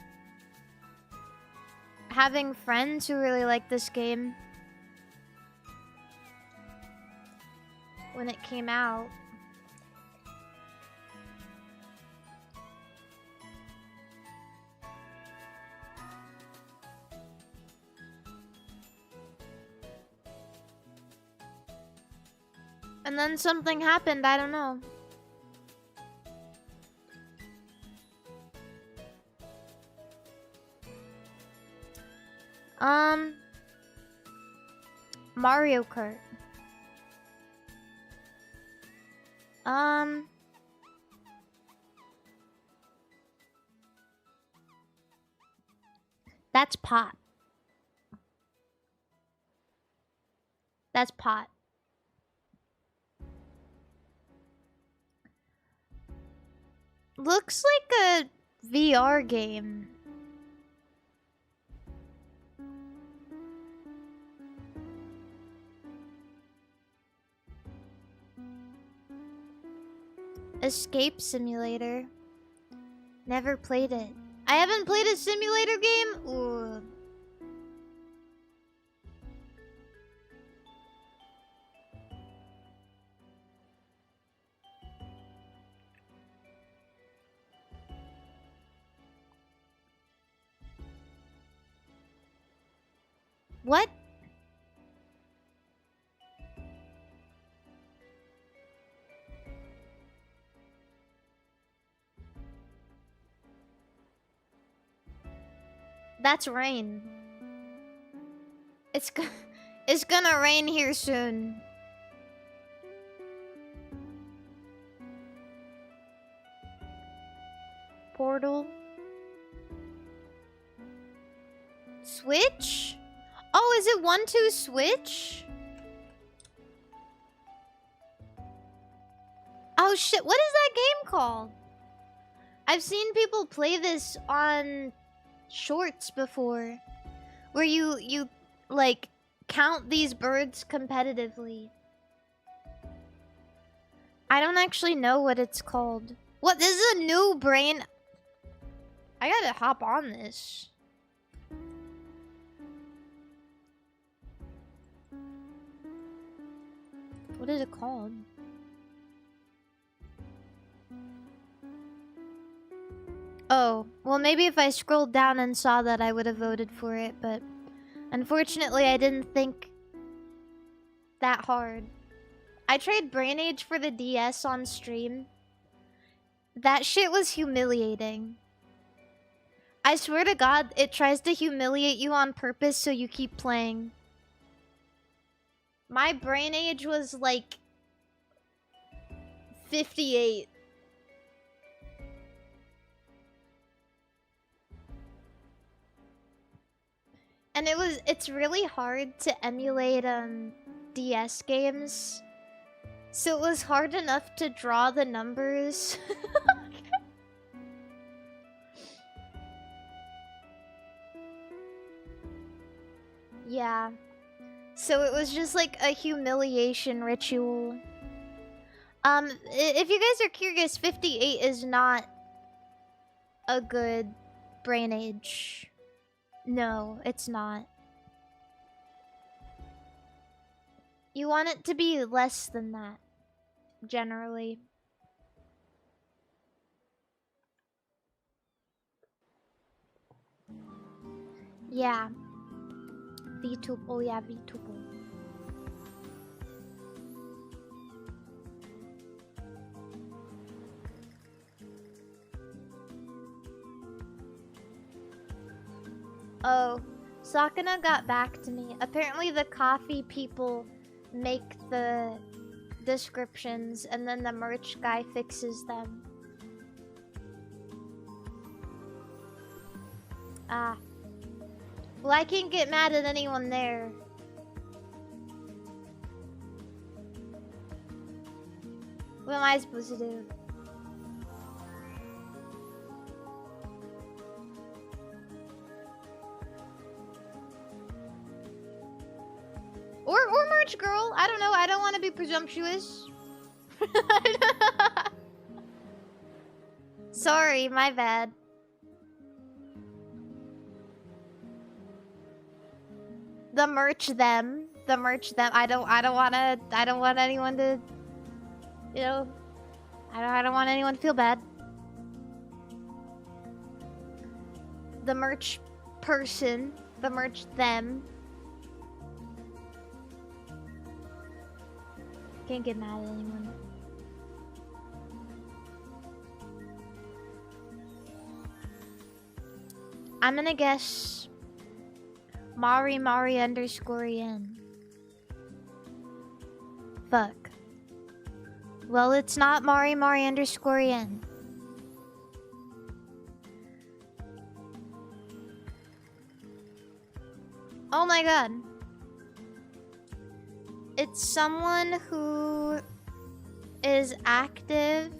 Speaker 1: having friends who really liked this game when it came out. And then something happened, I don't know. Mario Kart. That's pot. That's pot. Looks like a VR game. Escape Simulator. Never played it. I haven't played a simulator game? Ooh. What? That's rain. It's gonna rain here soon. Portal. Switch? Oh, is it 1-2 switch? Oh shit, what is that game called? I've seen people play this on shorts before. Where you like count these birds competitively. I don't actually know what it's called. What? This is a new brain. I gotta hop on this. What is it called? Oh, well maybe if I scrolled down and saw that I would have voted for it, but unfortunately I didn't think that hard. I tried Brain Age for the DS on stream. That shit was humiliating. I swear to God, it tries to humiliate you on purpose so you keep playing. My Brain Age was like 58. And it's really hard to emulate DS games. So it was hard enough to draw the numbers. Yeah. So it was just like a humiliation ritual. If you guys are curious, 58 is not a good Brain Age. No, it's not. You want it to be less than that, generally. Yeah. Vtubers. Oh yeah, Vtubers. Oh, Sakana got back to me. Apparently the coffee people make the descriptions and then the merch guy fixes them. Ah. Well, I can't get mad at anyone there. What am I supposed to do? Or merch girl. I don't know. I don't want to be presumptuous. Sorry, my bad. The merch them. I don't want anyone to, you know, I don't want anyone to feel bad. The merch person, the merch them. Can't get mad at anyone. I'm gonna guess MARIMARI_N. Fuck. Well, it's not MARIMARI_N. Oh my god. It's someone who is active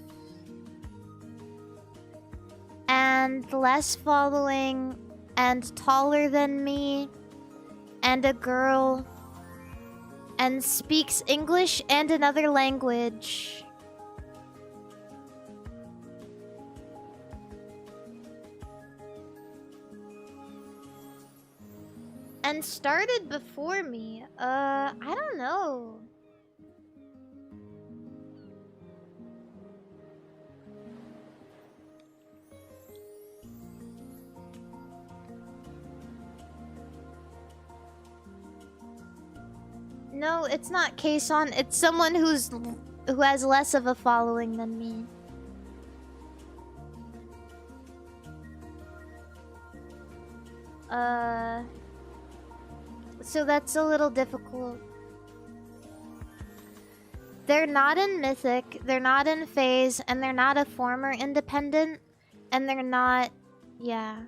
Speaker 1: and less following and taller than me and a girl and speaks English and another language. And started before me. I don't know. No, it's not Kason. It's someone who has less of a following than me. So that's a little difficult. They're not in Mythic, they're not in Faze, and they're not a former independent, and they're not... yeah.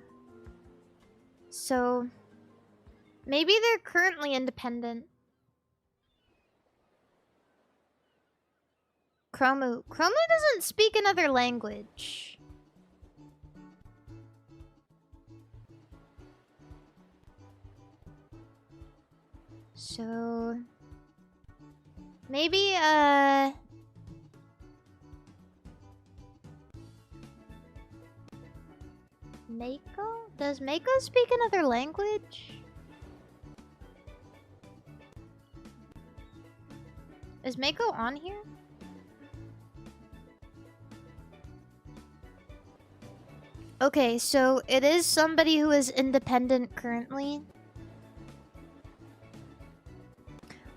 Speaker 1: So... maybe they're currently independent. Chromu. Chromu doesn't speak another language. So... maybe, Mako? Does Mako speak another language? Is Mako on here? Okay, so it is somebody who is independent currently.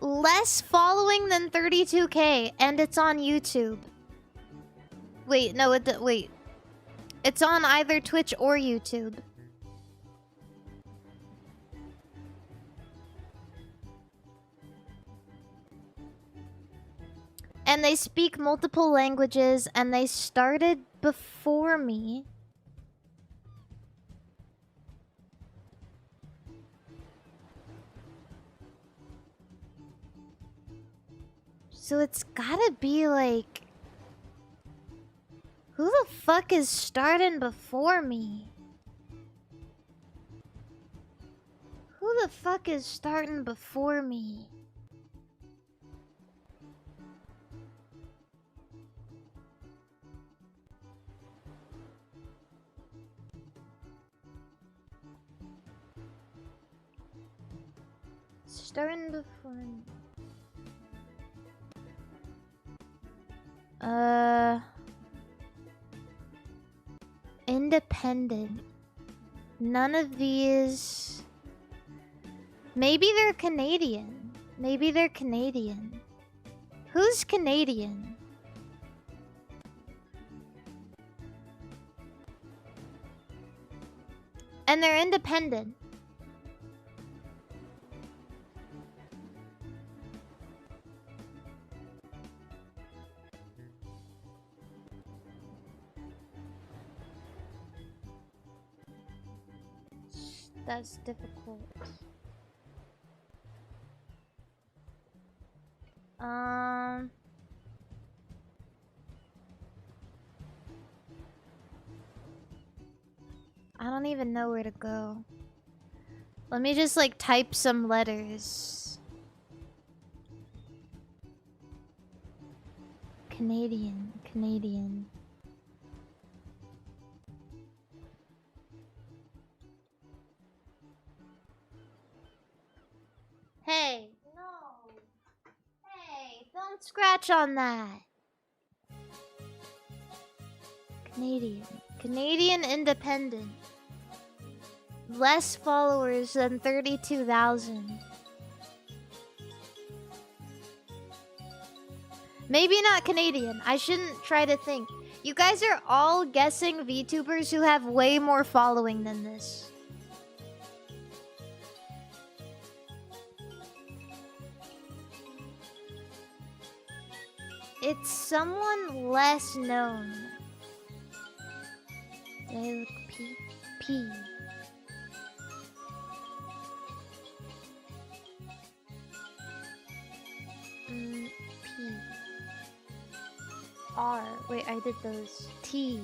Speaker 1: Less following than 32K, and it's on YouTube. Wait, no, wait. It's on either Twitch or YouTube. And they speak multiple languages, and they started before me. So it's gotta be like... who the fuck is starting before me? Who the fuck is starting before me? Starting before me. Independent. None of these... maybe they're Canadian. Maybe they're Canadian. Who's Canadian? And they're independent. That's difficult. I don't even know where to go. Let me just like type some letters. Canadian, Canadian. Hey, no. Hey, don't scratch on that. Canadian. Canadian independent. Less followers than 32,000. Maybe not Canadian. I shouldn't try to think. You guys are all guessing VTubers who have way more following than this. It's someone less known. They look P. P. R. Wait, I did those. T.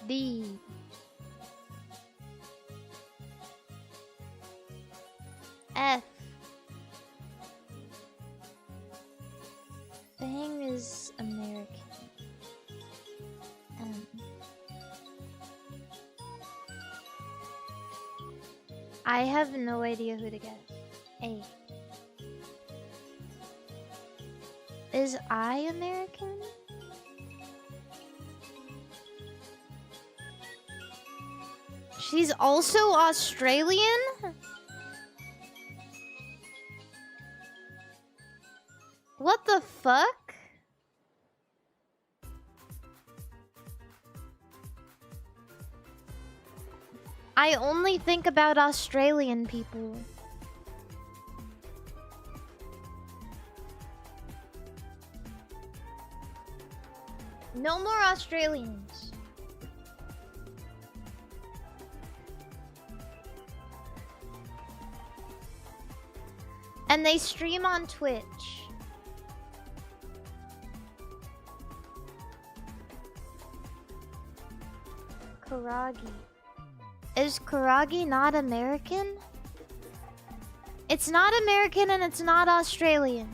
Speaker 1: D. F. Fang is American. M. I have no idea who to guess. A. Is I American? She's also Australian? What the fuck? I only think about Australian people. No more Australians. And they stream on Twitch. Karagi. Is Karagi not American? It's not American and it's not Australian.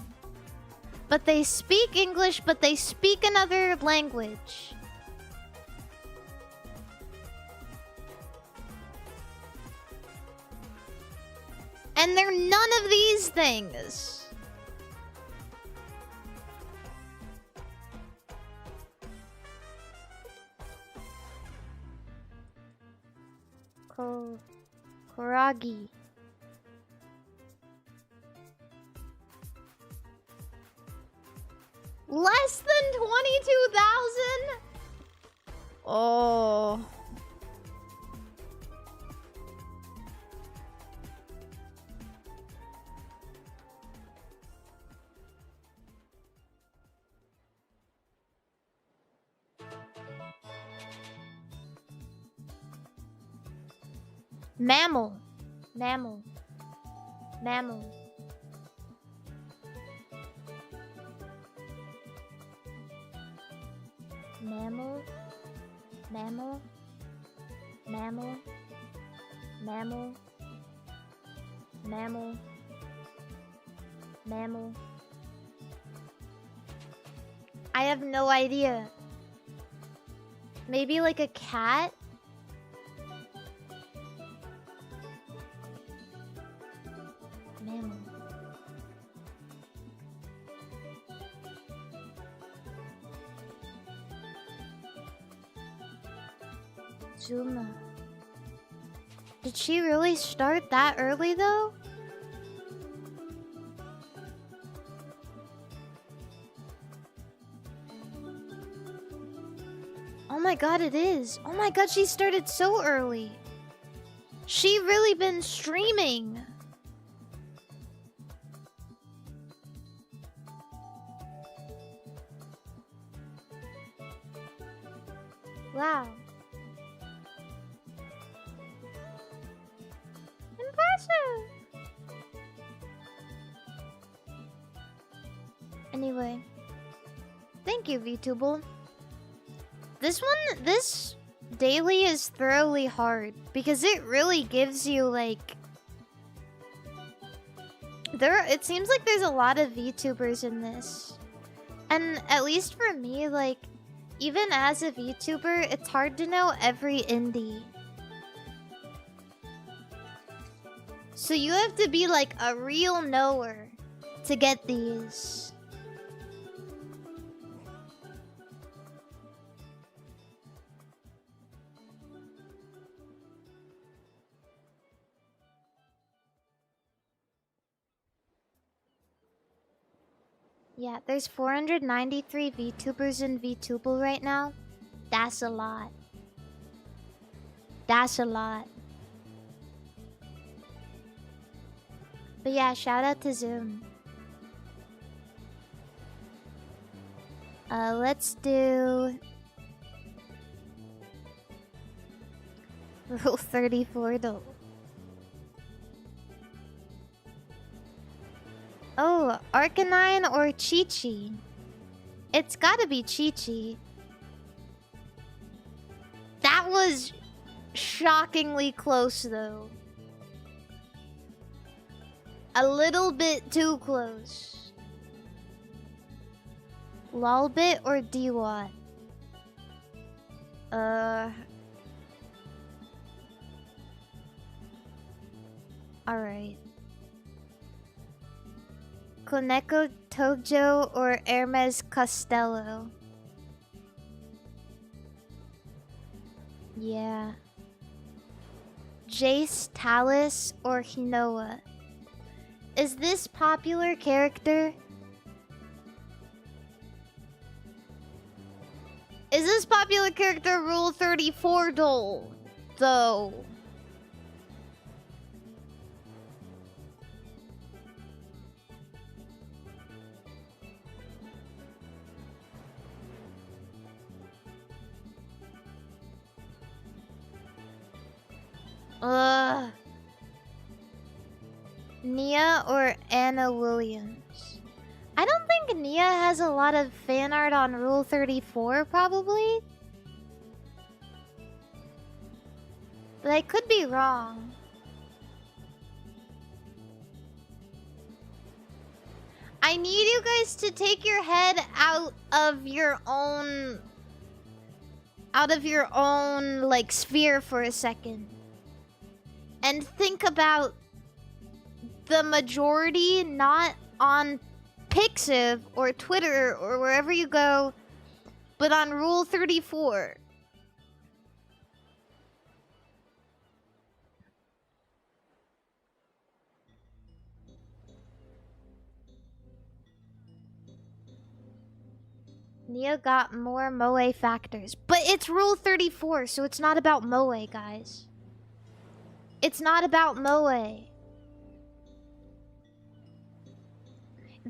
Speaker 1: But they speak English, but they speak another language. And they're none of these things. Kuragi. Less than 22,000? Oh. Mammal. Mammal. Mammal. Mammal. Mammal. Mammal. Mammal. Mammal. Mammal. I have no idea. Maybe like a cat? Mammal. Zuma. Did she really start that early though? Oh my god, it is. Oh my god, she started so early. She really been streaming. Wow. Impressive. Anyway. Thank you, Vtubers. This daily is thoroughly hard because it really gives you like it seems like there's a lot of VTubers in this. And at least for me, like even as a VTuber, it's hard to know every indie. So you have to be like a real knower to get these. Yeah, there's 493 VTubers in VTuber right now. That's a lot. That's a lot. But yeah, shout out to Zoom. Let's do Rule 34 though. Oh, Arcanine or Chi-Chi? It's gotta be Chi-Chi. That was shockingly close though. A little bit too close. Lolbit or Dewat? Alright. Koneko Tojo or Hermes Costello? Yeah. Jace Talus or Hinoa? Is this popular character? Is this popular character Rule 34 though? Ugh. Nia or Anna Williams? I don't think Nia has a lot of fan art on Rule 34, probably. But I could be wrong. I need you guys to take your head out of your own like sphere for a second and think about the majority, not on Pixiv or Twitter or wherever you go, but on Rule 34. Nia got more Moe factors. But it's Rule 34, so it's not about Moe, guys. It's not about Moe.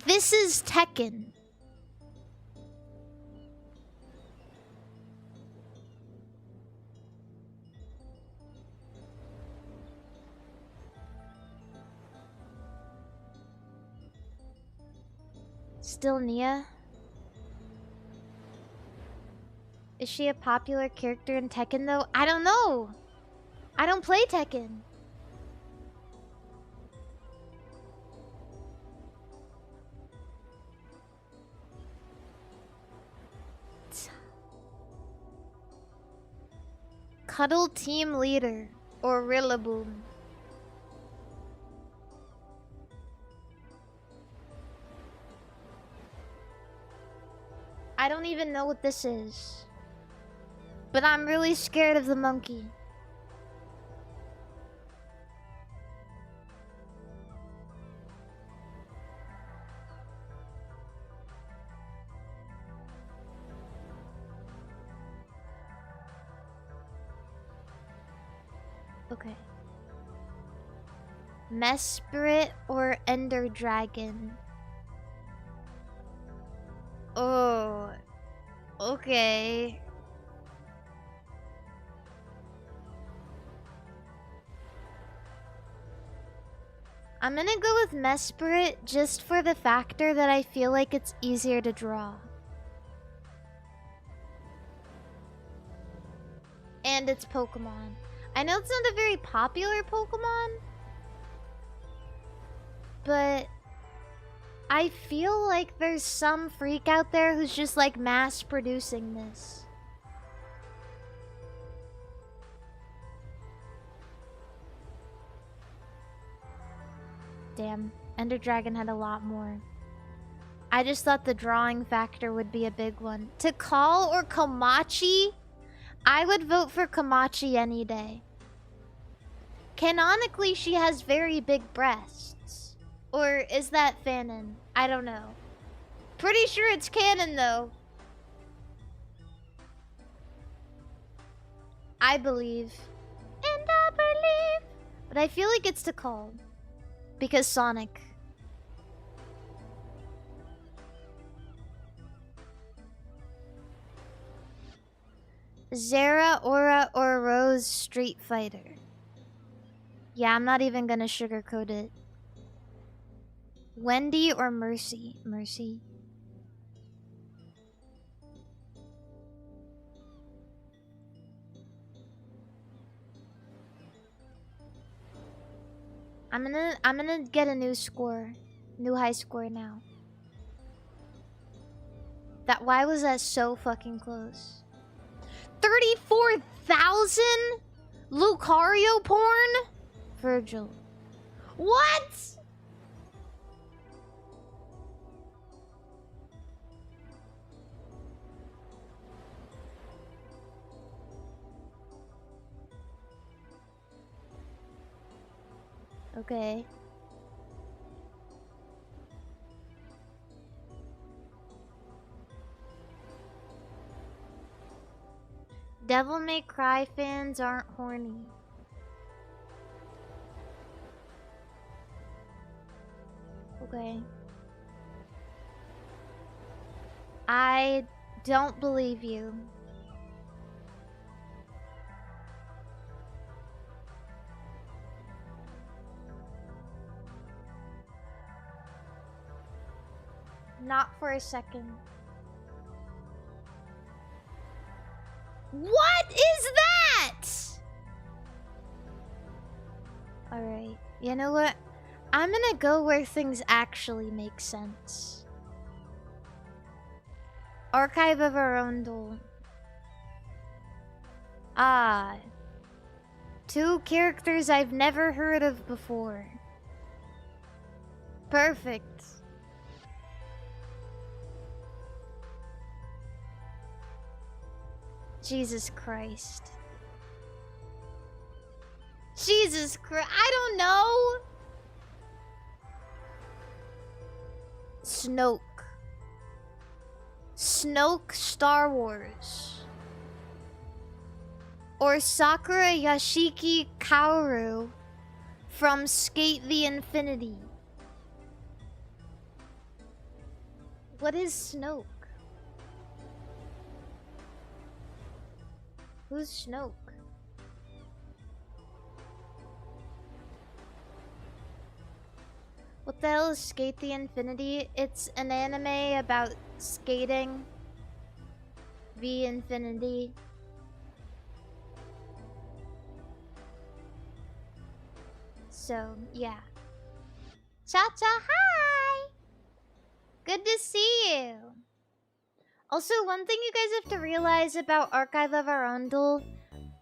Speaker 1: This is Tekken. Still Nia? Is she a popular character in Tekken though? I don't know. I don't play Tekken. Cuddle team leader or Rillaboom. I don't even know what this is. But I'm really scared of the monkey. Okay. Mesprit or Ender Dragon? Oh. Okay. I'm gonna go with Mesprit just for the factor that I feel like it's easier to draw. And it's Pokemon. I know it's not a very popular Pokemon, but I feel like there's some freak out there who's just like mass producing this. Damn, Ender Dragon had a lot more. I just thought the drawing factor would be a big one. Tikal or Komachi? I would vote for Komachi any day. Canonically, she has very big breasts. Or is that fanon? I don't know. Pretty sure it's canon though. I believe. And I believe. But I feel like it's Tikal. Because Sonic. Zera, Aura, or Rose Street Fighter. Yeah, I'm not even gonna sugarcoat it. Wendy or Mercy? Mercy. I'm gonna get a new score. New high score now. Why was that so fucking close? 34,000 Lucario porn? Virgil. What? Okay. Devil May Cry fans aren't horny. Okay. I don't believe you. Not for a second. What is that? Alright. You know what? I'm gonna go where things actually make sense. Archive of Arundel. Ah. 2 characters I've never heard of before. Perfect. Jesus Christ. Jesus Christ. I don't know. Snoke. Snoke Star Wars. Or Sakura Yashiki Kaoru from Skate the Infinity. What is Snoke? Who's Snoke? What the hell is Skate the Infinity? It's an anime about skating the infinity. So, yeah. Cha-cha, hi! Good to see you. Also, one thing you guys have to realize about Archive of Arundel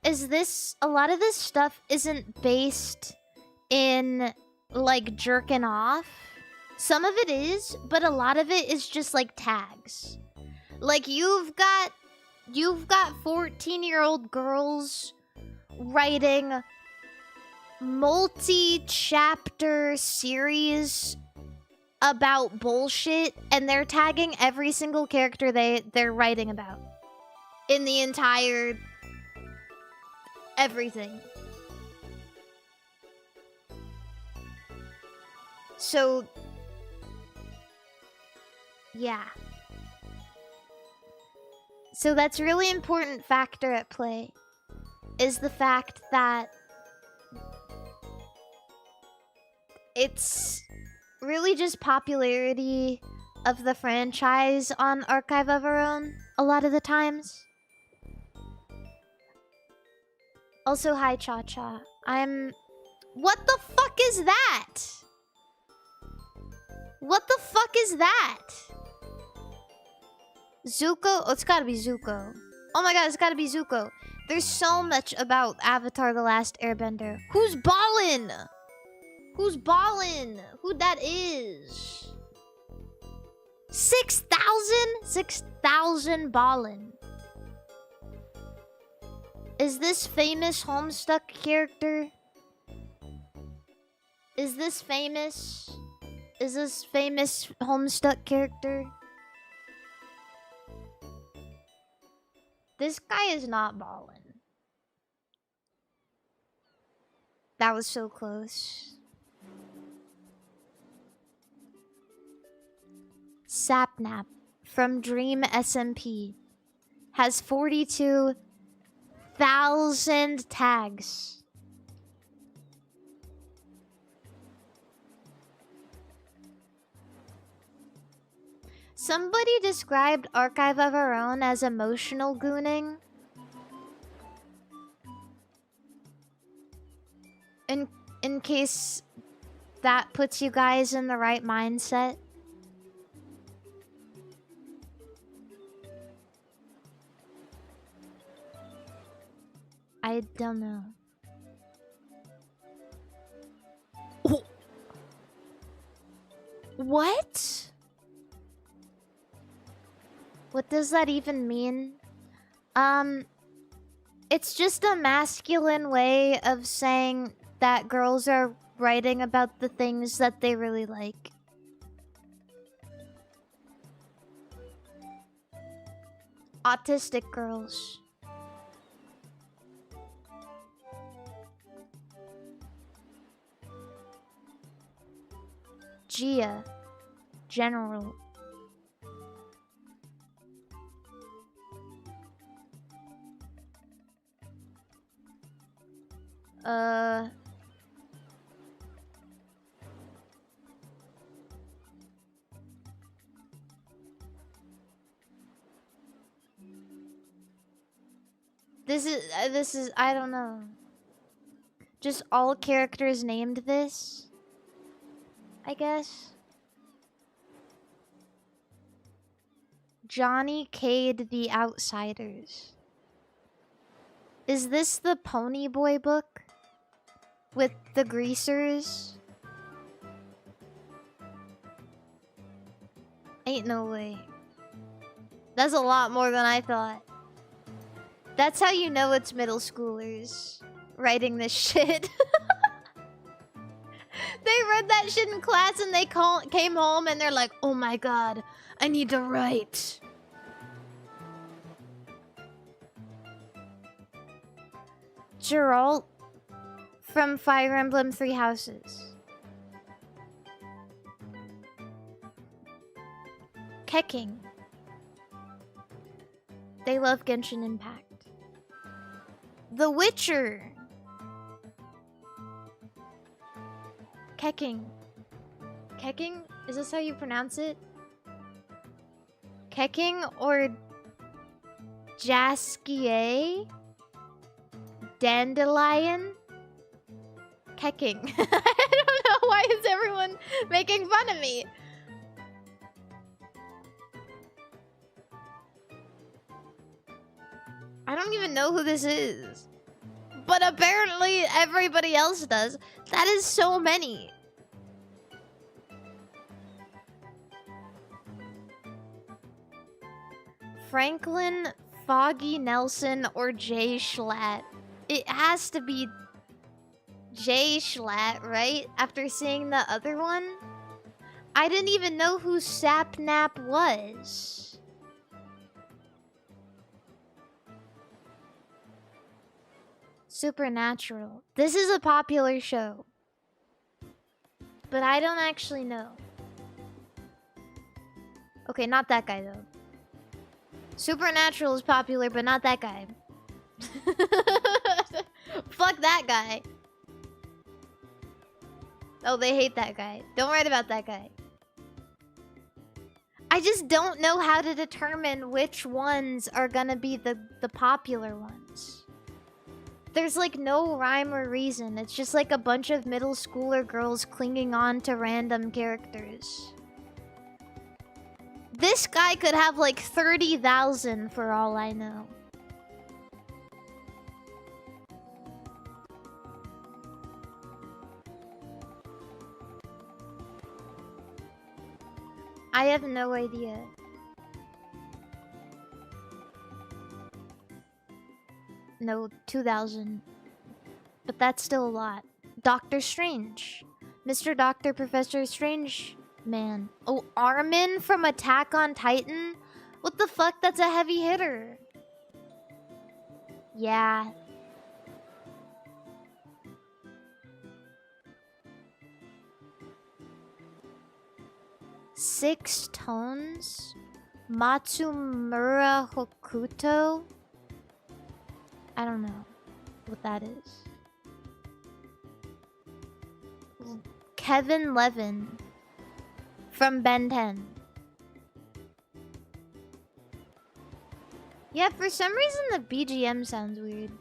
Speaker 1: is a lot of this stuff isn't based in, like, jerking off. Some of it is, but a lot of it is just, like, tags. Like, you've got 14-year-old girls writing multi-chapter series about bullshit, and they're tagging every single character they're writing about in the entire everything. So yeah. So that's a really important factor at play, is the fact that it's really just popularity of the franchise on Archive of Our Own a lot of the times. Also, hi Cha-Cha. What the fuck is that? What the fuck is that? Zuko? Oh, it's gotta be Zuko. Oh my god, it's gotta be Zuko. There's so much about Avatar The Last Airbender. Who's ballin'? Who's ballin'? Who that is? 6,000? 6,000 ballin'. Is this famous Homestuck character? Is this famous? Is this famous Homestuck character? This guy is not ballin'. That was so close. Sapnap from Dream SMP has 42,000 tags. Somebody described Archive of Our Own as emotional gooning. In case that puts you guys in the right mindset. I don't know. Oh. What? What does that even mean? It's just a masculine way of saying that girls are writing about the things that they really like. Autistic girls. Gia. General. This is I don't know. Just all characters named this, I guess. Johnny Cade the Outsiders. Is this the Pony Boy book? With the greasers? Ain't no way. That's a lot more than I thought. That's how you know it's middle schoolers writing this shit. They read that shit in class and they came home and they're like, oh my god, I need to write. Geralt from Fire Emblem Three Houses. Keking. They love Genshin Impact. The Witcher. Keking. Keking? Is this how you pronounce it? Keking or Jaskier? Dandelion? Keking. I don't know, why is everyone making fun of me? I don't even know who this is. But apparently everybody else does. That is so many. Franklin, Foggy Nelson, or Jay Schlatt. It has to be Jay Schlatt, right? After seeing the other one? I didn't even know who Sapnap was. Supernatural. This is a popular show. But I don't actually know. Okay, not that guy though. Supernatural is popular, but not that guy. Fuck that guy. Oh, they hate that guy. Don't write about that guy. I just don't know how to determine which ones are gonna be the popular ones. There's like no rhyme or reason. It's just like a bunch of middle schooler girls clinging on to random characters. This guy could have like 30,000 for all I know. I have no idea. No, 2,000. But that's still a lot. Doctor Strange. Mr. Doctor Professor Strange Man. Oh, Armin from Attack on Titan? What the fuck? That's a heavy hitter. Yeah. Six Tones? Matsumura Hokuto? I don't know what that is. Kevin Levin from Ben 10. Yeah, for some reason the BGM sounds weird.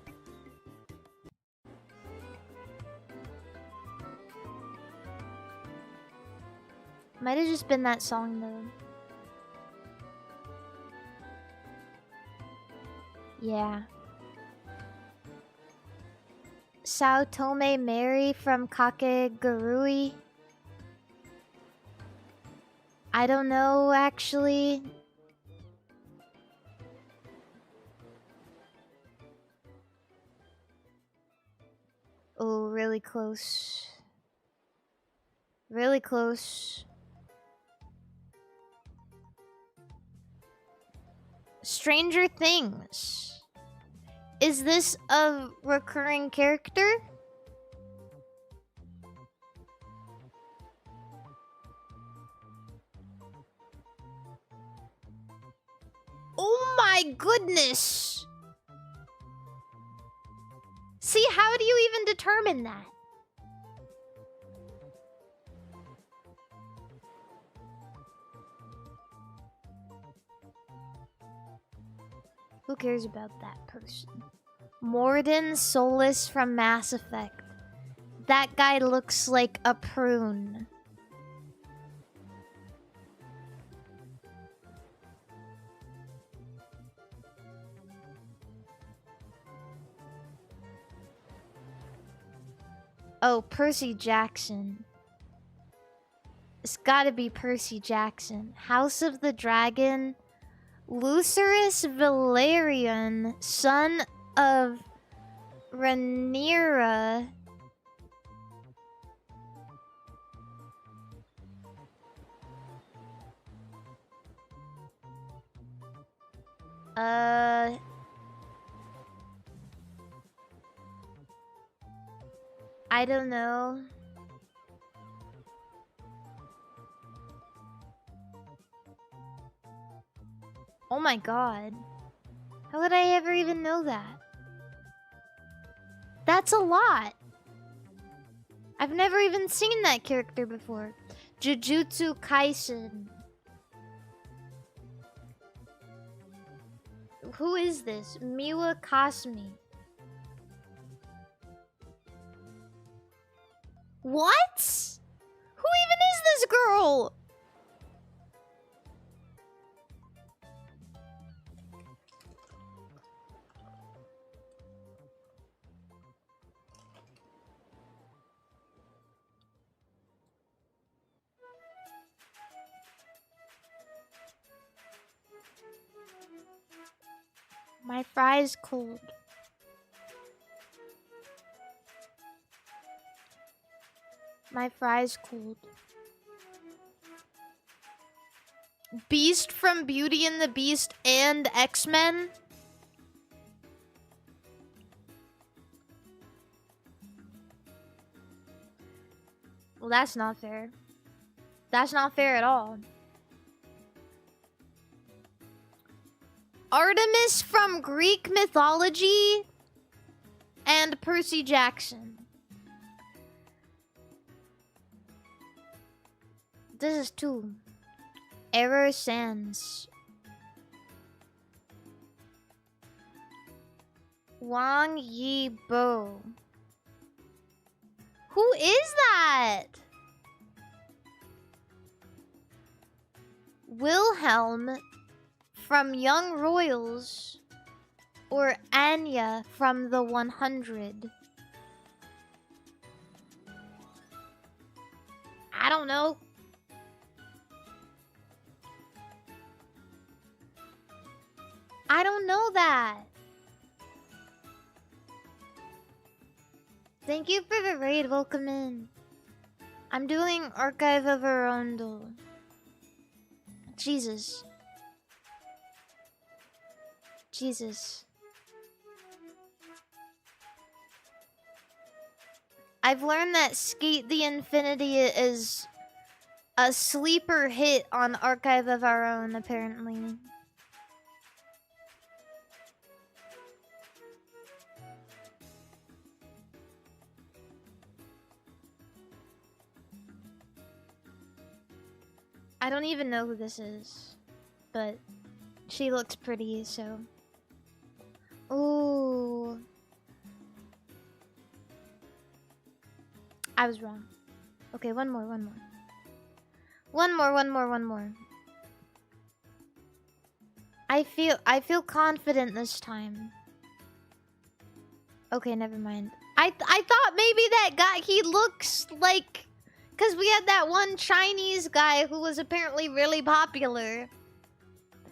Speaker 1: Might have just been that song though. Yeah. Sao Tome Mary from Kakegurui. I don't know, actually. Oh, really close. Really close. Stranger Things. Is this a recurring character? Oh my goodness! See, how do you even determine that? Who cares about that person? Morden Solus from Mass Effect. That guy looks like a prune. Oh, Percy Jackson. It's gotta be Percy Jackson. House of the Dragon. Lucerus Valerian, son of Rhaenyra. I don't know. Oh my god. How would I ever even know that? That's a lot. I've never even seen that character before. Jujutsu Kaisen. Who is this? Miwa Kasmi. What? Who even is this girl? My fries cold. My fries cold. Beast from Beauty and the Beast and X-Men? Well, that's not fair. That's not fair at all. Artemis from Greek mythology and Percy Jackson. This is two. Error Sans. Wang Yi Bo. Who is that? Wilhelm from Young Royals or Anya from the 100? I don't know. I don't know that. Thank you for the raid. Welcome in. I'm doing Archive of Arundel. Jesus. Jesus. I've learned that Skate the Infinity is a sleeper hit on Archive of Our Own, apparently. I don't even know who this is, but she looks pretty, so. Ooh. I was wrong. Okay, one more. One more. I feel confident this time. Okay, never mind. I thought maybe that guy, he looks like, because we had that one Chinese guy who was apparently really popular.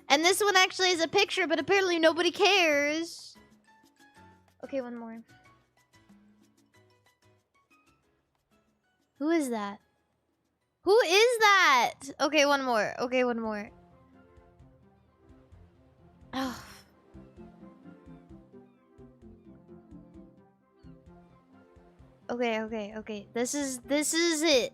Speaker 1: And this one actually is a picture, but apparently nobody cares. Okay, one more. Who is that? Who is that? Okay, one more. Oh. Okay. This is it.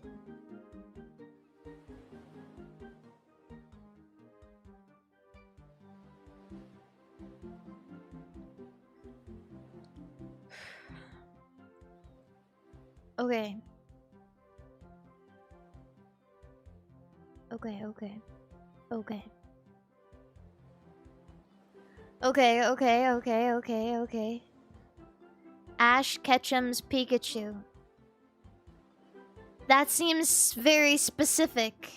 Speaker 1: Okay. Okay. Ash Ketchum's Pikachu. That seems very specific.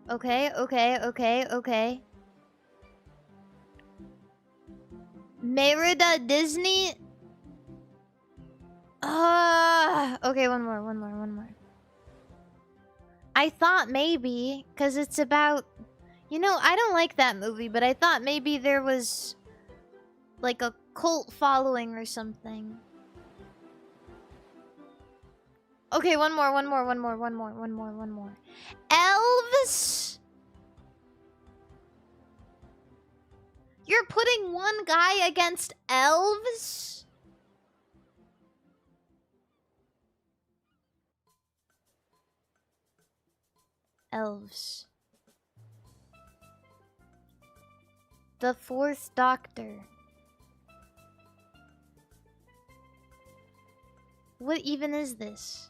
Speaker 1: Okay. Merida Disney? Okay, one more. I thought maybe, because it's about... You know, I don't like that movie, but I thought maybe there was... like a cult following or something. Okay, one more. Elves? You're putting one guy against elves? Elves. The Fourth Doctor. What even is this?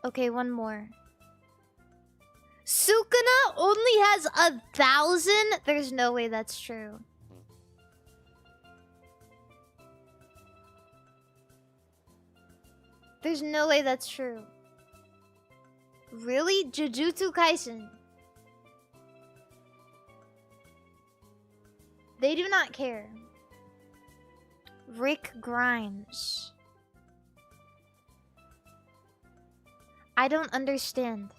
Speaker 1: Okay, one more. Sukuna only has 1,000? There's no way that's true. There's no way that's true. Really? Jujutsu Kaisen. They do not care. Rick Grimes. I don't understand.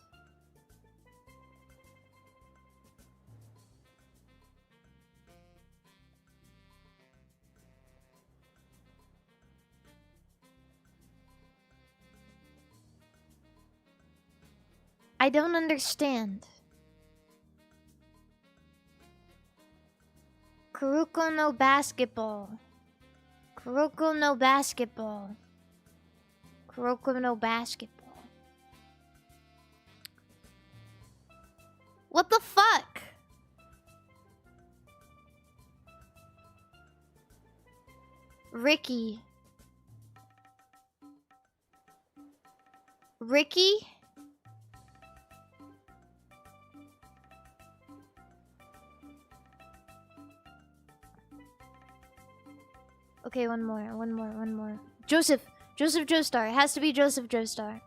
Speaker 1: I don't understand. Kuroko no basketball. Kuroko no basketball. Kuroko no basketball. What the fuck? Ricky. Ricky? Okay, one more. Joseph Joestar. It has to be Joseph Joestar.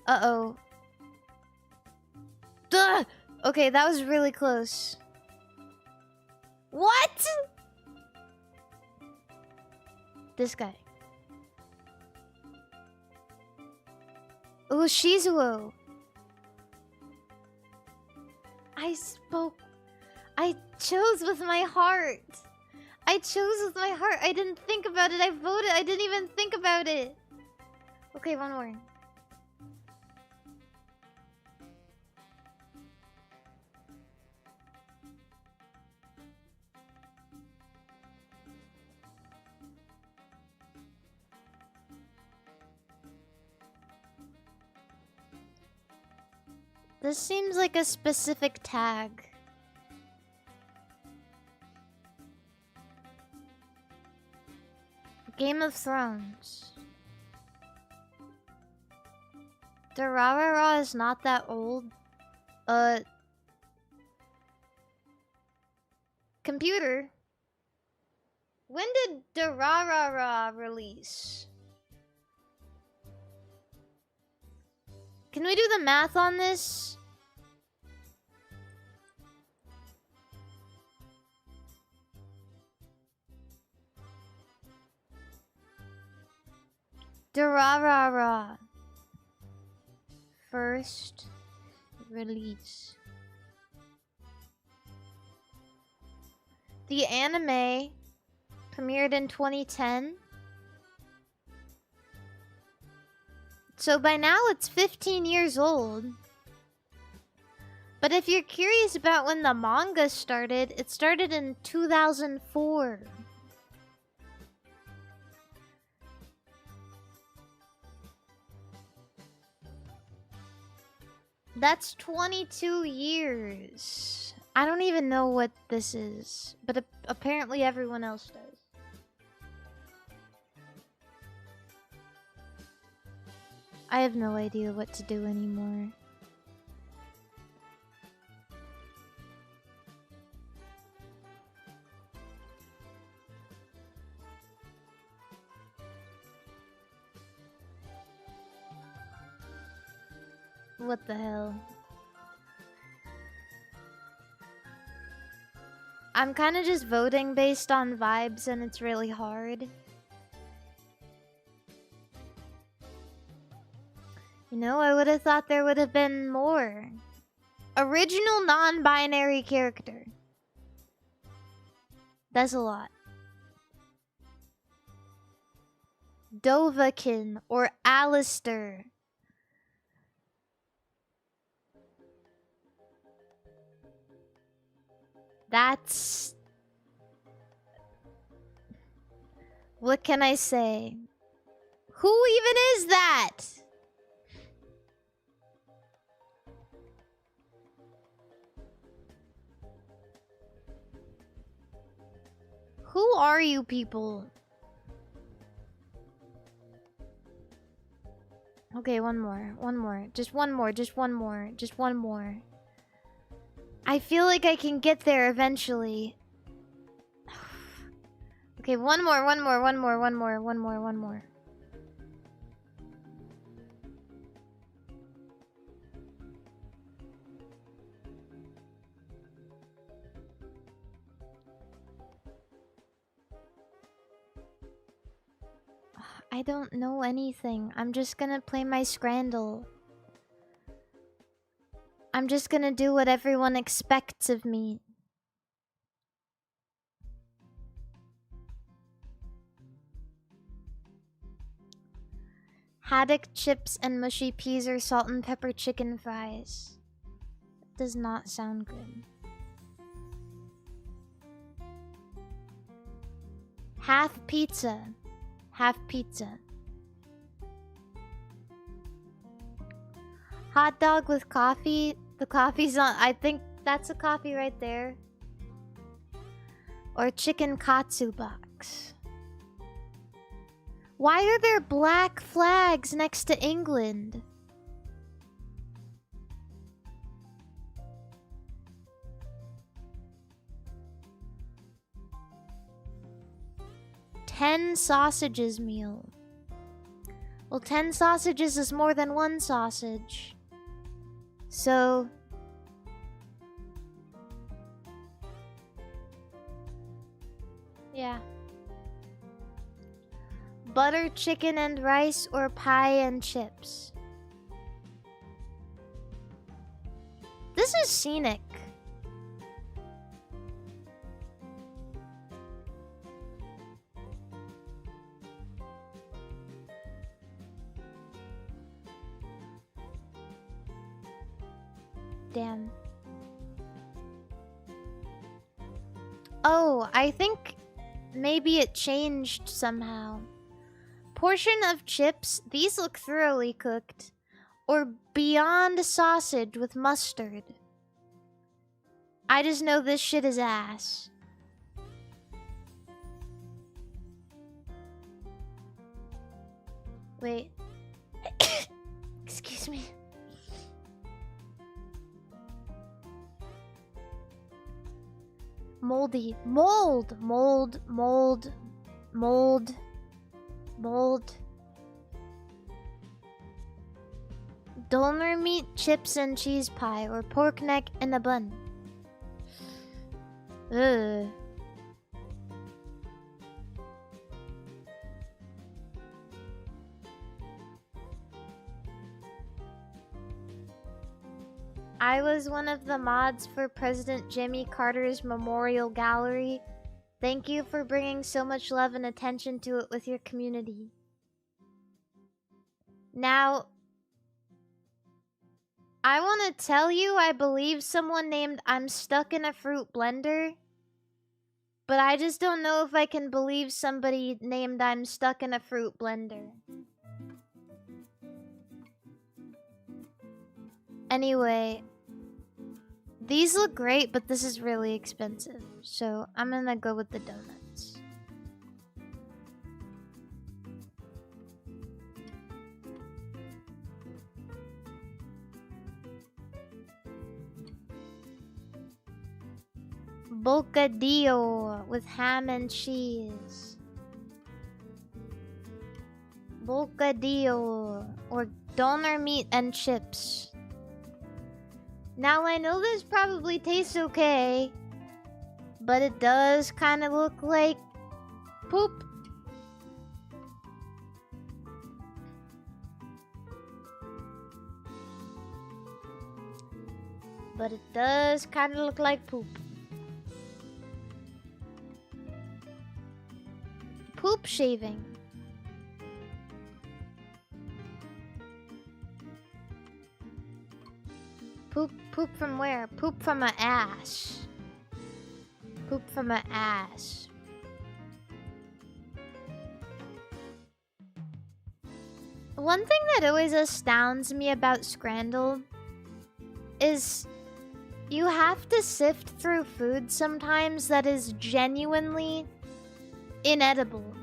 Speaker 1: Uh-oh. Duh! Okay, that was really close. What? This guy. Oh, Shizuo. I chose with my heart. I didn't think about it. I voted. I didn't even think about it. Okay, one more. This seems like a specific tag. Game of Thrones. Durarara is not that old. Computer. When did Durarara release? Can we do the math on this? Durarara. First release. The anime premiered in 2010. So by now it's 15 years old. But if you're curious about when the manga started, it started in 2004. That's 22 years. I don't even know what this is, but apparently everyone else does. I have no idea what to do anymore. What the hell? I'm kind of just voting based on vibes and it's really hard. You know, I would have thought there would have been more. Original non-binary character. That's a lot. Dovahkiin or Alistair. That's... What can I say? Who even is that? Who are you people? Okay, one more. Just one more. I feel like I can get there eventually. Okay, one more. I don't know anything. I'm just gonna play my Scramle. I'm just gonna do what everyone expects of me. Haddock chips and mushy peas or salt and pepper chicken fries. Does not sound good. Half pizza. Hot dog with coffee. The coffee's on. I think that's a coffee right there. Or chicken katsu box. Why are there black flags next to England? $10 sausages meal. Well, 10 sausages is more than one sausage. So... yeah. Butter chicken and rice or pie and chips. This is scenic. Damn. Oh, I think maybe it changed somehow. Portion of chips, these look thoroughly cooked. Or beyond sausage with mustard. I just know this shit is ass. Wait. Excuse me. Moldy. Mold. Doner meat, chips, and cheese pie, or pork neck in a bun. Ugh. I was one of the mods for President Jimmy Carter's Memorial Gallery. Thank you for bringing so much love and attention to it with your community. Now, I want to tell you I believe someone named I'm Stuck in a Fruit Blender. But I just don't know if I can believe somebody named I'm Stuck in a Fruit Blender. Anyway, These look great, but this is really expensive. So I'm gonna go with the donuts. Bocadillo with ham and cheese. Bocadillo or doner meat and chips. Now I know this probably tastes okay, but it does kind of look like poop. But it does kind of look like poop. Poop shaving. Poop from where? Poop from my ass. Poop from my ass. One thing that always astounds me about Scramle is you have to sift through food sometimes that is genuinely inedible.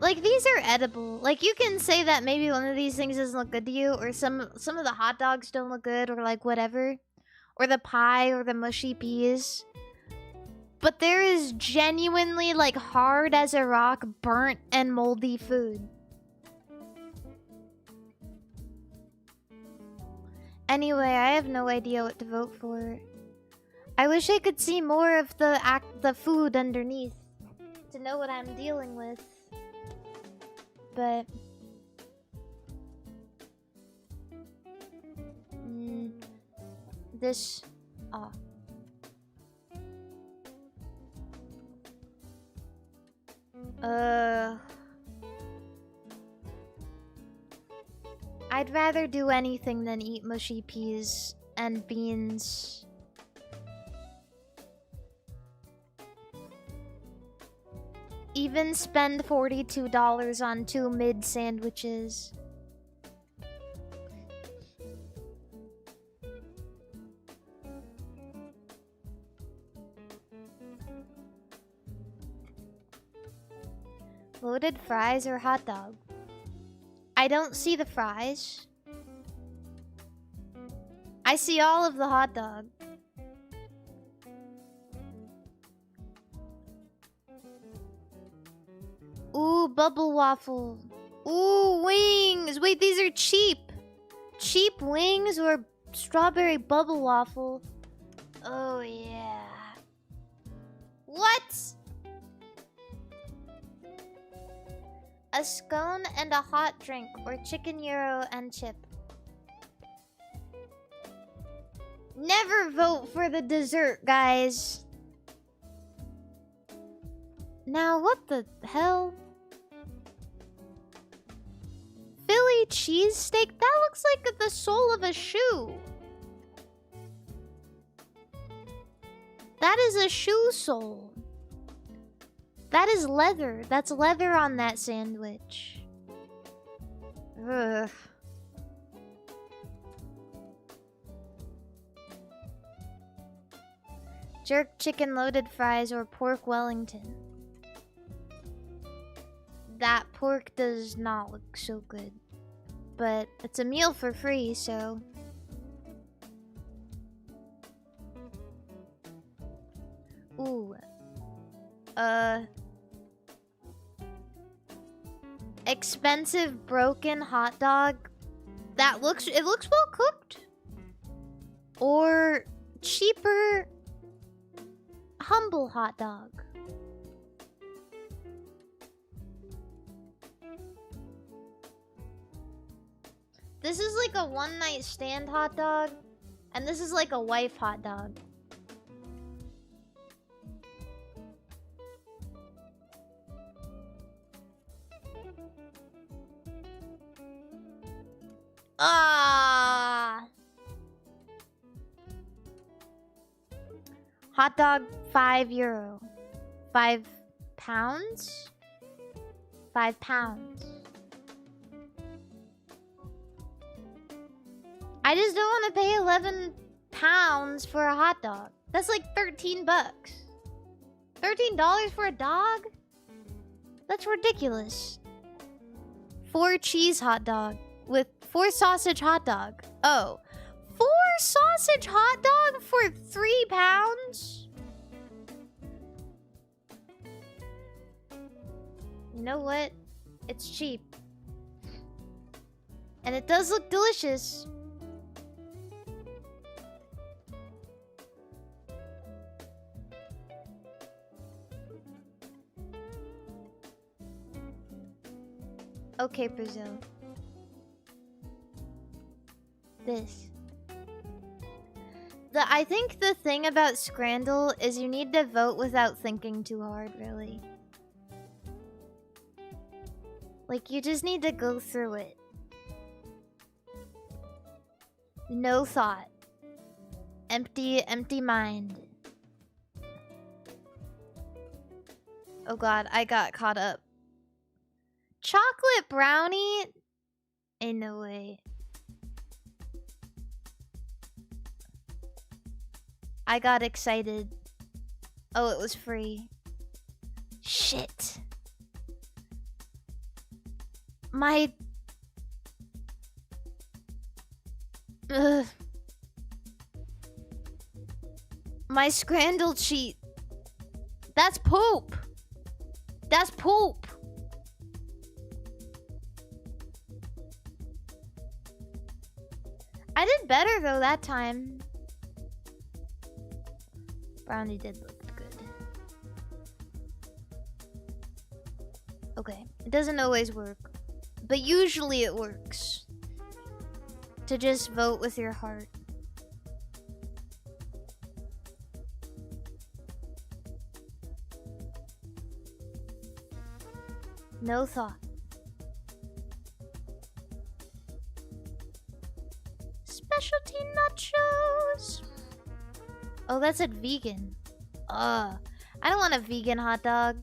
Speaker 1: Like, these are edible. Like, you can say that maybe one of these things doesn't look good to you, or some of the hot dogs don't look good, or like whatever. Or the pie, or the mushy peas. But there is genuinely, like, hard as a rock, burnt and moldy food. Anyway, I have no idea what to vote for. I wish I could see more of the food underneath to know what I'm dealing with. But this I'd rather do anything than eat mushy peas and beans. Even spend $42 on 2 mid sandwiches. Loaded fries or hot dog? I don't see the fries. I see all of the hot dog. Ooh, bubble waffle. Ooh, wings. Wait, these are cheap. Cheap wings or strawberry bubble waffle. Oh, yeah. What? A scone and a hot drink or chicken gyro and chip. Never vote for the dessert, guys. Now, what the hell? Philly cheesesteak? That looks like the sole of a shoe. That is a shoe sole. That is leather. That's leather on that sandwich. Ugh. Jerk chicken loaded fries or pork Wellington. That pork does not look so good. But it's a meal for free, so... Ooh. Expensive broken hot dog. It looks well cooked. Or cheaper humble hot dog. This is like a one-night stand hot dog, and this is like a wife hot dog. Ah! Hot dog, €5. 5 pounds? 5 pounds. I just don't want to pay 11 pounds for a hot dog. That's like 13 bucks. $13 for a dog? That's ridiculous. 4 cheese hot dog with 4 sausage hot dog. Oh, 4 sausage hot dog for 3 pounds? You know what? It's cheap. And it does look delicious. Okay, Brazil. This. I think the thing about Scramble is you need to vote without thinking too hard, really. Like, you just need to go through it. No thought. Empty mind. Oh god, I got caught up. Chocolate brownie? Ain't no way. I got excited. Oh, it was free. Shit. My... Ugh. My Scramble cheat. That's poop. That's poop. I did better though that time. Brownie did look good. Okay, it doesn't always work, but usually it works. To just vote with your heart. No thought. Specialty nachos. Oh, that's a vegan. I don't want a vegan hot dog.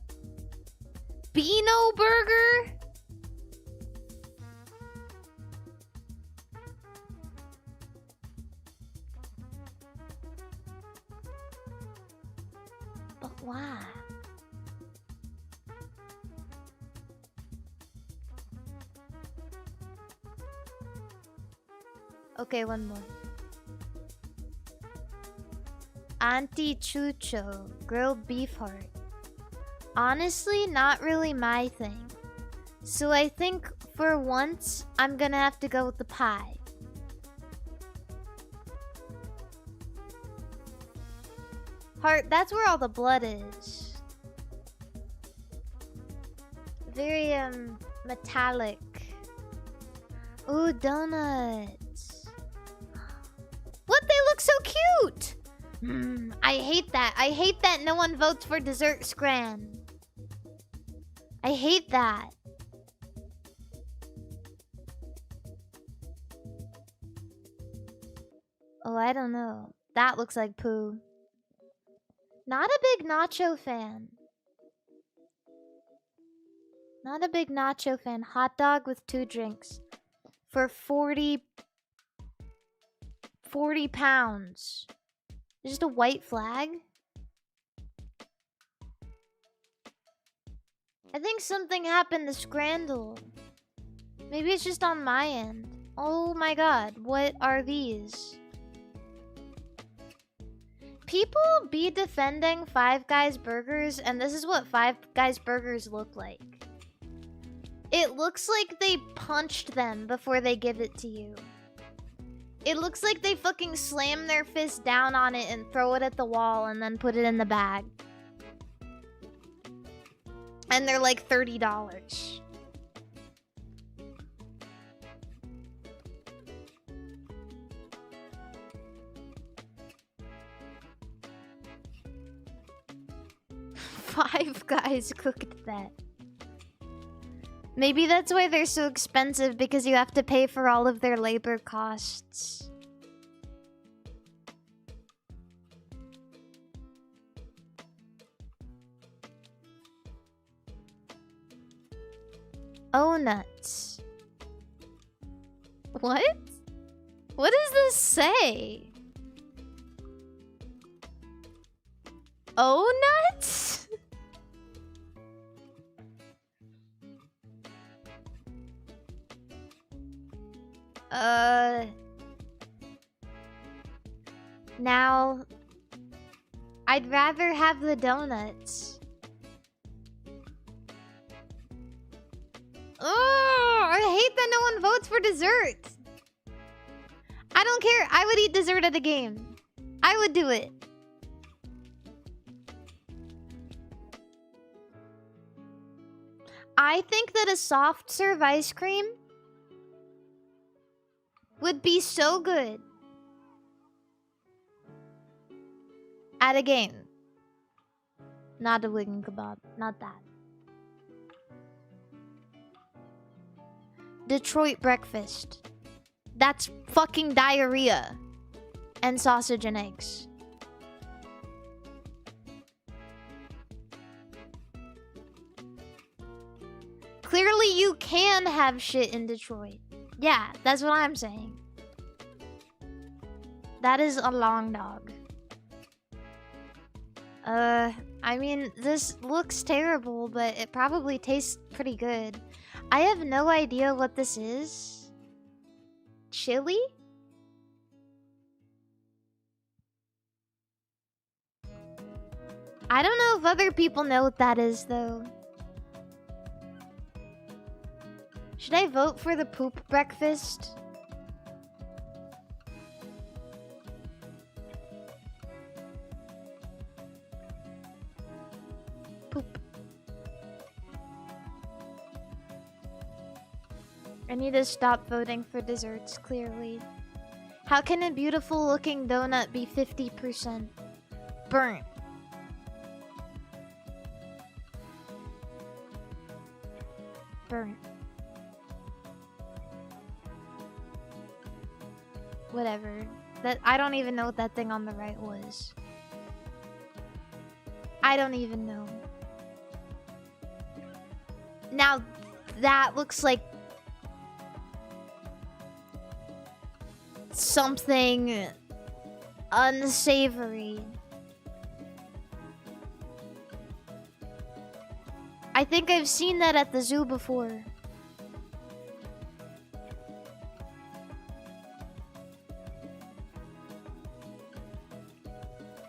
Speaker 1: Beano burger? But why? Okay, one more. Auntie Chucho, grilled beef heart. Honestly, not really my thing. So I think for once, I'm gonna have to go with the pie. Heart, that's where all the blood is. Very, metallic. Ooh, donuts. What? They look so cute! I hate that. I hate that no one votes for dessert Scran. I hate that. Oh, I don't know. That looks like poo. Not a big nacho fan. Not a big nacho fan. Hot dog with 2 drinks. For 40 pounds. Just a white flag? I think something happened to Scramble. Maybe it's just on my end. Oh my god, what are these? People be defending Five Guys burgers, and this is what Five Guys burgers look like. It looks like they punched them before they give it to you. It looks like they fucking slam their fist down on it and throw it at the wall and then put it in the bag. And they're like $30. Five Guys cooked that. Maybe that's why they're so expensive, because you have to pay for all of their labor costs. Oh, nuts. What? What does this say? Oh, nuts? Now, I'd rather have the donuts. Oh, I hate that no one votes for dessert. I don't care. I would eat dessert at a game. I would do it. I think that a soft serve ice cream would be so good at a game. Not a wing kebab. Not that. Detroit breakfast. That's fucking diarrhea. And sausage and eggs. Clearly you can have shit in Detroit. Yeah, that's what I'm saying. That is a long dog. I mean, this looks terrible, but it probably tastes pretty good. I have no idea what this is. Chili? I don't know if other people know what that is, though. Should I vote for the poop breakfast? Poop. I need to stop voting for desserts, clearly. How can a beautiful looking donut be 50% burnt? Burnt. Whatever. That I don't even know what that thing on the right was. I don't even know. Now that looks like something unsavory. I think I've seen that at the zoo before.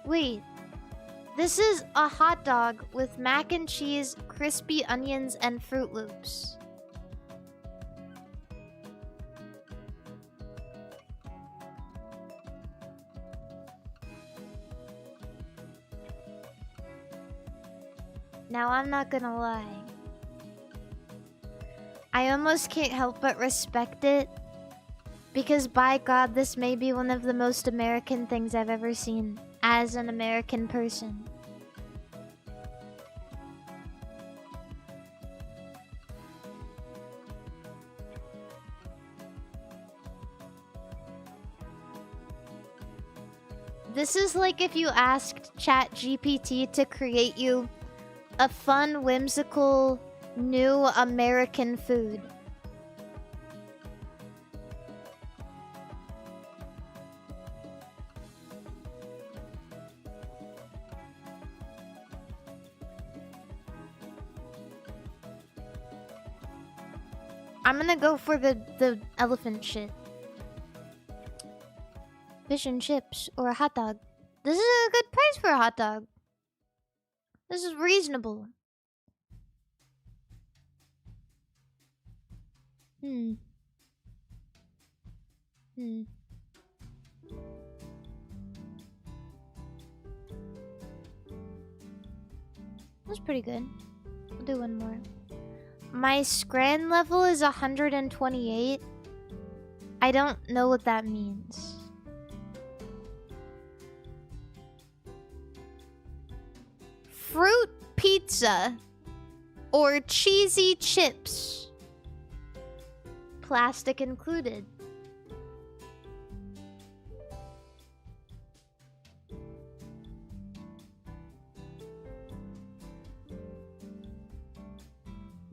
Speaker 1: Wait, this is a hot dog with mac and cheese, crispy onions, and Fruit Loops. Now, I'm not gonna lie. I almost can't help but respect it. Because by God, this may be one of the most American things I've ever seen as an American person. This is like if you asked ChatGPT to create you a fun, whimsical, new American food. I'm gonna go for the elephant shit. Fish and chips or a hot dog. This is a good price for a hot dog. This is reasonable. That's pretty good. I'll do one more. My Scran level is 128. I don't know what that means. Fruit pizza or cheesy chips. Plastic included.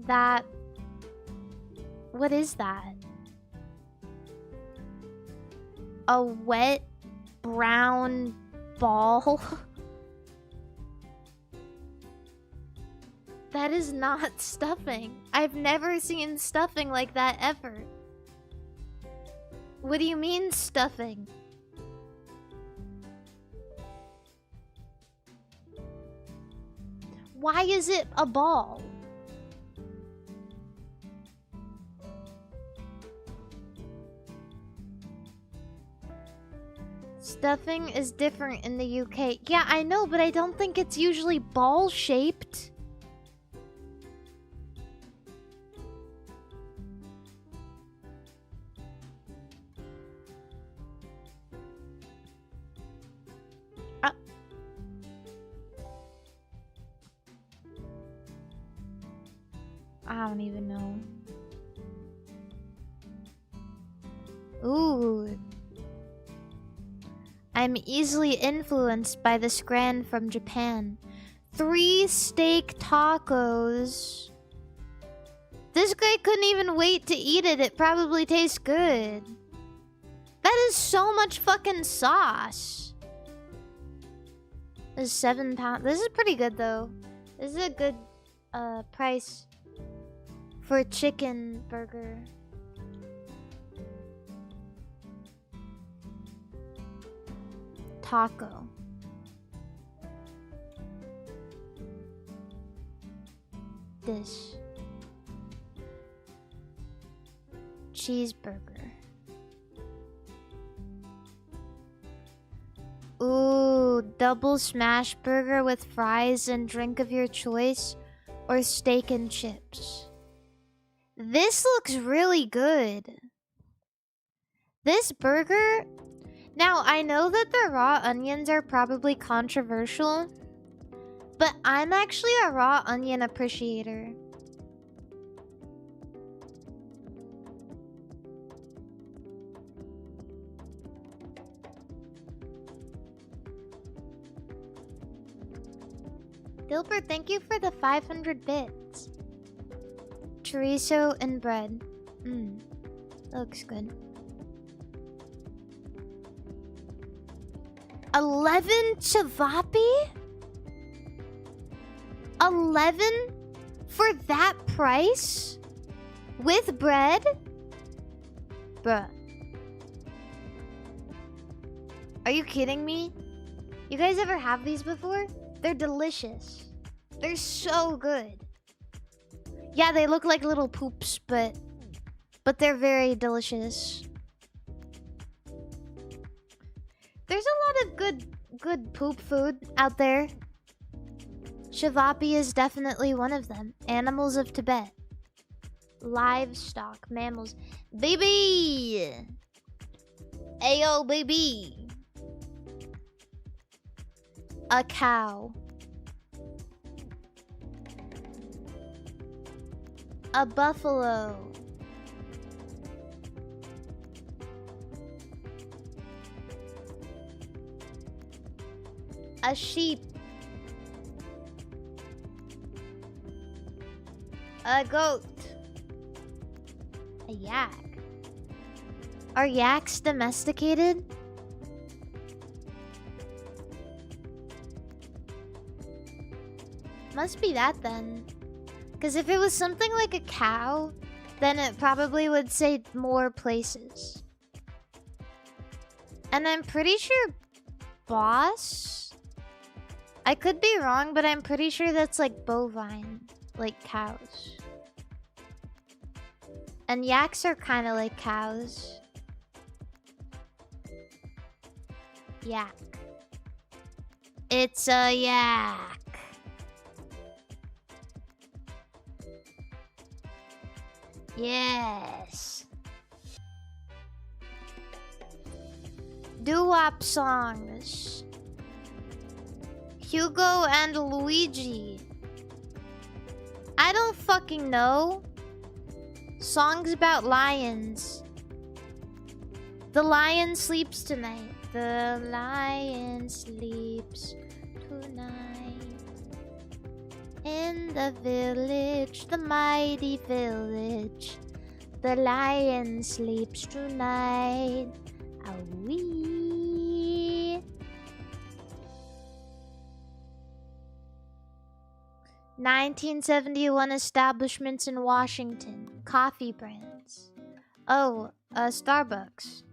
Speaker 1: That... What is that? a wet brown ball. That is not stuffing. I've never seen stuffing like that ever. What do you mean stuffing? Why is it a ball? Stuffing is different in the UK. Yeah, I know, but I don't think it's usually ball-shaped. I don't even know. Ooh. I'm easily influenced by the Scran from Japan. 3 steak tacos. This guy couldn't even wait to eat it. It probably tastes good. That is so much fucking sauce. This is £7. This is pretty good though. This is a good price for a chicken burger. Taco. This. Cheeseburger. Ooh, double smash burger with fries and drink of your choice, or steak and chips. This looks really good. This burger... Now, I know that the raw onions are probably controversial, but I'm actually a raw onion appreciator. Dilbert, thank you for the 500 bits. Chorizo and bread. Looks good. 11 chavapi? 11 for that price? With bread? Bruh. Are you kidding me? You guys ever have these before? They're delicious. They're so good. Yeah, they look like little poops, but they're very delicious. There's a lot of good poop food out there. Chavapi is definitely one of them. Animals of Tibet. Livestock, mammals. Baby! Ayo, baby! A cow. A buffalo. A sheep. A goat. A yak. Are yaks domesticated? Must be that then. Because if it was something like a cow, then it probably would say more places. And I'm pretty sure boss? I could be wrong, but I'm pretty sure that's like bovine, like cows. And yaks are kind of like cows. Yak. It's a yak. Yes. Doo-wop songs. Hugo and Luigi. I don't fucking know. Songs about lions. The lion sleeps tonight. The lion sleeps tonight. In the village, the mighty village, the lion sleeps tonight. Awee. 1971 establishments in Washington. Coffee brands. Oh, Starbucks.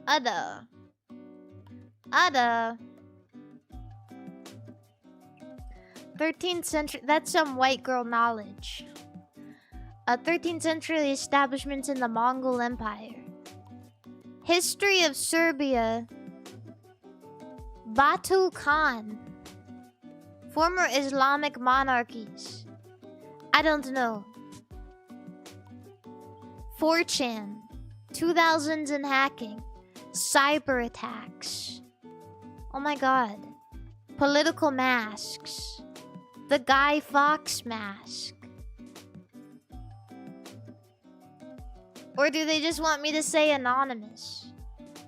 Speaker 1: Other. 13th century. That's some white girl knowledge. 13th century establishments in the Mongol Empire. History of Serbia. Batu Khan. Former Islamic monarchies. I don't know. 4chan. 2000s and hacking. Cyber attacks. Oh my god. Political masks. The Guy Fawkes mask. Or do they just want me to say anonymous?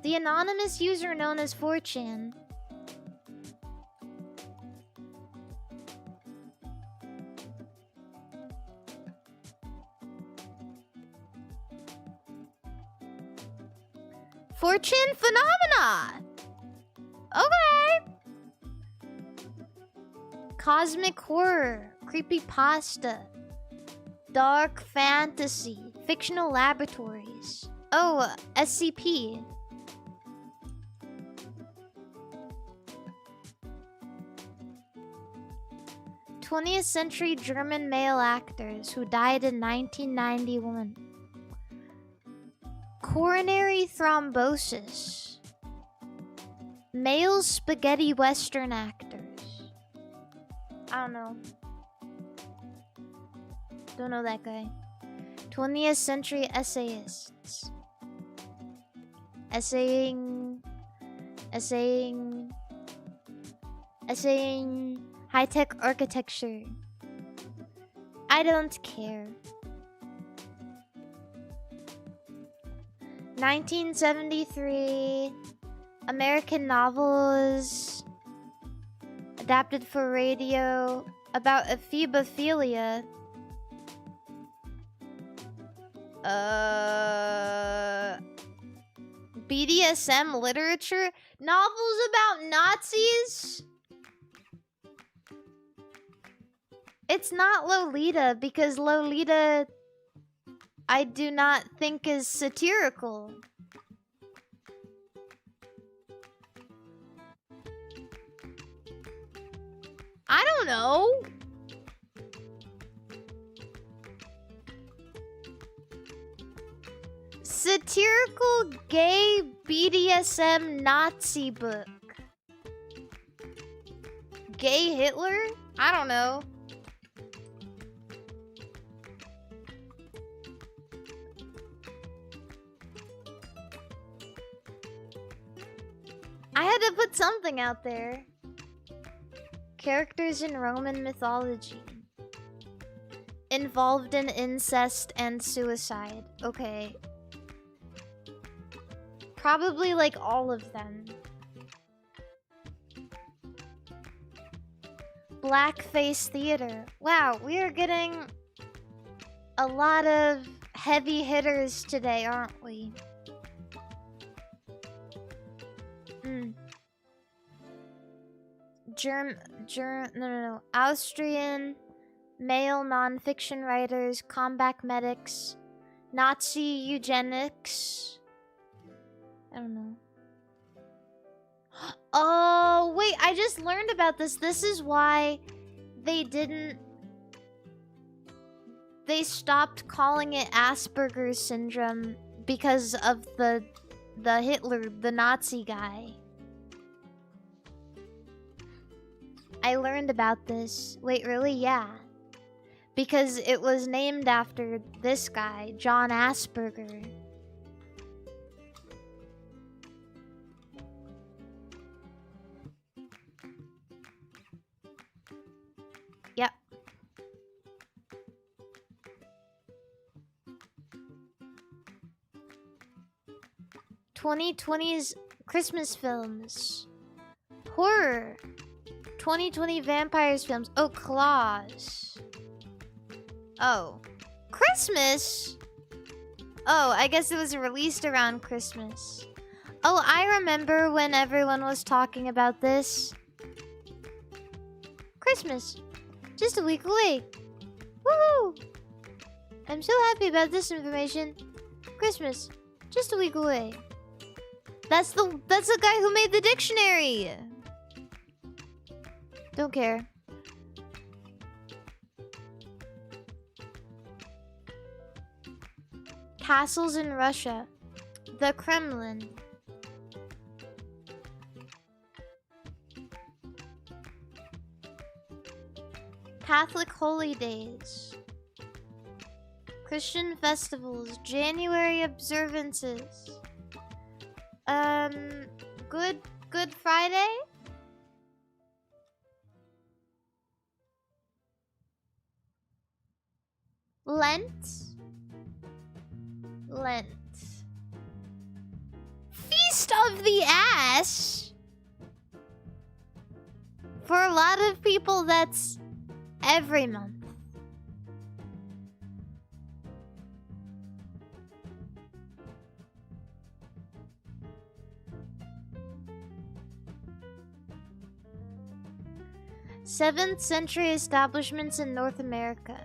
Speaker 1: The anonymous user known as 4chan. Fortune phenomena. Okay. Cosmic horror, creepypasta, dark fantasy, fictional laboratories. Oh, SCP. '20th century German male actors who died in 1991. Coronary thrombosis. Male spaghetti western actors. I don't know. Don't know that guy. 20th century essayists. Essaying high-tech architecture. I don't care. 1973 American novels adapted for radio about ephebophilia. BDSM literature? Novels about Nazis? It's not Lolita, because Lolita I do not think is satirical. I don't know. Satirical gay BDSM Nazi book. Gay Hitler? I don't know. I had to put something out there. Characters in Roman mythology. Involved in incest and suicide. Okay. Probably like all of them. Blackface theater. Wow, we are getting a lot of heavy hitters today, aren't we? No. Austrian male non-fiction writers, combat medics, Nazi eugenics. I don't know. Oh, wait, I just learned about this. This is why they stopped calling it Asperger's syndrome, because of the Hitler, the Nazi guy. I learned about this. Wait, really? Yeah. Because it was named after this guy, John Asperger. Yep. 2020's Christmas films. Horror. 2020 vampires films. Oh, Claws. Oh. Christmas? Oh, I guess it was released around Christmas. Oh, I remember when everyone was talking about this. Christmas. Just a week away. Woohoo! I'm so happy about this information. Christmas. Just a week away. That's the guy who made the dictionary. Don't care. Castles in Russia. The Kremlin. Catholic holy days. Christian festivals. January observances. Good Friday? Lent? Lent. Feast of the Ash? For a lot of people, that's every month. Seventh century establishments in North America.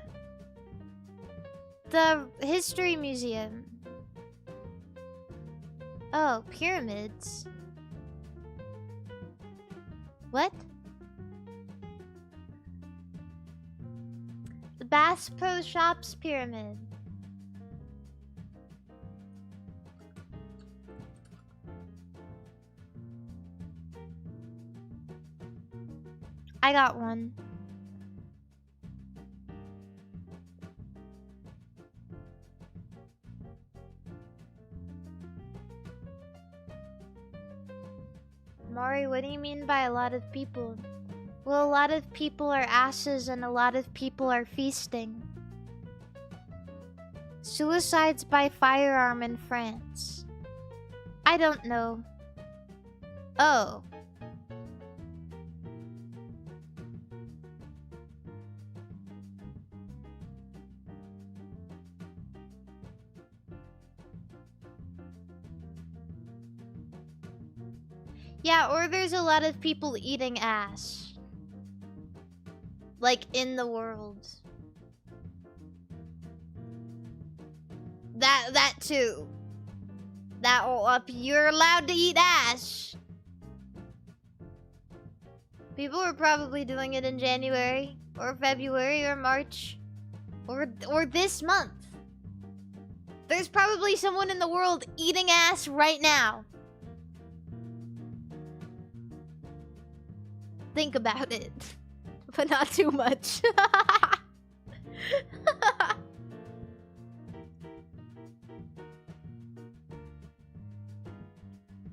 Speaker 1: The History Museum. Oh, pyramids. What? The Bass Pro Shops Pyramid. I got one. Mari, what do you mean by a lot of people? Well, a lot of people are asses and a lot of people are feasting. Suicides by firearm in France. I don't know. Oh. Yeah, or there's a lot of people eating ass. Like, in the world. That too. That you're allowed to eat ass. People are probably doing it in January, or February, or March, or this month. There's probably someone in the world eating ass right now. Think about it, but not too much.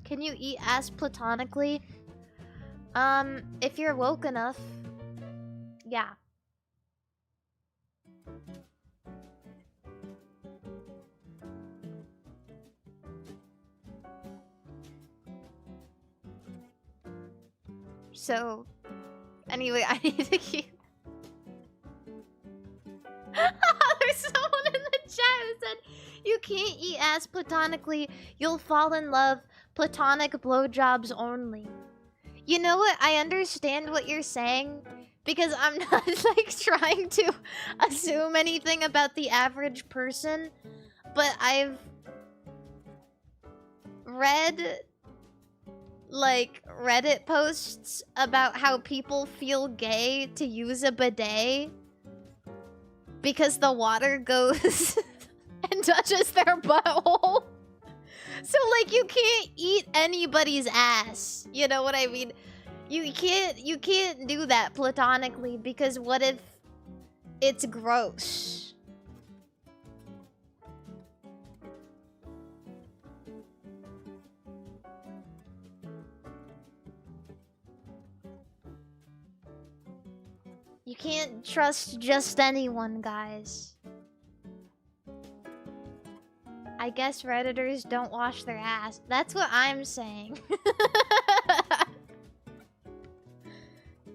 Speaker 1: Can you eat ass platonically? If you're woke enough, yeah. So, anyway, I need to keep... There's someone in the chat who said, you can't eat ass platonically, you'll fall in love, platonic blowjobs only. You know what, I understand what you're saying, because I'm not, like, trying to assume anything about the average person, but I've read... like Reddit posts about how people feel gay to use a bidet because the water goes and touches their butthole. So like you can't eat anybody's ass. You know what I mean? You can't do that platonically because what if it's gross? You can't trust just anyone, guys. I guess Redditors don't wash their ass. That's what I'm saying.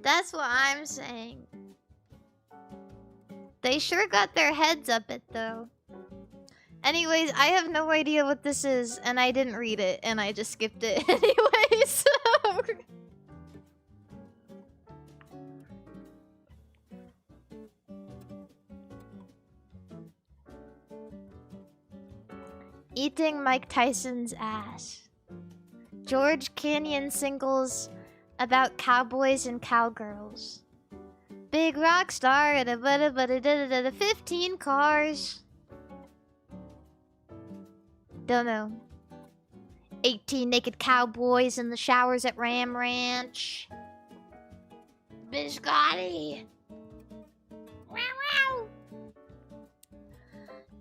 Speaker 1: That's what I'm saying. They sure got their heads up it, though. Anyways, I have no idea what this is, and I didn't read it, and I just skipped it anyways. So. Eating Mike Tyson's ass. George Canyon singles about cowboys and cowgirls. Big rock star at a 15 cars. Don't know. 18 naked cowboys in the showers at Ram Ranch. Biscotti. Wow, wow.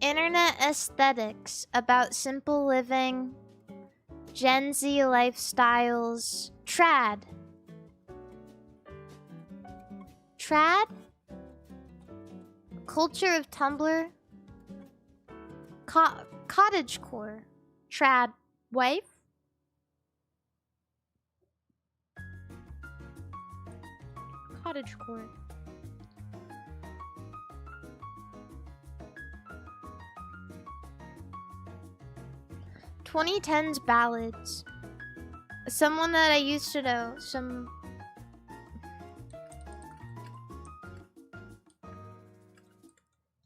Speaker 1: Internet aesthetics about simple living, Gen Z lifestyles, trad. Trad? Culture of Tumblr. Cottagecore. Trad wife? Cottagecore. "2010s ballads." Someone that I used to know.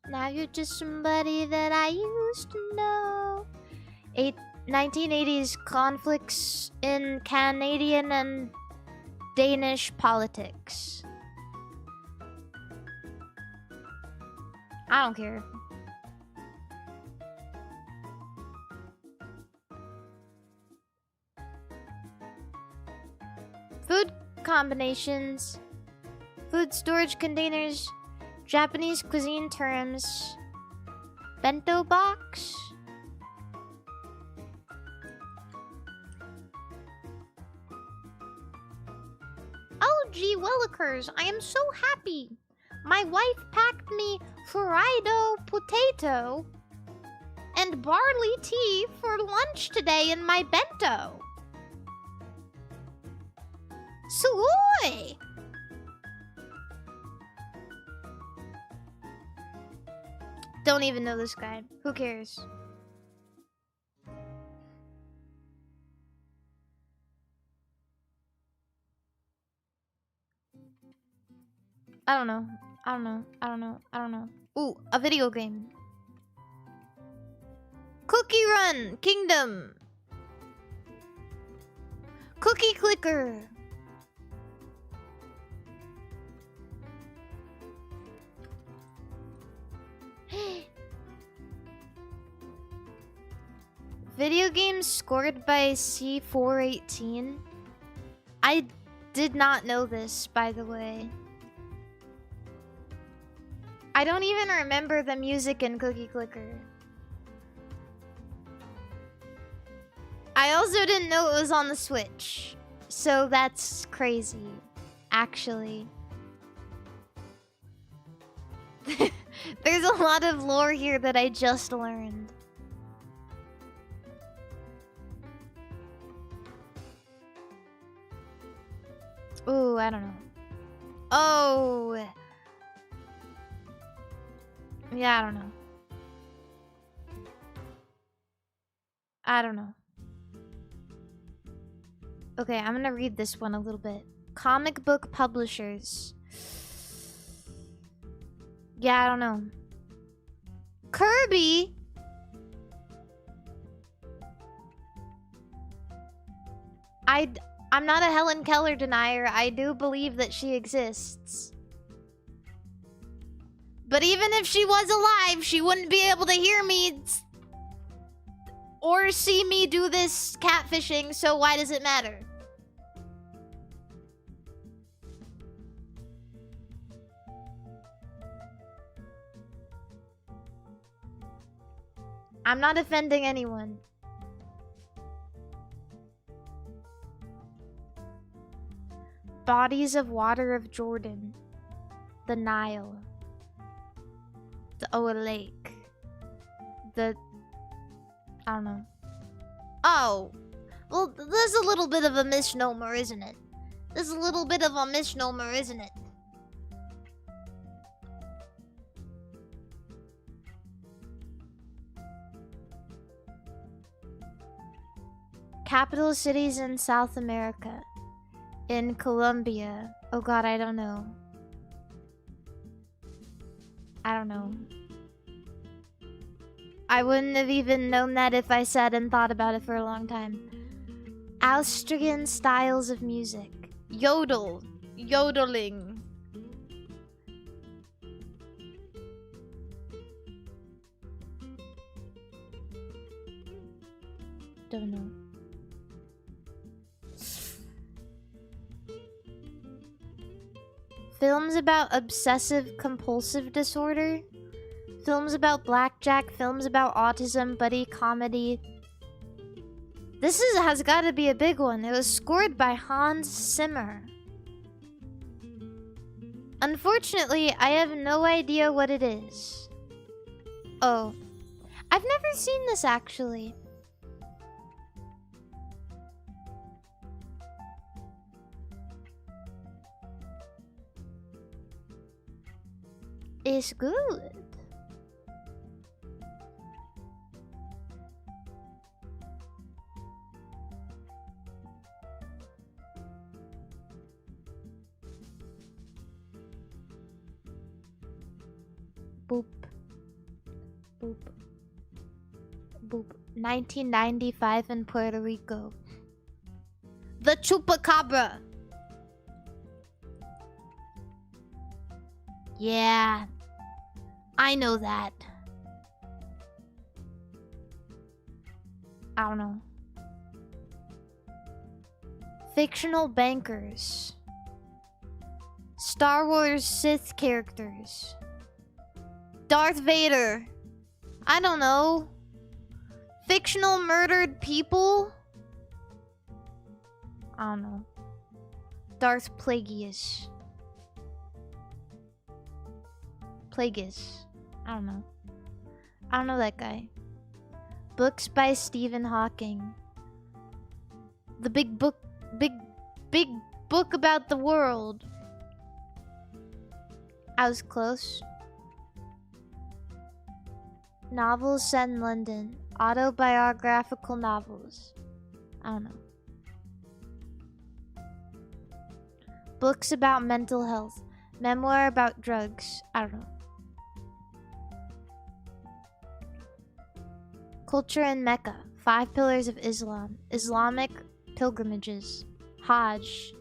Speaker 1: Now you're just somebody that I used to know. 1980s conflicts in Canadian and Danish politics. I don't care. Food combinations, food storage containers, Japanese cuisine terms, bento box. Oh gee willikers, I am so happy. My wife packed me fried potato and barley tea for lunch today in my bento. Sugoi! Don't even know this guy. Who cares? I don't know. Ooh, a video game. Cookie Run Kingdom. Cookie Clicker. Video games scored by C418. I did not know this, by the way. I don't even remember the music in Cookie Clicker. I also didn't know it was on the Switch. So that's crazy, actually. There's a lot of lore here that I just learned. Ooh, I don't know. Oh. Yeah, I don't know. I don't know. Okay, I'm gonna read this one a little bit. Comic book publishers. Yeah, I don't know. Kirby? I'm not a Helen Keller denier. I do believe that she exists. But even if she was alive, she wouldn't be able to hear me or see me do this catfishing, so why does it matter? I'm not offending anyone. Bodies of water of Jordan. The Nile. A lake. I don't know. Oh. Well, there's a little bit of a misnomer, isn't it? There's a little bit of a misnomer, isn't it? Capital cities in South America. In Colombia. Oh god, I don't know. I don't know. I wouldn't have even known that if I said and thought about it for a long time. Austrian styles of music. Yodel. Yodeling. Don't know. Films about obsessive compulsive disorder. Films about blackjack. Films about autism. Buddy comedy. This has got to be a big one. It was scored by Hans Zimmer. Unfortunately, I have no idea what it is. Oh. I've never seen this actually. It's good. Boop. Boop. Boop. 1995 in Puerto Rico. The Chupacabra. Yeah. I know that. I don't know. Fictional bankers. Star Wars Sith characters. Darth Vader. I don't know. Fictional murdered people? I don't know. Darth Plagueis. Plagueis. I don't know. I don't know that guy. Books by Stephen Hawking. The big book about the world. I was close. Novels set in London. Autobiographical novels. I don't know. Books about mental health. Memoir about drugs. I don't know. Culture in Mecca. 5 Pillars of Islam. Islamic pilgrimages. Hajj.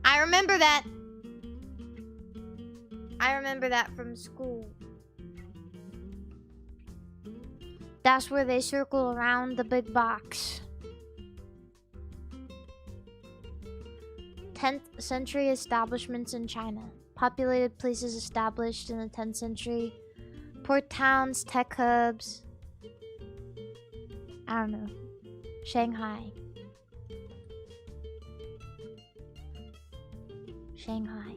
Speaker 1: I remember that. I remember that from school. That's where they circle around the big box. 10th century establishments in China. Populated places established in the 10th century. Port towns, tech hubs. I don't know. Shanghai. Shanghai.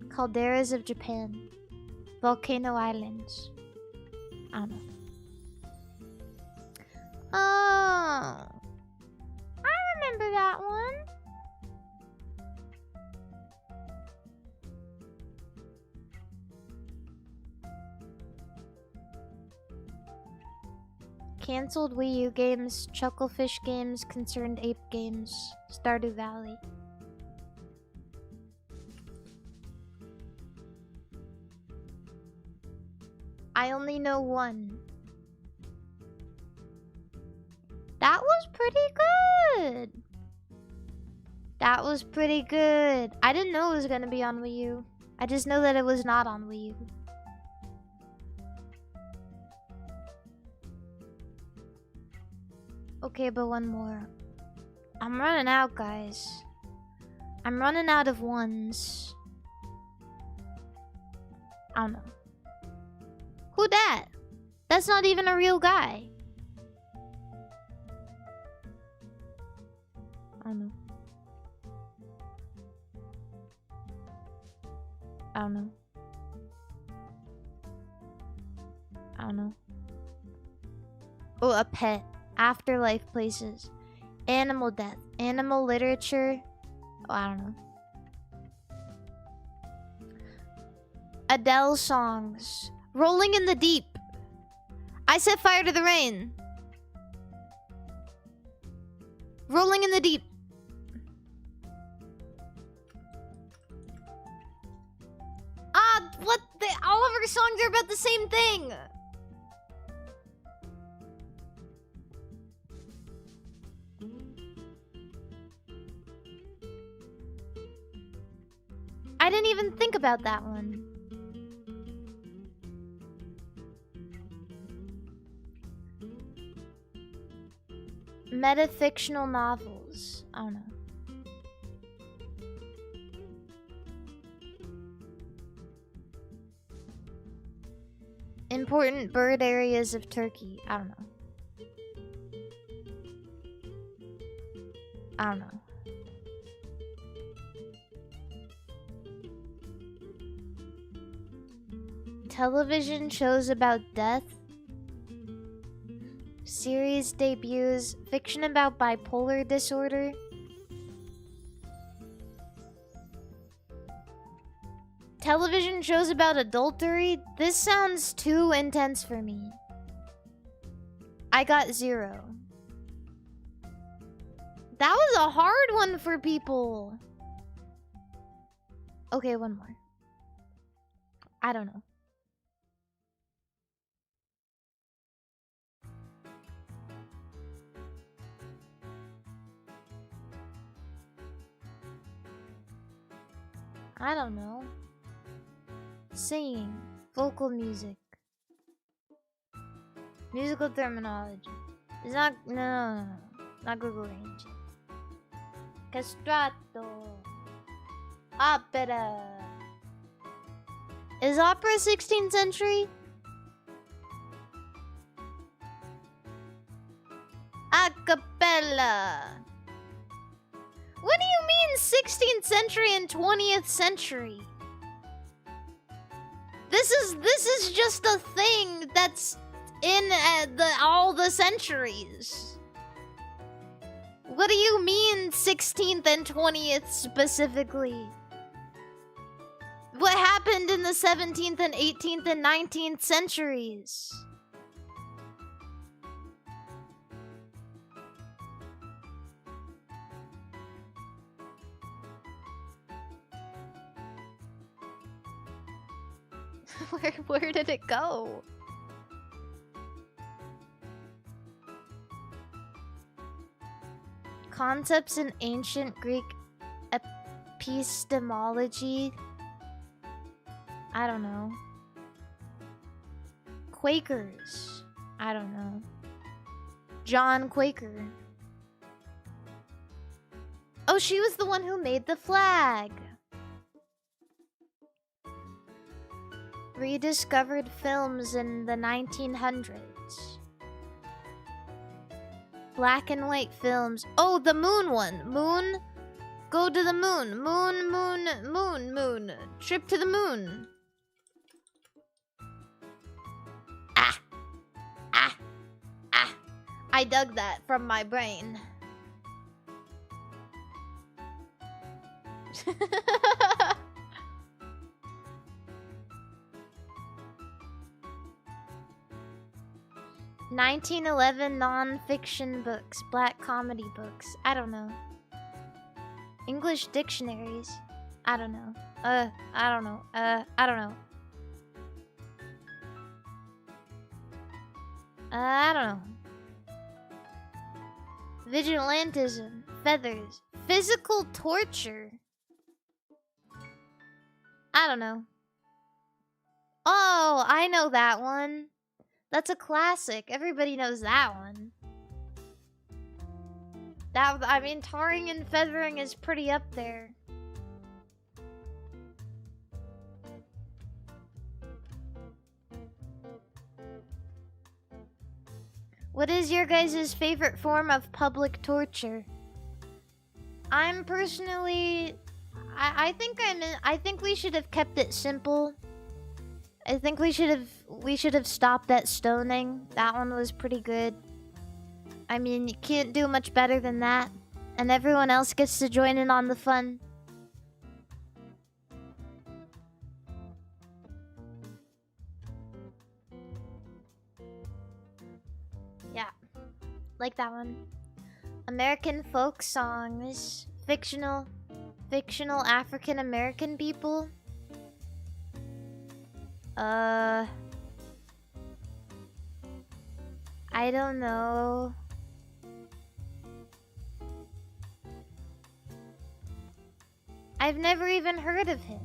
Speaker 1: Calderas of Japan. Volcano Islands. I don't know. Oh. I remember that one. Cancelled Wii U games, Chucklefish games, Concerned Ape games, Stardew Valley. I only know one. That was pretty good. That was pretty good. I didn't know it was gonna be on Wii U. I just know that it was not on Wii U. Okay, but one more. I'm running out, guys. I'm running out of ones. I don't know. Who that? That's not even a real guy. I don't know. I don't know. I don't know. Oh, a pet. Afterlife places. Animal death. Animal literature. Oh, I don't know. Adele songs. Rolling in the deep. I set fire to the rain. Rolling in the deep. Ah, what? All of our songs are about the same thing. I didn't even think about that one. Metafictional novels. I don't know. Important bird areas of Turkey. I don't know. I don't know. Television shows about death. Series debuts. Fiction about bipolar disorder. Television shows about adultery. This sounds too intense for me. I got 0. That was a hard one for people. Okay, one more. I don't know. I don't know. Singing. Vocal music. Musical terminology. It's not... No. Not Google Range. Castrato. Opera. Is opera 16th century? A cappella. What do you mean 16th century and 20th century? This is just a thing that's in all the centuries. What do you mean 16th and 20th specifically? What happened in the 17th and 18th and 19th centuries? Where did it go? Concepts in ancient Greek epistemology. I don't know. Quakers. I don't know. John Quaker. Oh, she was the one who made the flag. Rediscovered films in the 1900s. Black and white films. Oh, the moon one. Moon. Go to the moon. Moon, moon, moon, moon. Trip to the moon. Ah. Ah. Ah. I dug that from my brain. 1911 non-fiction books, black comedy books. I don't know. English dictionaries. I don't know. I don't know. I don't know. I don't know. Vigilantism. Feathers. Physical torture. I don't know. Oh, I know that one. That's a classic. Everybody knows that one. I mean, tarring and feathering is pretty up there. What is your guys' favorite form of public torture? I'm personally... I think we should have kept it simple. I think we should have stopped at stoning. That one was pretty good. I mean, you can't do much better than that. And everyone else gets to join in on the fun. Like that one. American folk songs. Fictional African American people. I don't know. I've never even heard of him.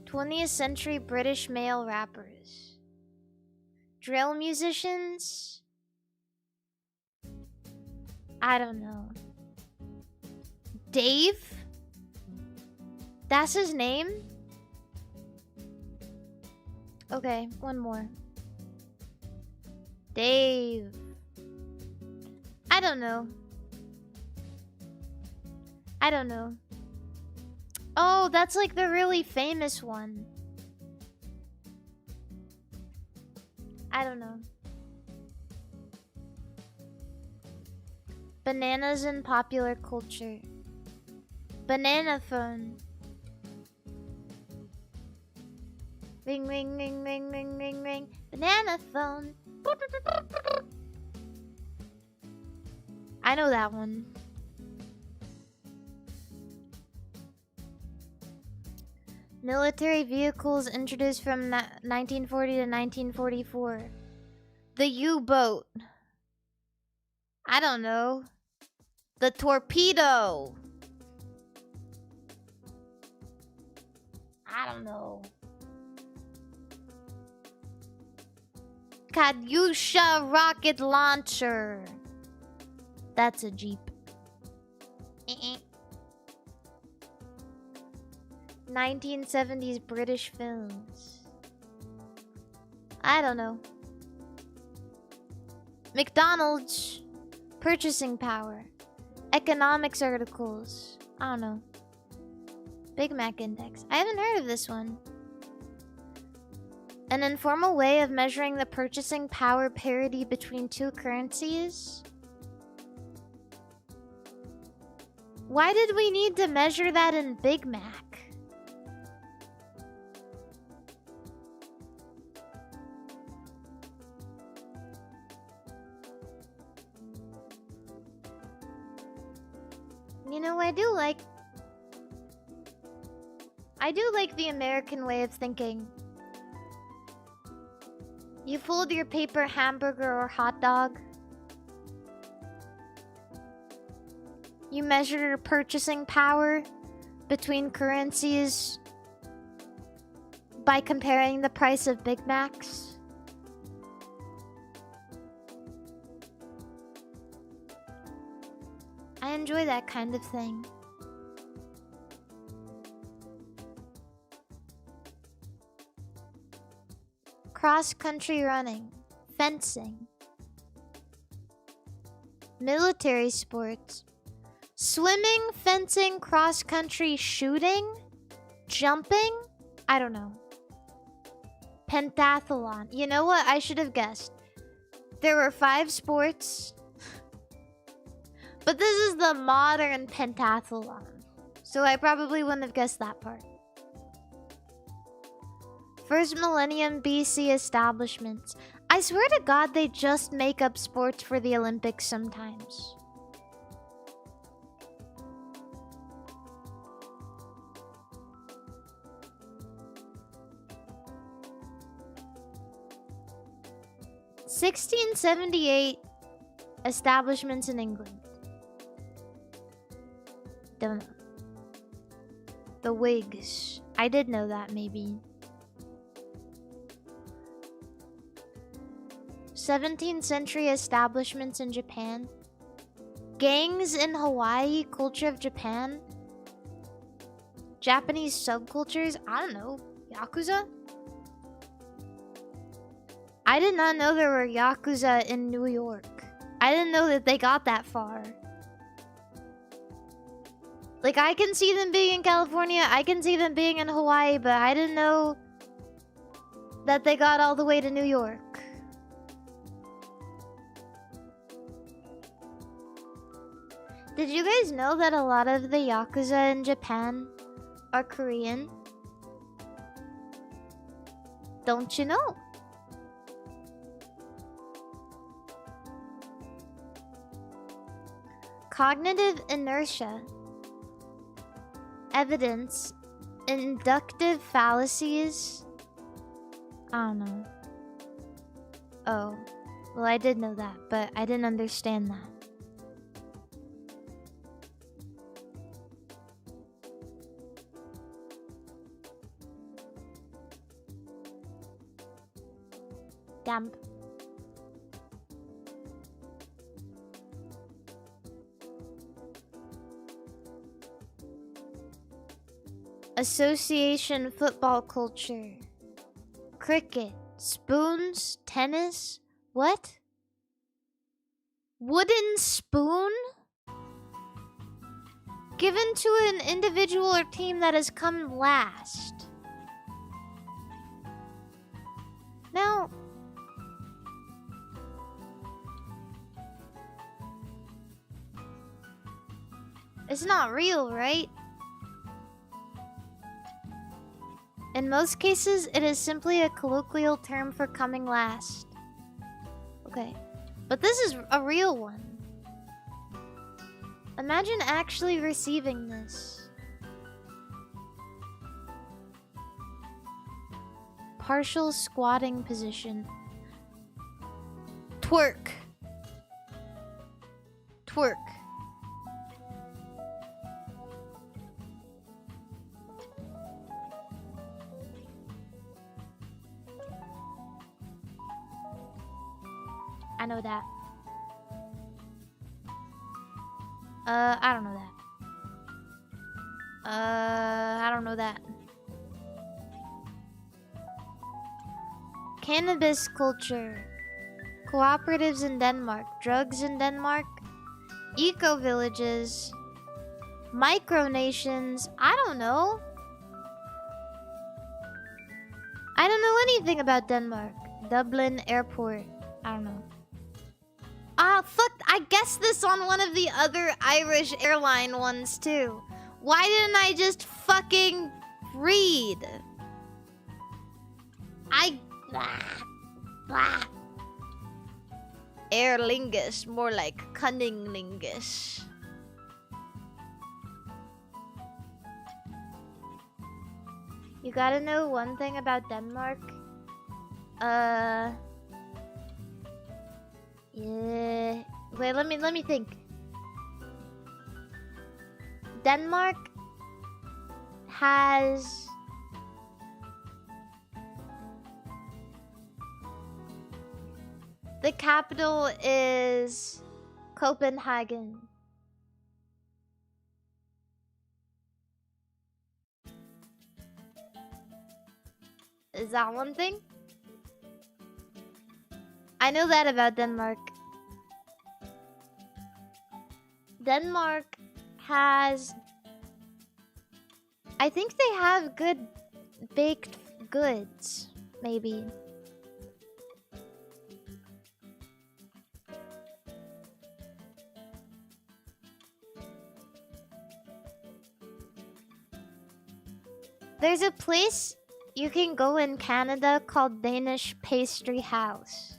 Speaker 1: 20th century British male rappers. Drill musicians? I don't know. Dave? That's his name? Okay, one more. Dave. I don't know. I don't know. Oh, that's like the really famous one. I don't know. Bananas in popular culture. Banana phone. Ring, ring, ring, ring, ring, ring, ring. Banana phone. I know that one. Military vehicles introduced from 1940 to 1944. The U-boat. I don't know. The torpedo. I don't know. Katyusha rocket launcher. That's a Jeep. 1970s British films. I don't know. McDonald's. Purchasing power. Economics articles. I don't know. Big Mac Index. I haven't heard of this one. An informal way of measuring the purchasing power parity between two currencies. Why did we need to measure that in Big Mac? You know, I do like the American way of thinking. You fold your paper hamburger or hot dog. You measure your purchasing power between currencies by comparing the price of Big Macs. I enjoy that kind of thing. Cross-country running, fencing, military sports, swimming, fencing, cross-country shooting, jumping? I don't know. Pentathlon. You know what? I should have guessed. There were 5 sports. But this is the modern pentathlon. So I probably wouldn't have guessed that part. First millennium BC establishments. I swear to God they just make up sports for the Olympics sometimes. (1678) establishments in England. Don't know. The Whigs. I did know that, maybe. 17th century establishments in Japan. Gangs in Hawaii, culture of Japan. Japanese subcultures, I don't know. Yakuza? I did not know there were Yakuza in New York. I didn't know that they got that far. Like, I can see them being in California, I can see them being in Hawaii, but I didn't know that they got all the way to New York. Did you guys know that a lot of the Yakuza in Japan are Korean? Don't you know? Cognitive inertia. Evidence. Inductive fallacies. I don't know. Oh. Well, I did know that, but I didn't understand that. Damn. Association football culture. Cricket. Spoons. Tennis. What? Wooden spoon? Given to an individual or team that has come last. Now... it's not real, right? In most cases, it is simply a colloquial term for coming last. Okay. But this is a real one. Imagine actually receiving this. Partial squatting position. Twerk. Twerk. I know that. I don't know that. I don't know that. Cannabis culture. Cooperatives in Denmark. Drugs in Denmark. Eco-villages. Micronations. I don't know. I don't know anything about Denmark. Dublin Airport. I don't know. Ah, fuck, I guessed this on one of the other Irish airline ones, too. Why didn't I just fucking read? Aer lingus, more like cunning lingus. You gotta know one thing about Denmark. Yeah. Wait, let me think. Denmark has the capital is Copenhagen. Is that one thing? I know that about Denmark. Denmark has... I think they have good baked goods, maybe. There's a place you can go in Canada called Danish Pastry House.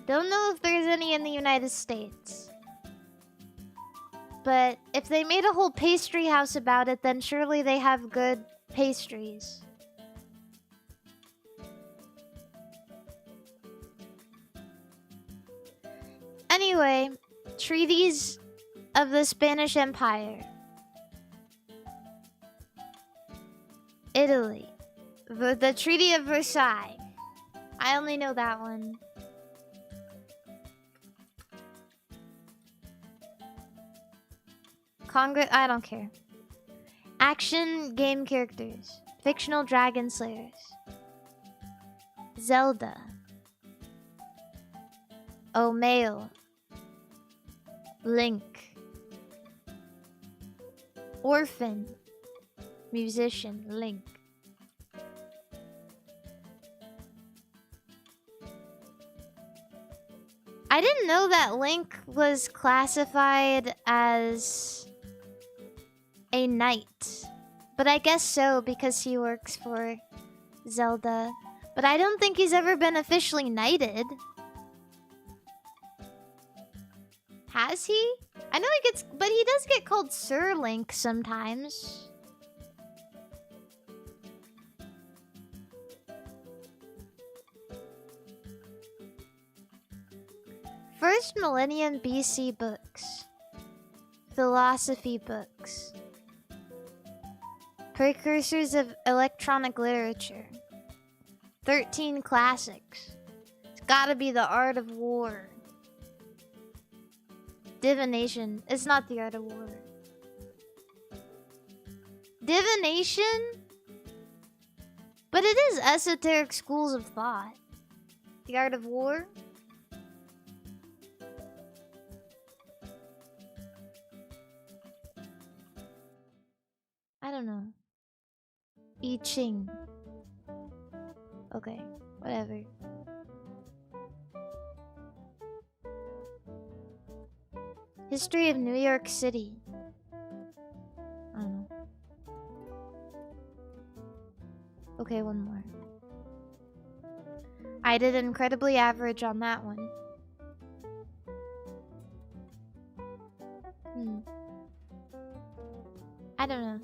Speaker 1: Don't know if there's any in the United States. But if they made a whole pastry house about it, then surely they have good pastries. Anyway, treaties of the Spanish Empire. Italy. The Treaty of Versailles. I only know that one. Congress, I don't care. Action game characters. Fictional dragon slayers. Zelda. O'Mail. Link. Orphan. Musician. Link. I didn't know that Link was classified as a knight. But I guess so because he works for Zelda. But I don't think he's ever been officially knighted. Has he? I know he gets, but he does get called Sir Link sometimes. First millennium BC books. Philosophy books. Precursors of electronic literature. 13 classics. It's gotta be the Art of War. Divination. It's not the Art of War. Divination? But it is esoteric schools of thought. The Art of War? I don't know. I Ching. Okay, whatever. History of New York City. I don't know. Okay, one more. I did incredibly average on that one. I don't know.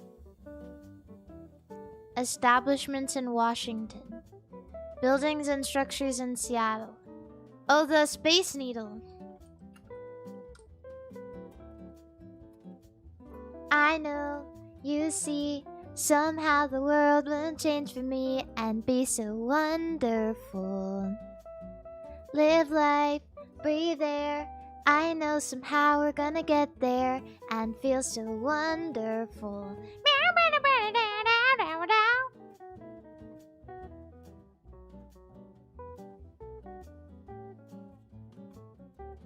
Speaker 1: Establishments in Washington. Buildings and structures in Seattle. Oh, the Space Needle. I know, you see, somehow the world will change for me and be so wonderful. Live life, breathe air. I know somehow we're gonna get there and feel so wonderful.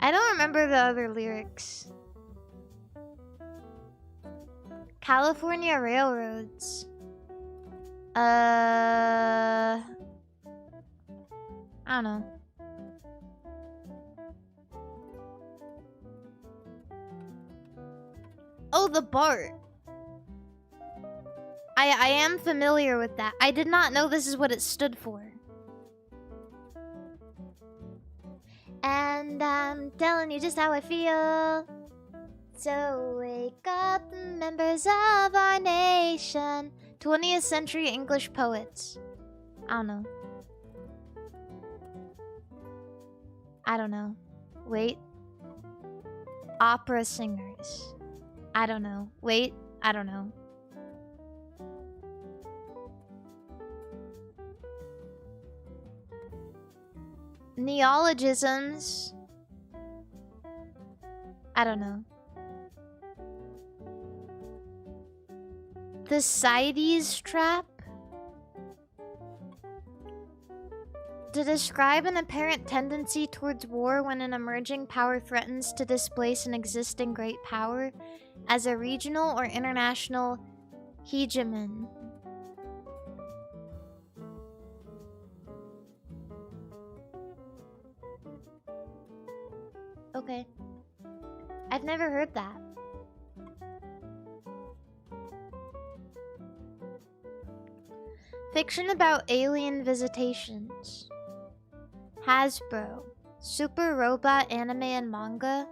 Speaker 1: I don't remember the other lyrics. California railroads. I don't know. Oh, the BART. I am familiar with that. I did not know this is what it stood for. And I'm telling you just how I feel. So wake up, members of our nation. 20th century English poets. I don't know. I don't know. Wait. Opera singers. I don't know. Wait. I don't know. Neologisms. I don't know. The Sides trap? To describe an apparent tendency towards war when an emerging power threatens to displace an existing great power as a regional or international hegemon. Okay. I've never heard that. Fiction about alien visitations. Hasbro. Super Robot anime and manga.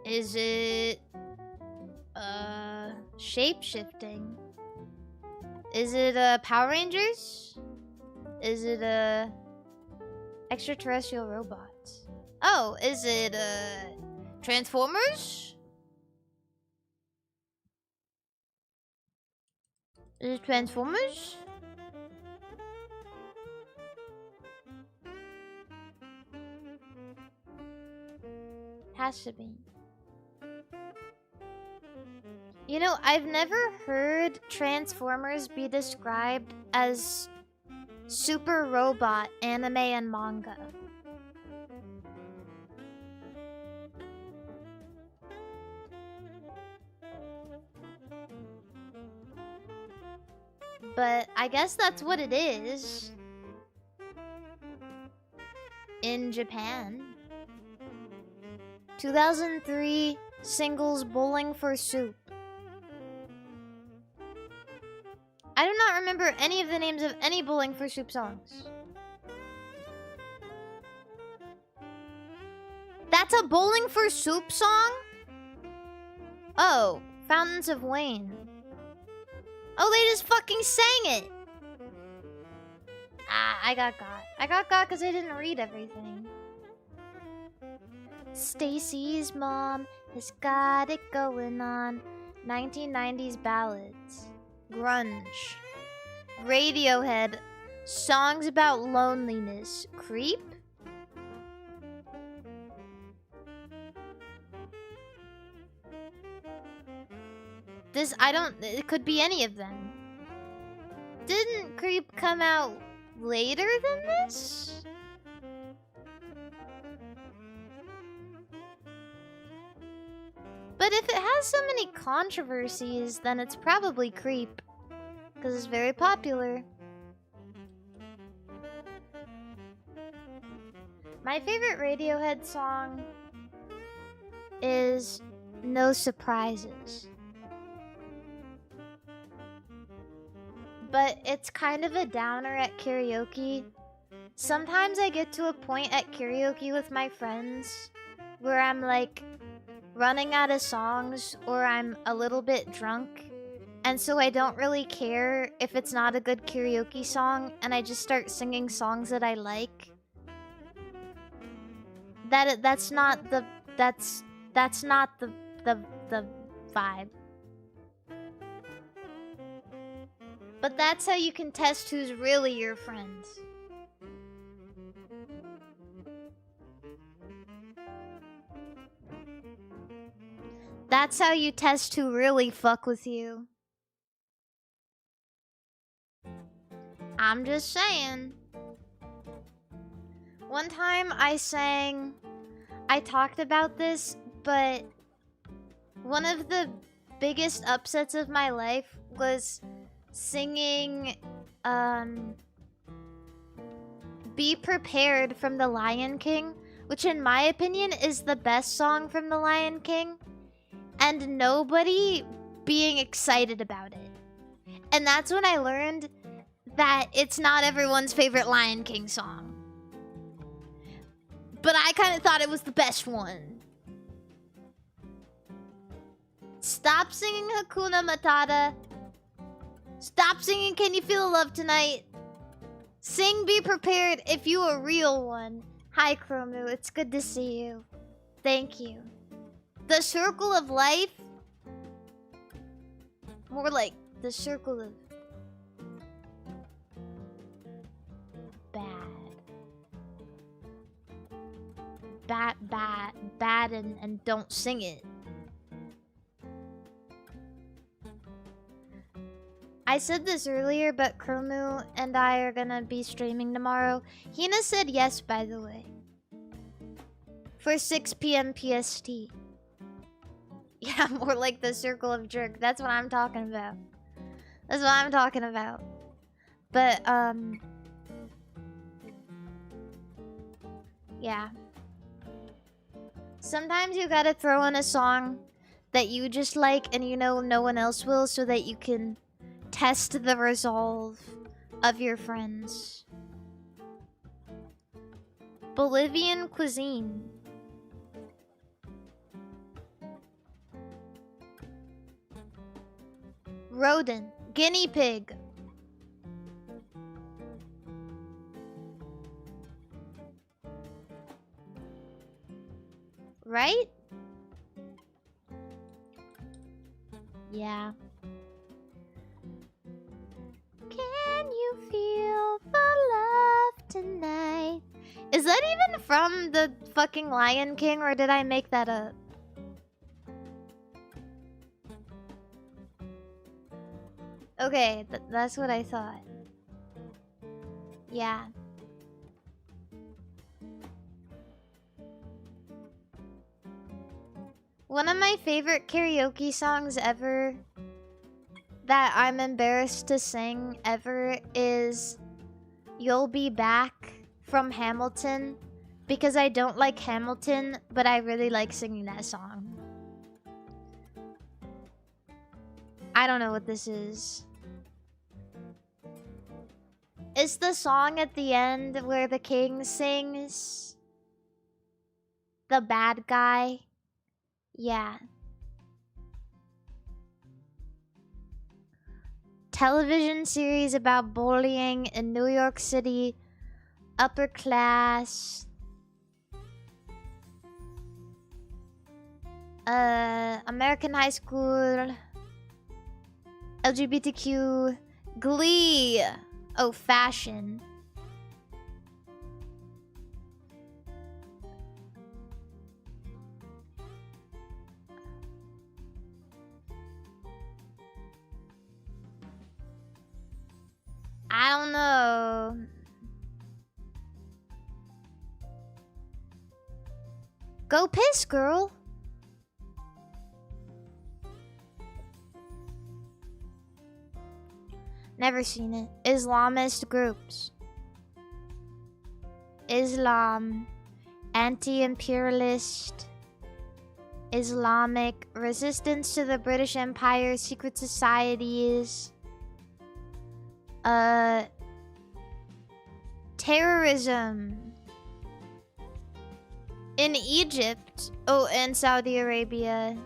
Speaker 1: Is it shape-shifting? Is it Power Rangers? Is it extraterrestrial robots? Oh, is it Transformers? Is it Transformers? Has to be. You know, I've never heard Transformers be described as Super Robot anime and manga. But I guess that's what it is. In Japan. 2003 singles Bowling for Soup. I do not remember any of the names of any Bowling for Soup songs. That's a Bowling for Soup song? Oh, Fountains of Wayne. Oh, they just fucking sang it. Ah, I got got. I got got because I didn't read everything. Stacy's mom has got it going on. 1990s ballads. Grunge. Radiohead. Songs about loneliness. Creep? This, I don't, it could be any of them. Didn't Creep come out later than this? But if it has so many controversies, then it's probably Creep. Because it's very popular. My favorite Radiohead song is No Surprises. But it's kind of a downer at karaoke. Sometimes I get to a point at karaoke with my friends where I'm like running out of songs or I'm a little bit drunk. And so I don't really care if it's not a good karaoke song and I just start singing songs that I like. That's not the vibe. But that's how you can test who's really your friends. That's how you test who really fuck with you. I'm just saying. One time I talked about this, but one of the biggest upsets of my life was singing Be Prepared from The Lion King, which in my opinion is the best song from The Lion King, and nobody being excited about it. And that's when I learned that it's not everyone's favorite Lion King song. But I kind of thought it was the best one. Stop singing Hakuna Matata. Stop singing Can You Feel the Love Tonight. Sing Be Prepared if you a real one. Hi, Chromu. It's good to see you. Thank you. The Circle of Life? More like the Circle of bad and don't sing it. I said this earlier, but Chromu and I are gonna be streaming tomorrow. Hina said yes, by the way. For 6 p.m. PST. Yeah, more like the Circle of Jerk. That's what I'm talking about. That's what I'm talking about. But, yeah. Sometimes you gotta throw in a song that you just like and you know no one else will so that you can test the resolve of your friends. Bolivian cuisine. Rodent. Guinea pig. Right? Yeah. Can you feel the love tonight? Is that even from the fucking Lion King, or did I make that up? Okay, that's what I thought. Yeah. One of my favorite karaoke songs ever that I'm embarrassed to sing ever is You'll Be Back from Hamilton, because I don't like Hamilton, but I really like singing that song. I don't know what this is. It's the song at the end where the king sings. The bad guy. Yeah. Television series about bullying in New York City, upper class. American high school. LGBTQ. Glee. Oh, fashion. I don't know. Go piss, girl. Never seen it. Islamist groups. Islam. Anti-imperialist. Islamic. Resistance to the British Empire. Secret societies. Terrorism. In Egypt. Oh, and Saudi Arabia.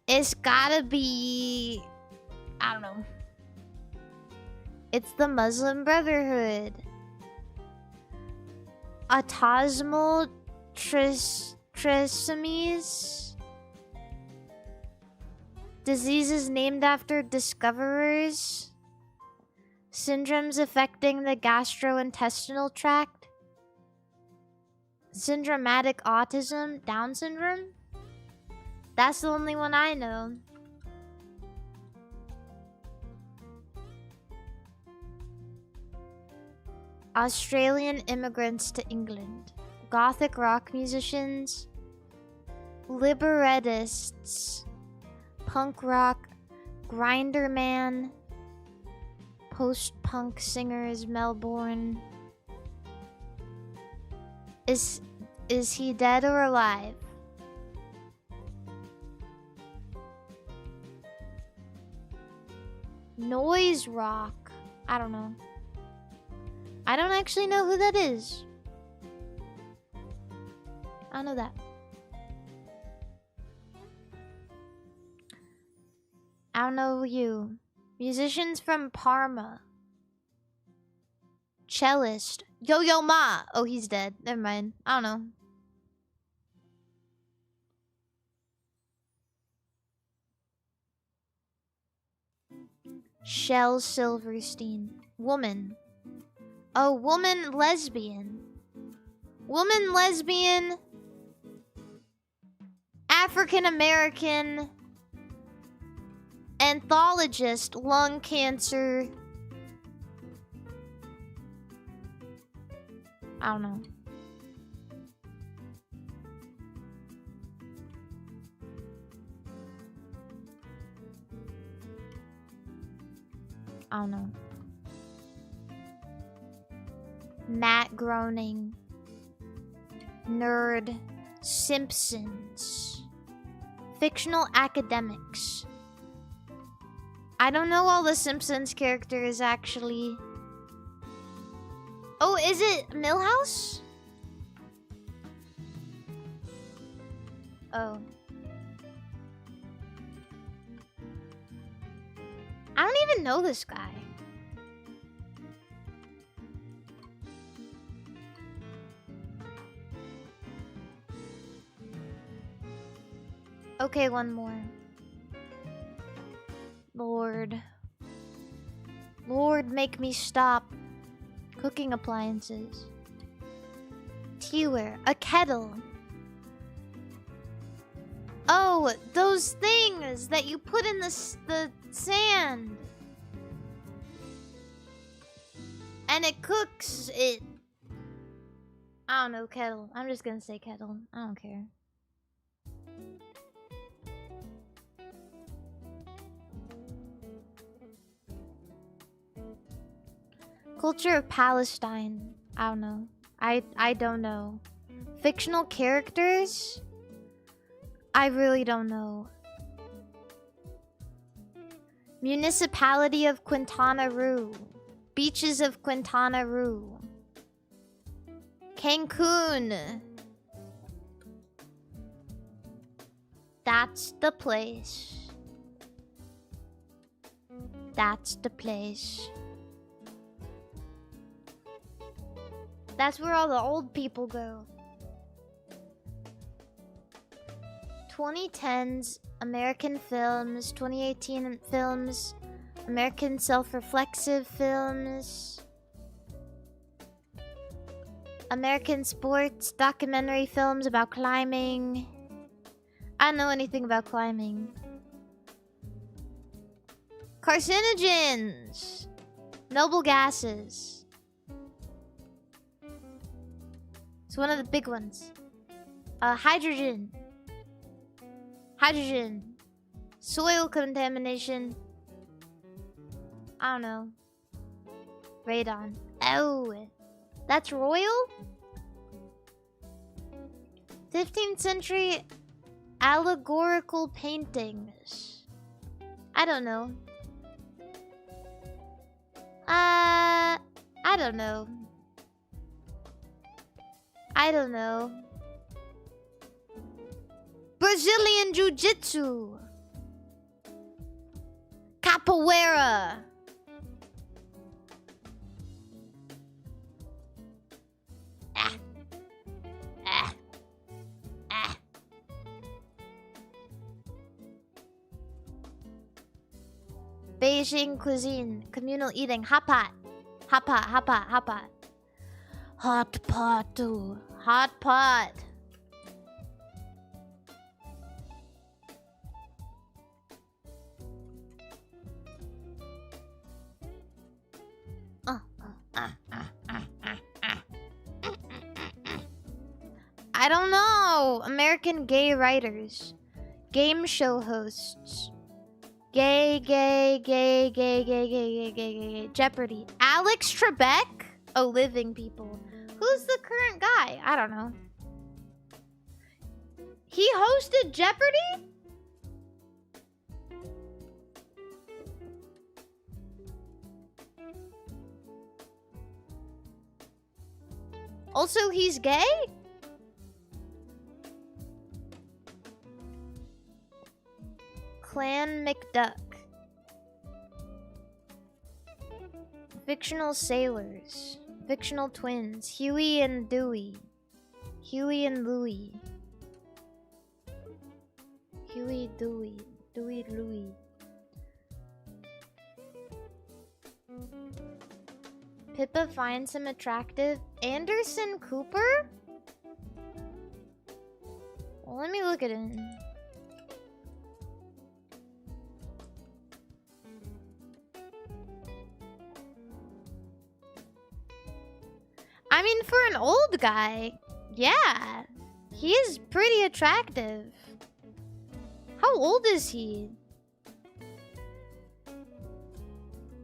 Speaker 1: It's gotta be... I don't know. It's the Muslim Brotherhood. Autosomal trisomies. Diseases named after discoverers. Syndromes affecting the gastrointestinal tract. Syndromatic autism. Down syndrome? That's the only one I know. Australian immigrants to England. Gothic rock musicians. Librettists. Punk rock. Grinder man. Post-punk singers, Melbourne. Is he dead or alive? Noise rock. I don't know. I don't actually know who that is. I don't know that. I don't know you. Musicians from Parma. Cellist. Yo-Yo Ma. Oh, he's dead. Never mind. I don't know. Shel Silverstein. Woman. Oh, woman lesbian. Woman lesbian. African American. Anthologist. Lung cancer. I don't know. I don't know. Matt Groening. Nerd. Simpsons. Fictional academics. I don't know all the Simpsons characters, actually. Oh, is it Milhouse? Oh. I don't even know this guy. Okay, one more. Lord. Lord, make me stop. Cooking appliances. Teaware. A kettle. Oh, those things that you put in the sand. And it cooks it. I don't know, kettle. I'm just gonna say kettle. I don't care. Culture of Palestine. I don't know. I don't know. Fictional characters? I really don't know. Municipality of Quintana Roo. Beaches of Quintana Roo. Cancun. That's the place. That's the place. That's where all the old people go. 2010s American films, 2018 films, American self-reflexive films, American sports, documentary films about climbing. I don't know anything about climbing. Carcinogens! Noble gases. It's one of the big ones. Hydrogen. Hydrogen. Soil contamination. I don't know. Radon. Oh. That's royal? 15th century allegorical paintings. I don't know. I don't know. I don't know. Brazilian Jiu-Jitsu. Capoeira. Beijing cuisine, communal eating, hot pot. Hot pot, hot pot, hot pot. Hot pot, too. Hot pot. I don't know. American gay writers. Game show hosts. Gay. Jeopardy. Alex Trebek? Oh, living people. Who's the current guy? I don't know. He hosted Jeopardy? Also, he's gay? Clan McDuck. Fictional sailors. Fictional twins. Huey and Dewey. Huey and Louie. Huey, Dewey. Dewey, Louie. Pippa finds him attractive. Anderson Cooper? Well, let me look at him. I mean, for an old guy, yeah. He is pretty attractive. How old is he?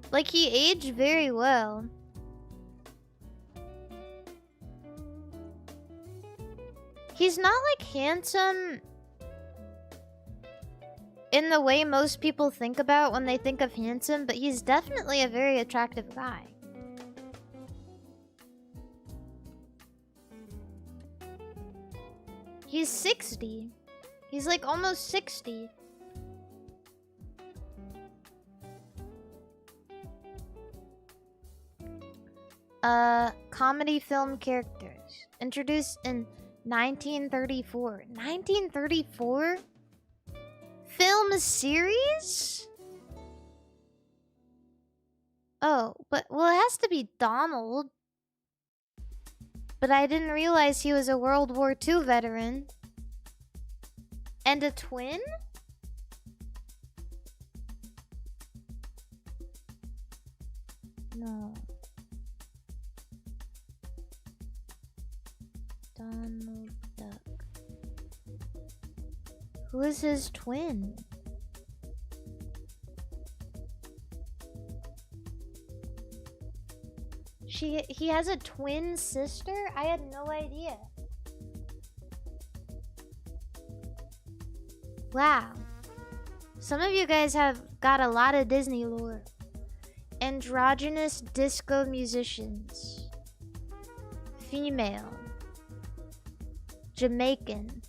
Speaker 1: Like, he aged very well. He's not, like, handsome in the way most people think about when they think of handsome, but he's definitely a very attractive guy. He's 60. He's like almost 60. Comedy film characters. Introduced in 1934. 1934? Film series? Oh, but, well, it has to be Donald. But I didn't realize he was a World War II veteran. And a twin? No. Donald Duck. Who is his twin? He has a twin sister? I had no idea. Wow. Some of you guys have got a lot of Disney lore. Androgynous disco musicians. Female. Jamaican.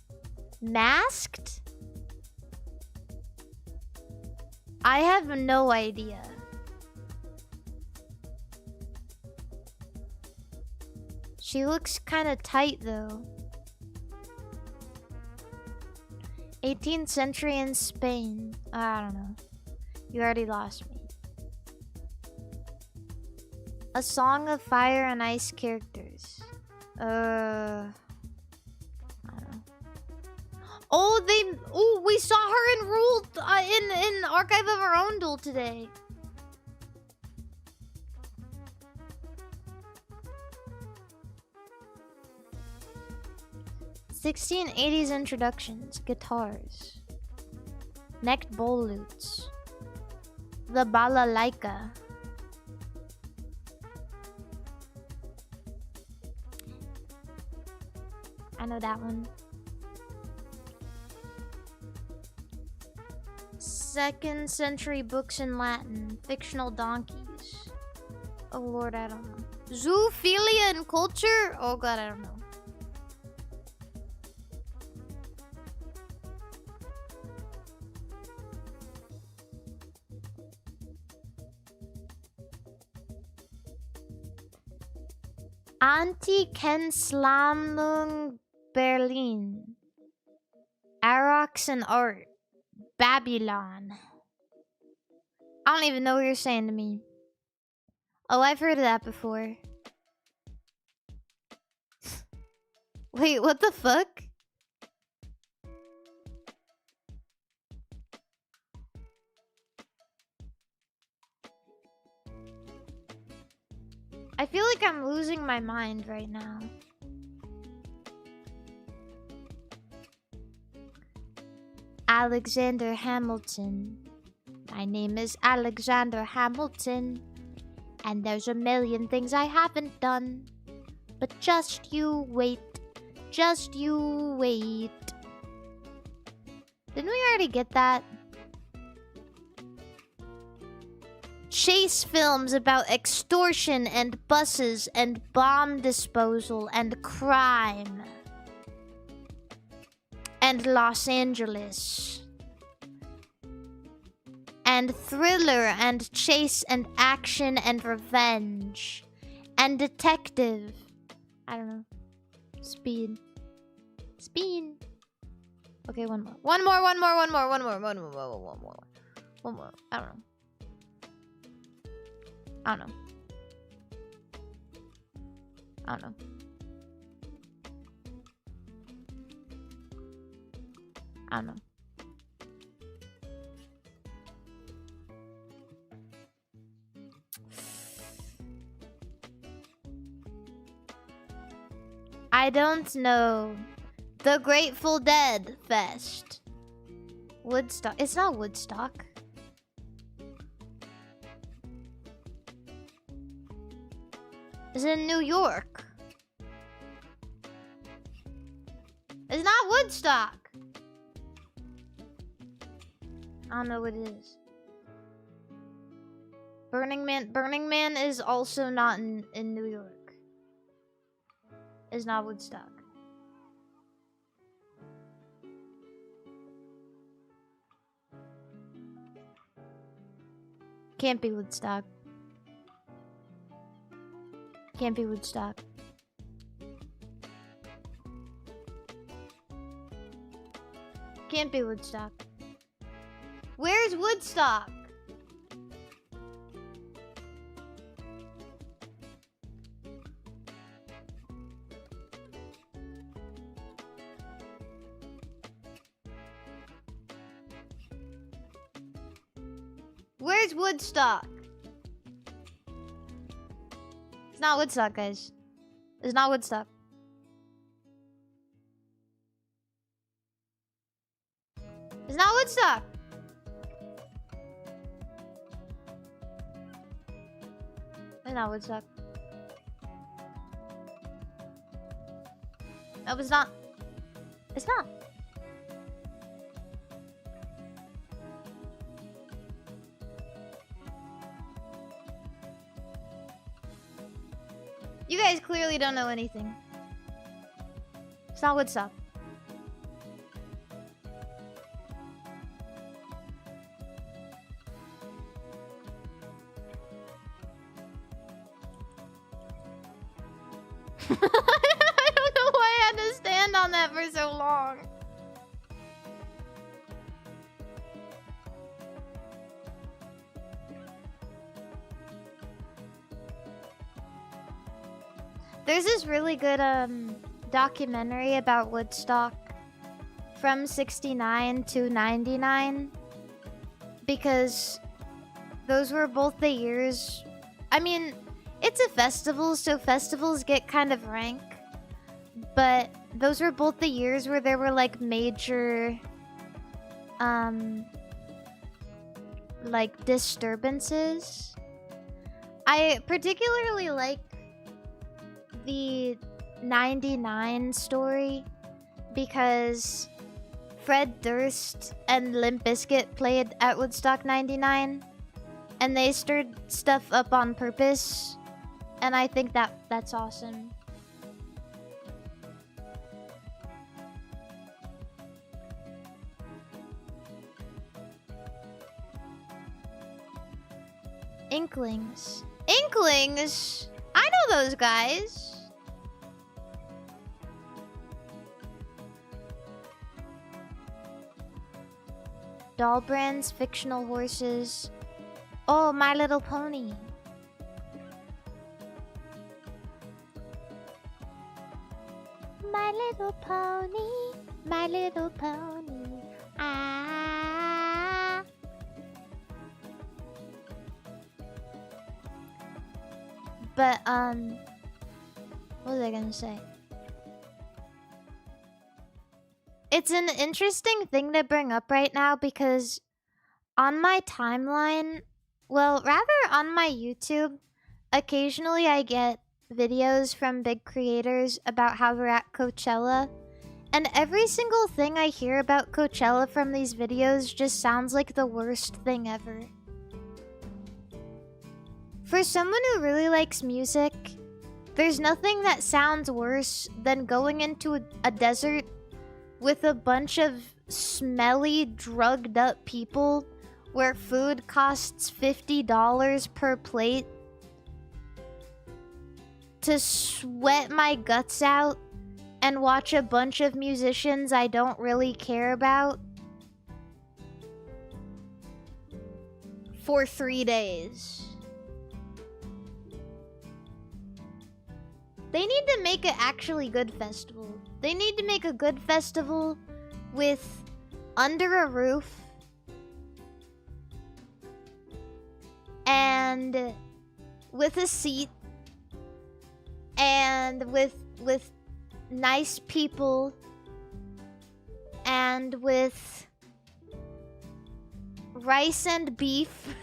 Speaker 1: Masked? I have no idea. She looks kind of tight though. 18th century in Spain. I don't know. You already lost me. A Song of Fire and Ice characters. I don't know. Oh, we saw her enrolled in Archive of Our Own Duel today. '80s introductions, guitars, necked bowl lutes, the balalaika. I know that one. 2nd century books in Latin, fictional donkeys. Oh lord, I don't know. Zoophilia and culture? Oh god, I don't know. Anti-Kennslamung Berlin. Arox and Art. Babylon. I don't even know what you're saying to me. Oh, I've heard of that before. Wait, what the fuck? I feel like I'm losing my mind right now. Alexander Hamilton. My name is Alexander Hamilton. And there's a million things I haven't done. But just you wait. Just you wait. Didn't we already get that? Chase films about extortion and buses and bomb disposal and crime. And Los Angeles. And thriller and chase and action and revenge. And detective. I don't know. Speed. Speed. Okay, one more. One more. I don't know. I don't know. I don't know. The Grateful Dead Fest. Woodstock. It's not Woodstock. It's in New York. It's not Woodstock. I don't know what it is. Burning Man is also not in New York. It's not Woodstock. Can't be Woodstock. Can't be Woodstock. Can't be Woodstock. Where's Woodstock? Where's Woodstock? It's not Woodstock, guys. It's not Woodstock. It's not Woodstock. It's not Woodstock. No, it's not. It's not. You guys clearly don't know anything. It's not Woodstock. I don't know why I had to stand on that for so long. There's this really good documentary about Woodstock from 69 to 99 because those were both the years. I mean, it's a festival, so festivals get kind of rank, but those were both the years where there were like major like disturbances. I particularly like the 99 story because Fred Durst and Limp Bizkit played at Woodstock 99 and they stirred stuff up on purpose, and I think that's awesome. Inklings. Inklings? I know those guys. Doll brands, fictional horses. Oh, My Little Pony. My little pony, my little pony. Ah. But what was I gonna say? It's an interesting thing to bring up right now because on my timeline, well, rather on my YouTube, occasionally I get videos from big creators about how they're at Coachella, and every single thing I hear about Coachella from these videos just sounds like the worst thing ever. For someone who really likes music, there's nothing that sounds worse than going into a desert with a bunch of smelly, drugged up people where food costs $50 per plate, to sweat my guts out and watch a bunch of musicians I don't really care about for 3 days. They need to make an actually good festival. They need to make a good festival with under a roof and with a seat and with nice people and with rice and beef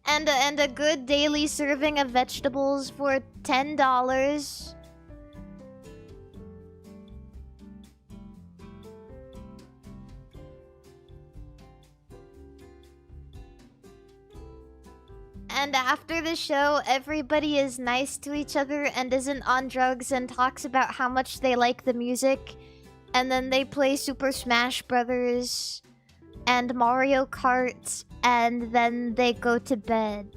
Speaker 1: and a good daily serving of vegetables for $10. And after the show, everybody is nice to each other and isn't on drugs and talks about how much they like the music. And then they play Super Smash Brothers and Mario Kart, and then they go to bed.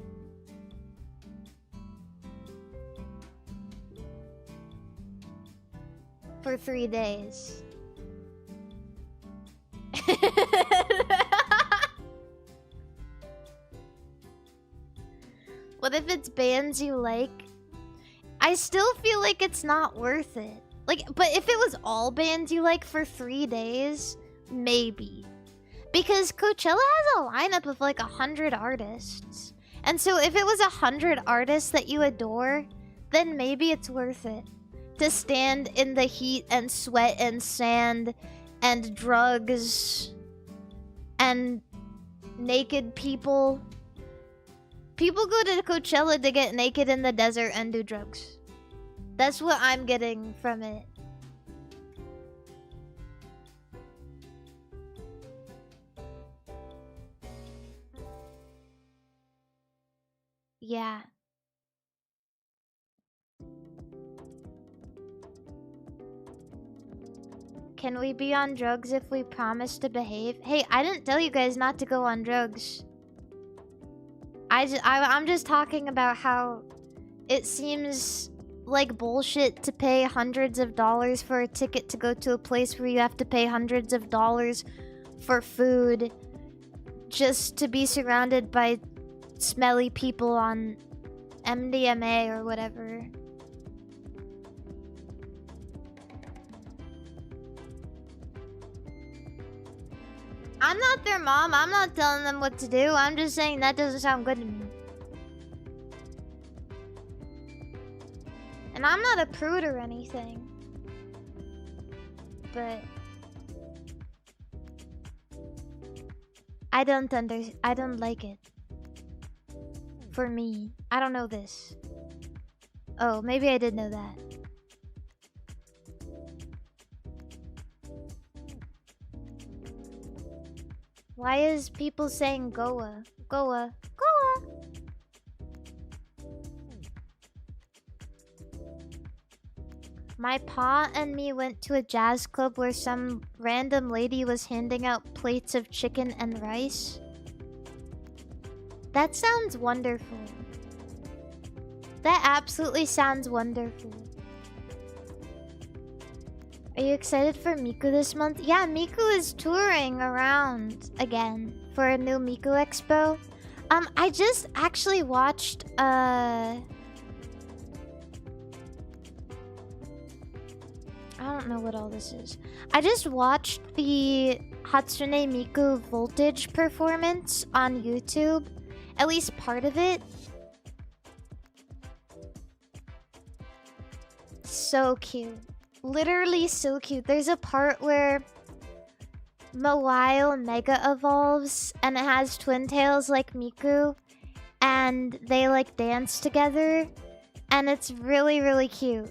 Speaker 1: For 3 days. What if it's bands you like? I still feel like it's not worth it. Like, but if it was all bands you like for 3 days, maybe. Because Coachella has a lineup of like 100 artists. And so if it was 100 artists that you adore, then maybe it's worth it. To stand in the heat and sweat and sand and drugs and naked people. People go to Coachella to get naked in the desert and do drugs. That's what I'm getting from it. Yeah. Can we be on drugs if we promise to behave? Hey, I didn't tell you guys not to go on drugs. I'm just talking about how it seems like bullshit to pay hundreds of dollars for a ticket to go to a place where you have to pay hundreds of dollars for food just to be surrounded by smelly people on MDMA or whatever. I'm not their mom. I'm not telling them what to do. I'm just saying that doesn't sound good to me. And I'm not a prude or anything. But I don't like it. For me. I don't know this. Oh, maybe I did know that. Why is people saying Goa? Goa. Goa! My pa and me went to a jazz club where some random lady was handing out plates of chicken and rice. That sounds wonderful. That absolutely sounds wonderful. Are you excited for Miku this month? Yeah, Miku is touring around again for a new Miku Expo. I just actually watched I don't know what all this is. I just watched the Hatsune Miku Voltage performance on YouTube. At least part of it. So cute. Literally so cute. There's a part where Mawile Mega evolves and it has twin tails like Miku. And they like dance together. And it's really, really cute.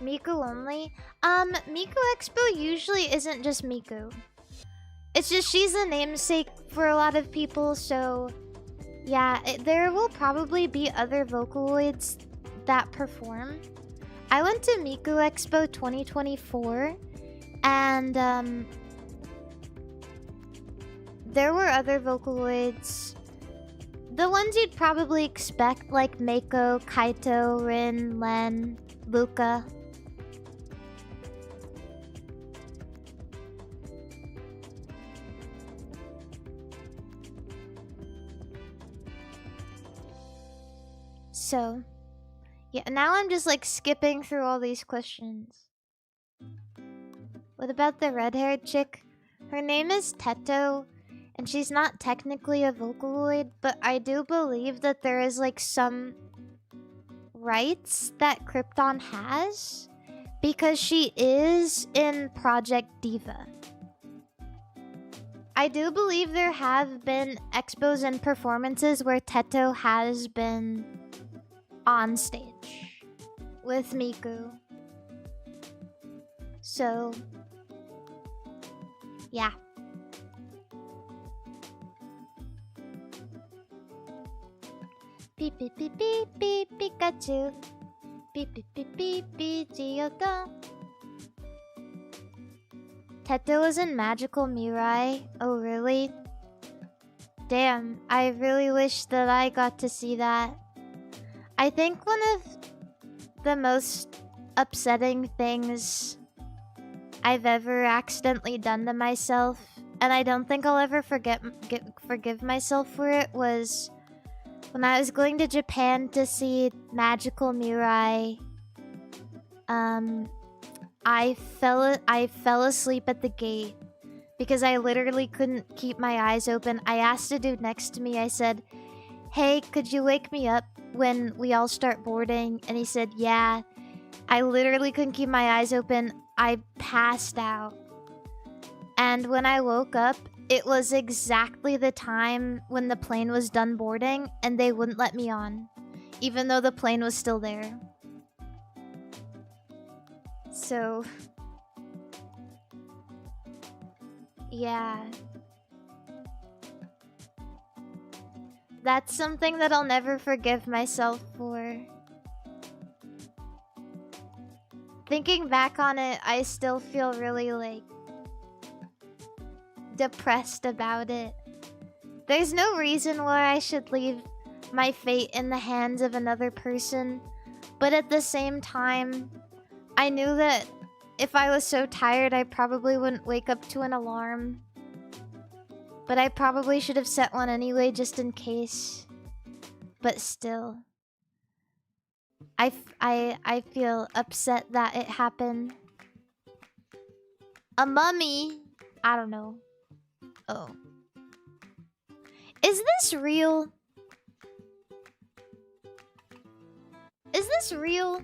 Speaker 1: Miku only? Miku Expo usually isn't just Miku. It's just she's a namesake for a lot of people, so yeah, there will probably be other Vocaloids that perform. I went to Miku Expo 2024, and there were other Vocaloids. The ones you'd probably expect, like Mako, Kaito, Rin, Len, Luca. So, yeah, now I'm just like skipping through all these questions. What about the red-haired chick? Her name is Teto, and she's not technically a Vocaloid, but I do believe that there is like some rights that Krypton has because she is in Project Diva. I do believe there have been expos and performances where Teto has been on stage with Miku. So, yeah. Beep beep beep beep beep Pikachu. Beep beep beep beep beep Geoda. Teto was in Magical Mirai. Oh really? Damn, I really wish that I got to see that. I think one of the most upsetting things I've ever accidentally done to myself, and I don't think I'll ever forgive myself for it, was when I was going to Japan to see Magical Mirai. I fell asleep at the gate because I literally couldn't keep my eyes open. I asked a dude next to me, I said, "Hey, could you wake me up when we all start boarding?" And he said, "Yeah." I literally couldn't keep my eyes open. I passed out. And when I woke up, it was exactly the time when the plane was done boarding and they wouldn't let me on, even though the plane was still there. So, yeah. That's something that I'll never forgive myself for. Thinking back on it, I still feel really, like, depressed about it. There's no reason why I should leave my fate in the hands of another person. But at the same time, I knew that if I was so tired, I probably wouldn't wake up to an alarm. But I probably should have set one anyway, just in case. But still. I feel upset that it happened. A mummy? I don't know. Oh. Is this real? Is this real?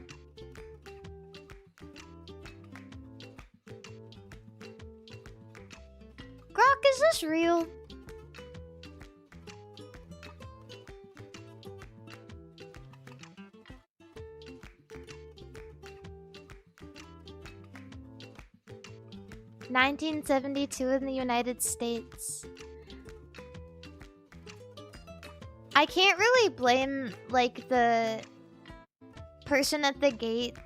Speaker 1: Grok, is this real? $1972 in the United States. I can't really blame, like, the person at the gate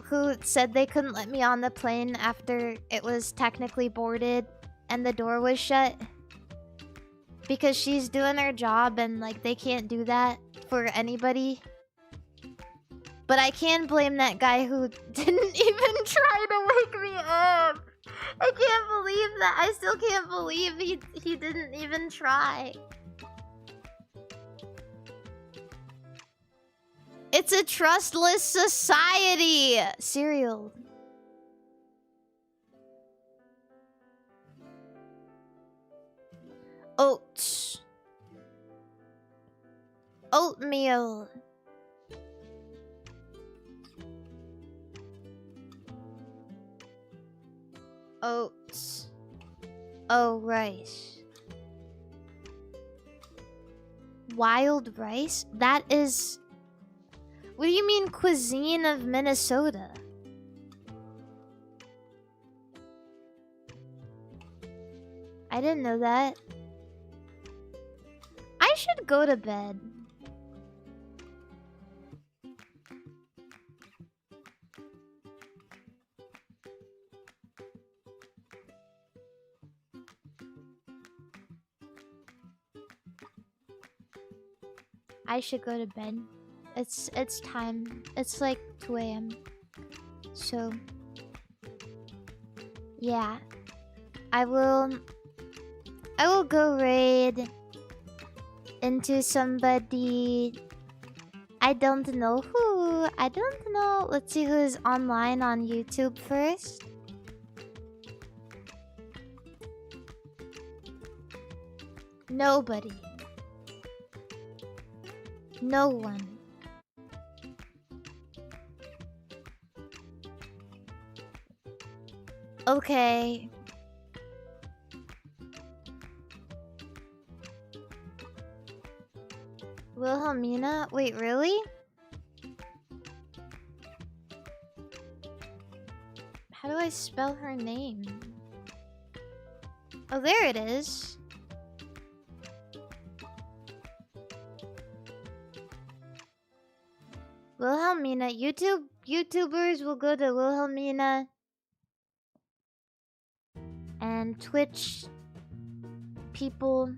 Speaker 1: who said they couldn't let me on the plane after it was technically boarded and the door was shut. Because she's doing her job and, like, they can't do that for anybody. But I can blame that guy who didn't even try to wake me up. I can't believe that. I still can't believe he didn't even try. It's a trustless society. Cereal. Oats. Oatmeal. Oats. Oh, rice. Wild rice? That is... What do you mean cuisine of Minnesota? I didn't know that. I should go to bed. I should go to bed. It's time. It's like 2 AM. So yeah. I will go raid into somebody. I don't know who. I don't know. Let's see who's online on YouTube first. Nobody. No one. Okay. Wilhelmina? Wait, really? How do I spell her name? Oh, there it is. Wilhelmina. YouTubers will go to Wilhelmina. And Twitch people.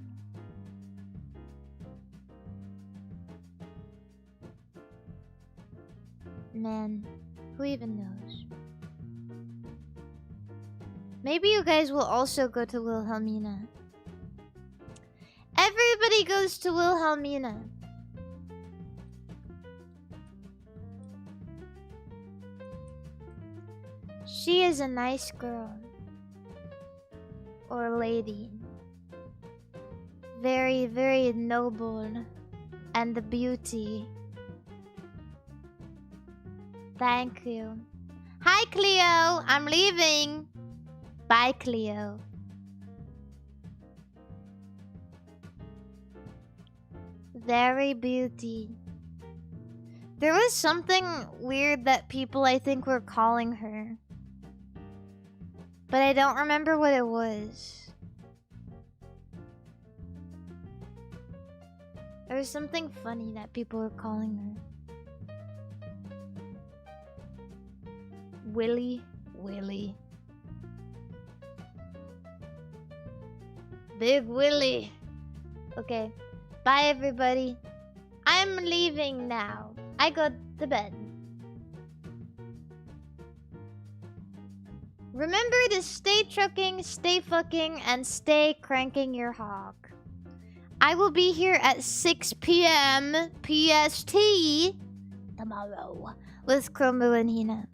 Speaker 1: Man, who even knows? Maybe you guys will also go to Wilhelmina. Everybody goes to Wilhelmina. She is a nice girl. Or lady. Very, very noble. And a beauty. Thank you. Hi, Cleo. I'm leaving. Bye, Cleo. Very beauty. There was something weird that people, I think, were calling her. But I don't remember what it was. There was something funny that people were calling her. Willy. Big Willie. Okay. Bye, everybody. I'm leaving now. I go to bed. Remember to stay trucking, stay fucking, and stay cranking your hog. I will be here at 6 p.m. PST tomorrow with Crombo and Hina.